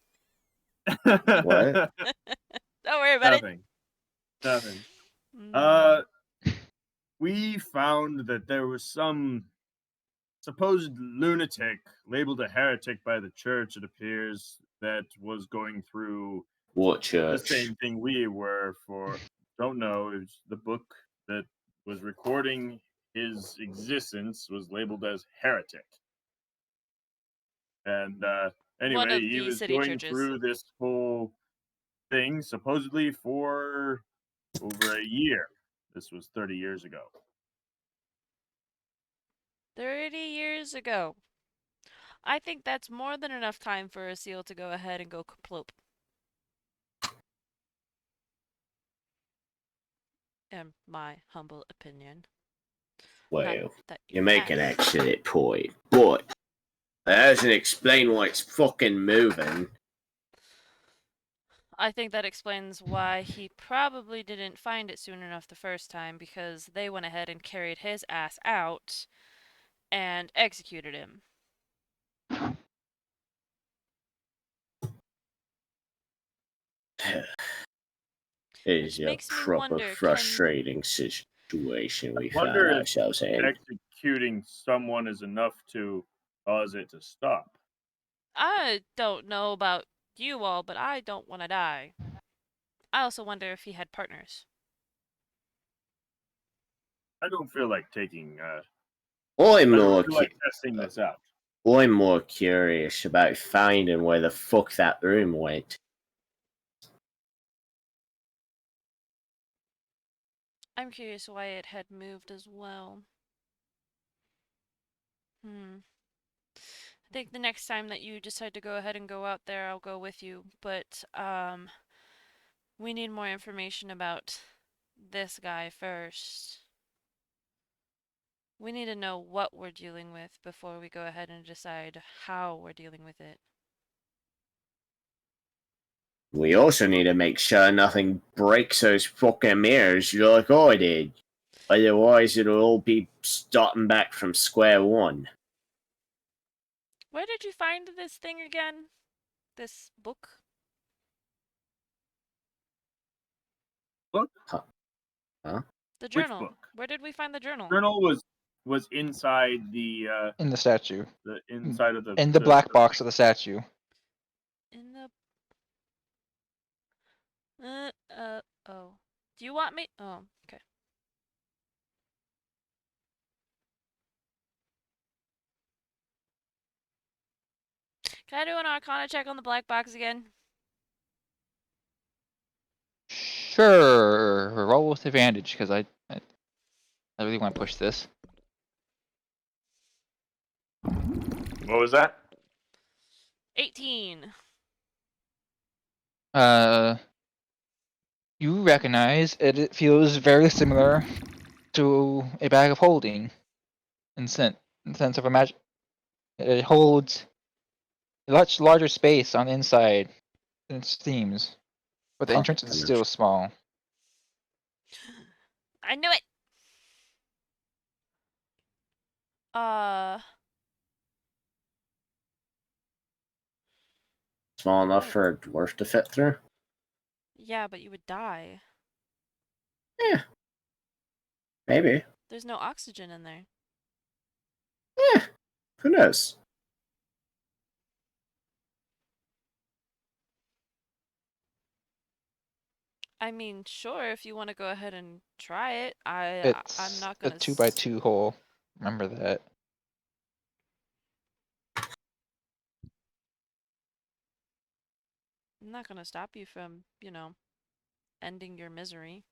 Speaker 3: What?
Speaker 1: Don't worry about
Speaker 4: Nothing.
Speaker 1: it.
Speaker 4: We found that there was some supposed lunatic labeled a heretic by the church, it appears, that was going through
Speaker 3: What
Speaker 4: the
Speaker 3: church?
Speaker 4: same thing we were for. Don't know. It was the book that was recording his existence was labeled as heretic. And
Speaker 1: One
Speaker 4: anyway,
Speaker 1: of
Speaker 4: he
Speaker 1: the
Speaker 4: was
Speaker 1: city
Speaker 4: going
Speaker 1: churches.
Speaker 4: through this whole thing supposedly for over a year. This was 30 years ago.
Speaker 1: 30 years ago. I think that's more than enough time for a seal to go ahead and go kaploop. In my humble opinion.
Speaker 3: Well,
Speaker 1: that
Speaker 3: you make an
Speaker 1: have.
Speaker 3: excellent point, but that doesn't explain why it's fucking moving.
Speaker 1: I think that explains why he probably didn't find it soon enough the first time, because they went ahead and carried his ass out and executed him.
Speaker 3: It is
Speaker 1: Which
Speaker 3: a
Speaker 1: makes me
Speaker 3: proper
Speaker 1: wonder,
Speaker 3: frustrating situation we found
Speaker 4: Wonder if
Speaker 3: ourselves in.
Speaker 4: executing someone is enough to cause it to stop.
Speaker 1: I don't know about you all, but I don't want to die. I also wonder if he had partners.
Speaker 4: I don't feel like taking.
Speaker 3: I'm
Speaker 4: I
Speaker 3: more,
Speaker 4: don't feel like testing this out.
Speaker 3: I'm more curious about finding where the fuck that room went.
Speaker 1: I'm curious why it had moved as well. I think the next time that you decide to go ahead and go out there, I'll go with you. But, we need more information about this guy first. We need to know what we're dealing with before we go ahead and decide how we're dealing with it.
Speaker 3: We also need to make sure nothing breaks those fucking mirrors like I did. Otherwise, it'll all be starting back from square one.
Speaker 1: Where did you find this thing again? This book?
Speaker 4: Book?
Speaker 3: Huh?
Speaker 1: The
Speaker 4: Which
Speaker 1: journal.
Speaker 4: book?
Speaker 1: Where did we find the journal?
Speaker 4: Journal was inside the
Speaker 2: In the statue.
Speaker 4: inside of the
Speaker 2: In the black box of the statue.
Speaker 1: In the... oh. Do you want me? Oh, okay. Can I do an Arcana check on the black box again?
Speaker 2: Sure. Roll with advantage, because I really want to push this.
Speaker 4: What was that?
Speaker 1: 18.
Speaker 2: You recognize it feels very similar to a bag of holding in sense of a magic. It holds a much larger space on the inside than it seems, but the
Speaker 3: Pocket
Speaker 2: entrance is
Speaker 3: dimension.
Speaker 2: still small.
Speaker 1: I knew it!
Speaker 3: Small enough
Speaker 1: What?
Speaker 3: for a dwarf to fit through?
Speaker 1: Yeah, but you would die.
Speaker 3: Yeah. Maybe.
Speaker 1: There's no oxygen in there.
Speaker 3: Yeah. Who knows?
Speaker 1: I mean, sure, if you want to go ahead and try it. I'm
Speaker 2: It's
Speaker 1: not
Speaker 2: a
Speaker 1: gonna
Speaker 2: 2x2 hole. Remember that.
Speaker 1: I'm not gonna stop you from, ending your misery.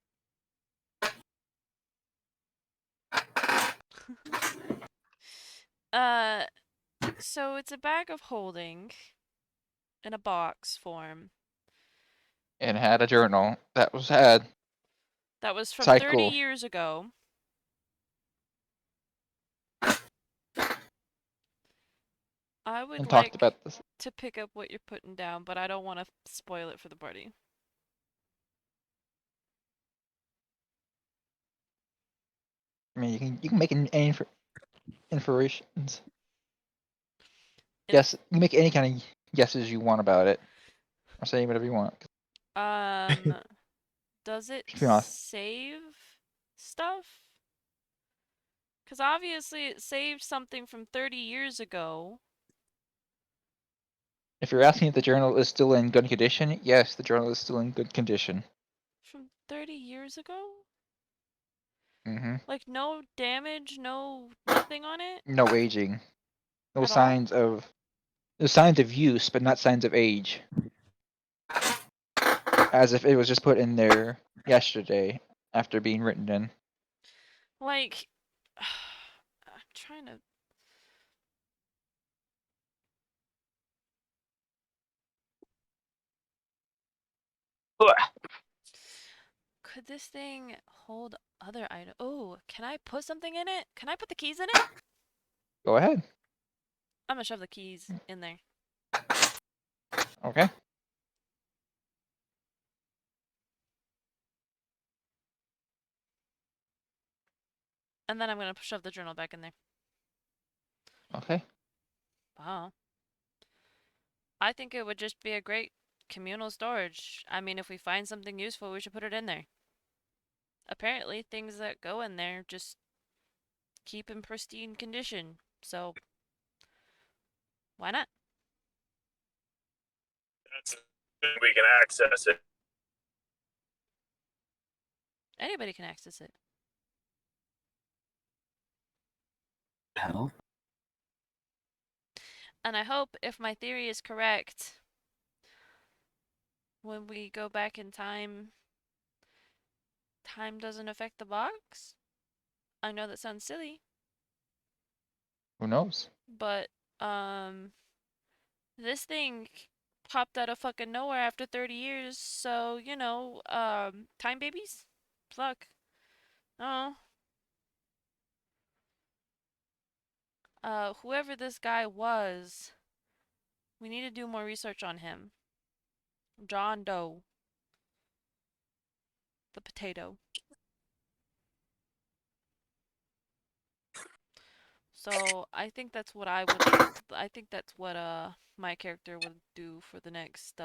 Speaker 1: So it's a bag of holding in a box form.
Speaker 2: And had a journal that was had
Speaker 1: That was from 30
Speaker 2: cycle
Speaker 1: years ago. I would
Speaker 2: and talked
Speaker 1: like
Speaker 2: about this.
Speaker 1: to pick up what you're putting down, but I don't want to spoil it for the party.
Speaker 2: I mean, you can make any inferences.
Speaker 1: Inf-
Speaker 2: Yes, you can make any kind of guesses you want about it, or say whatever you want.
Speaker 1: Does it
Speaker 2: To be honest,
Speaker 1: save stuff? Because obviously it saved something from 30 years ago.
Speaker 2: if you're asking if the journal is still in good condition, yes, the journal is still in good condition.
Speaker 1: From 30 years ago?
Speaker 2: Mm-hmm.
Speaker 1: Like, no damage, no nothing on it?
Speaker 2: No aging, no
Speaker 1: At all?
Speaker 2: signs of signs of use, but not signs of age. As if it was just put in there yesterday after being written in.
Speaker 1: Like, I'm trying to... Could this thing hold other items? Oh, can I put something in it? Can I put the keys in it?
Speaker 2: Go ahead.
Speaker 1: I'm gonna shove the keys in there.
Speaker 2: Okay.
Speaker 1: And then I'm gonna shove the journal back in there.
Speaker 2: Okay.
Speaker 1: Wow. I think it would just be a great communal storage. I mean, if we find something useful, we should put it in there. Apparently, things that go in there just keep in pristine condition. So, why not?
Speaker 4: We can access it.
Speaker 1: Anybody can access it.
Speaker 3: help.
Speaker 1: And I hope, if my theory is correct, when we go back in time, time doesn't affect the box? I know that sounds silly,
Speaker 2: Who knows?
Speaker 1: but, this thing popped out of fucking nowhere after 30 years, so, time babies? Fuck. Oh. Whoever this guy was, we need to do more research on him. John Doe. The potato. So I think that's what I think that's what my character would do for the next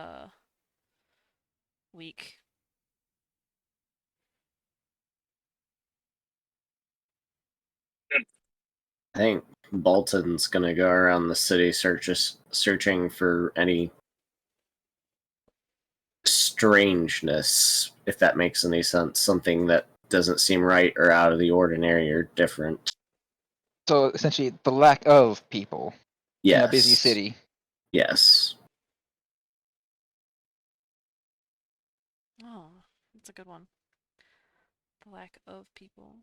Speaker 1: week.
Speaker 3: I think Bolton's gonna go around the city searching for any strangeness, if that makes any sense. Something that doesn't seem right or out of the ordinary or different.
Speaker 2: So essentially, the lack of people in a busy
Speaker 3: Yes.
Speaker 2: city.
Speaker 3: Yes.
Speaker 1: Oh, that's a good one. The lack of people.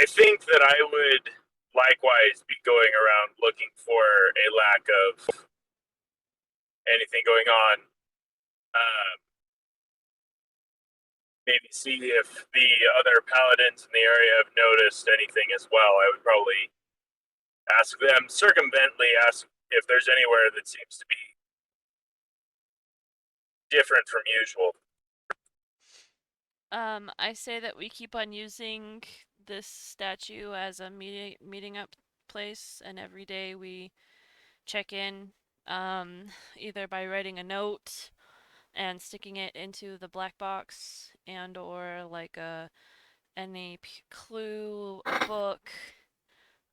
Speaker 7: I think that I would likewise be going around looking for a lack of anything going on. Maybe see if the other paladins in the area have noticed anything as well. I would probably ask them, ask if there's anywhere that seems to be different from usual.
Speaker 1: I say that we keep on using this statue as a meeting up place, and every day we check in, either by writing a note and sticking it into the black box, and or like any clue, a book.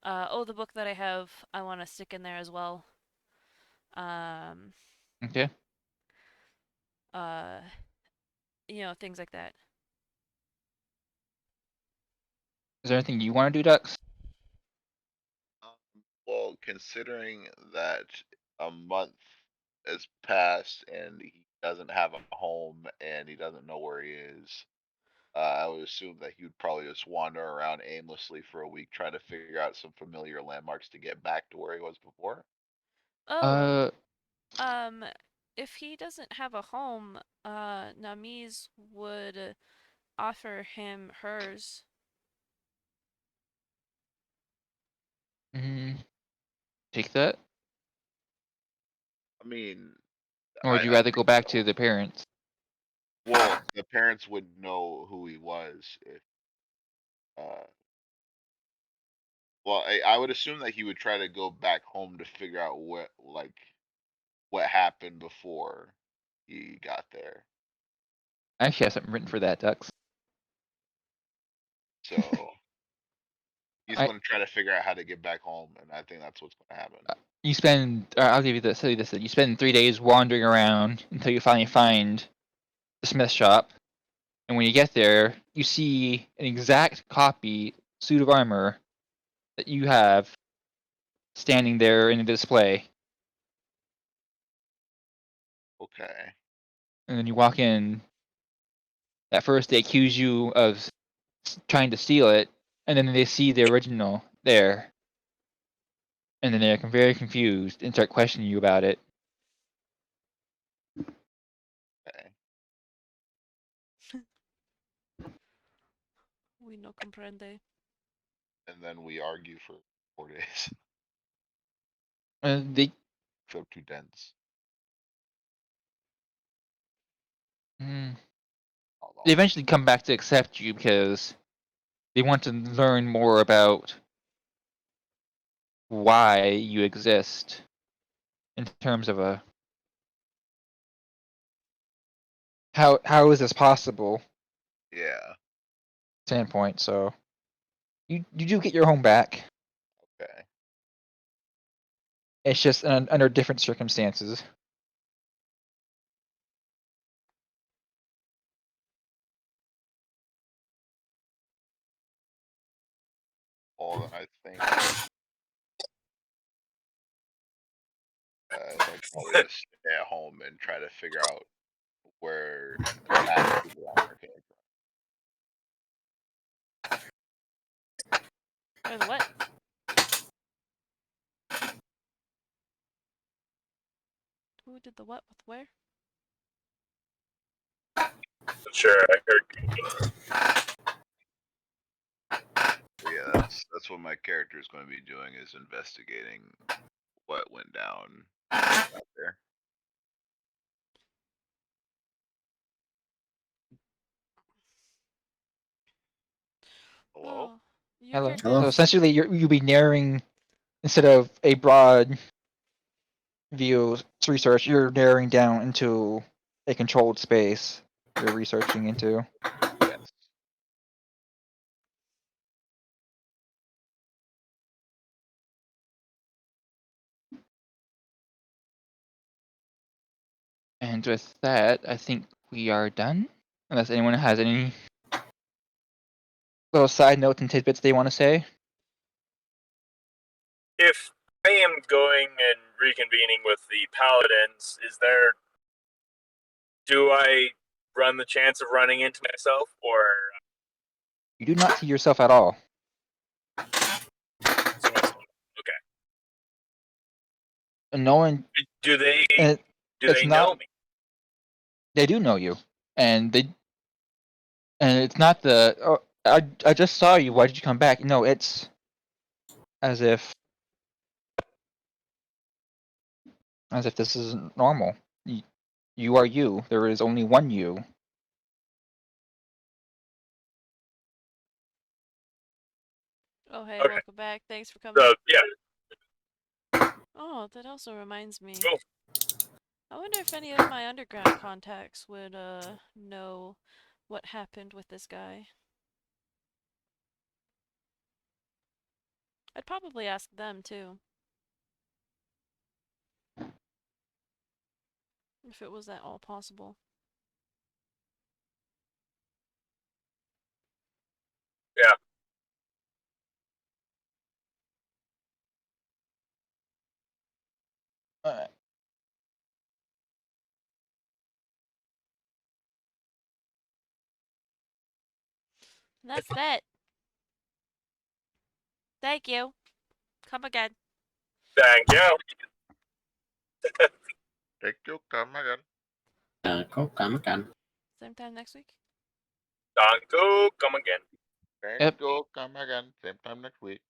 Speaker 1: The book that I have, I want to stick in there as well. Um,
Speaker 2: Okay.
Speaker 1: uh, things like that.
Speaker 2: Is there anything you want to do, Dux?
Speaker 6: Well, considering that a month has passed and he doesn't have a home and he doesn't know where he is, I would assume that he would probably just wander around aimlessly for a week, trying to figure out some familiar landmarks to get back to where he was before.
Speaker 1: Oh,
Speaker 2: Uh,
Speaker 1: um, if he doesn't have a home, Namiz would offer him hers.
Speaker 2: mm, take that,
Speaker 6: I mean,
Speaker 2: or would you rather go
Speaker 6: think
Speaker 2: back to
Speaker 6: so.
Speaker 2: the parents?
Speaker 6: Well, the parents would know who he was if, uh, well, I would assume that he would try to go back home to figure out what happened before he got there.
Speaker 2: I actually have something written for that, Dux.
Speaker 6: So he's
Speaker 2: I
Speaker 6: going to try to figure out how to get back home, and I think that's what's going to happen.
Speaker 2: You spend. I'll give you this. Tell you this. You spend 3 days wandering around until you finally find the smith shop, and when you get there, you see an exact copy suit of armor that you have standing there in a display.
Speaker 6: Okay.
Speaker 2: And then you walk in. At first, they accuse you of trying to steal it, and then they see the original there, and then they're very confused and start questioning you about it.
Speaker 6: Okay.
Speaker 1: We no comprende.
Speaker 6: And then we argue for 4 days.
Speaker 2: And they
Speaker 6: So too dense.
Speaker 2: mm,
Speaker 6: Not
Speaker 2: they
Speaker 6: long.
Speaker 2: eventually come back to accept you because they want to learn more about why you exist in terms of a how is this possible
Speaker 6: Yeah.
Speaker 2: standpoint. So you do get your home back.
Speaker 6: Okay.
Speaker 2: It's just under different circumstances.
Speaker 6: then I think he'll probably just stay at home and try to figure out where that super armor came from.
Speaker 1: Where the what? Who did the what with where?
Speaker 7: Sure, I heard.
Speaker 6: But yeah, that's what my character is going to be doing, is investigating what went down out there. Hello?
Speaker 1: Oh, your
Speaker 2: Hello.
Speaker 1: character.
Speaker 3: Hello?
Speaker 2: So essentially, you'll be narrowing instead of a broad view research. You're narrowing down into a controlled space. You're researching into.
Speaker 6: Yes.
Speaker 2: And with that, I think we are done. Unless anyone has any little side notes and tidbits they want to say.
Speaker 7: If I am going and reconvening with the paladins, do I run the chance of running into myself, or
Speaker 2: You do not see yourself at all.
Speaker 7: okay?
Speaker 2: And no one.
Speaker 7: Do they
Speaker 2: And
Speaker 7: do
Speaker 2: it's
Speaker 7: they
Speaker 2: not.
Speaker 7: know me?
Speaker 2: They do know you, and they. And it's not the. Oh, I just saw you. Why did you come back? No, it's as if this isn't normal. You are you. There is only one you.
Speaker 1: Oh, hey,
Speaker 7: Okay.
Speaker 1: welcome back. Thanks for coming.
Speaker 7: So yeah,
Speaker 1: Oh, that also reminds me.
Speaker 7: cool.
Speaker 1: I wonder if any of my underground contacts would know what happened with this guy. I'd probably ask them too. If it was at all possible.
Speaker 7: Yeah.
Speaker 2: Uh,
Speaker 1: And that's that. Thank you. Come again.
Speaker 7: Thank you.
Speaker 6: Thank you, come again.
Speaker 3: Cool, come on.
Speaker 1: Same time next week.
Speaker 7: Thank you. Come again.
Speaker 6: Thank
Speaker 2: Yep.
Speaker 6: you, come again. Same time next week.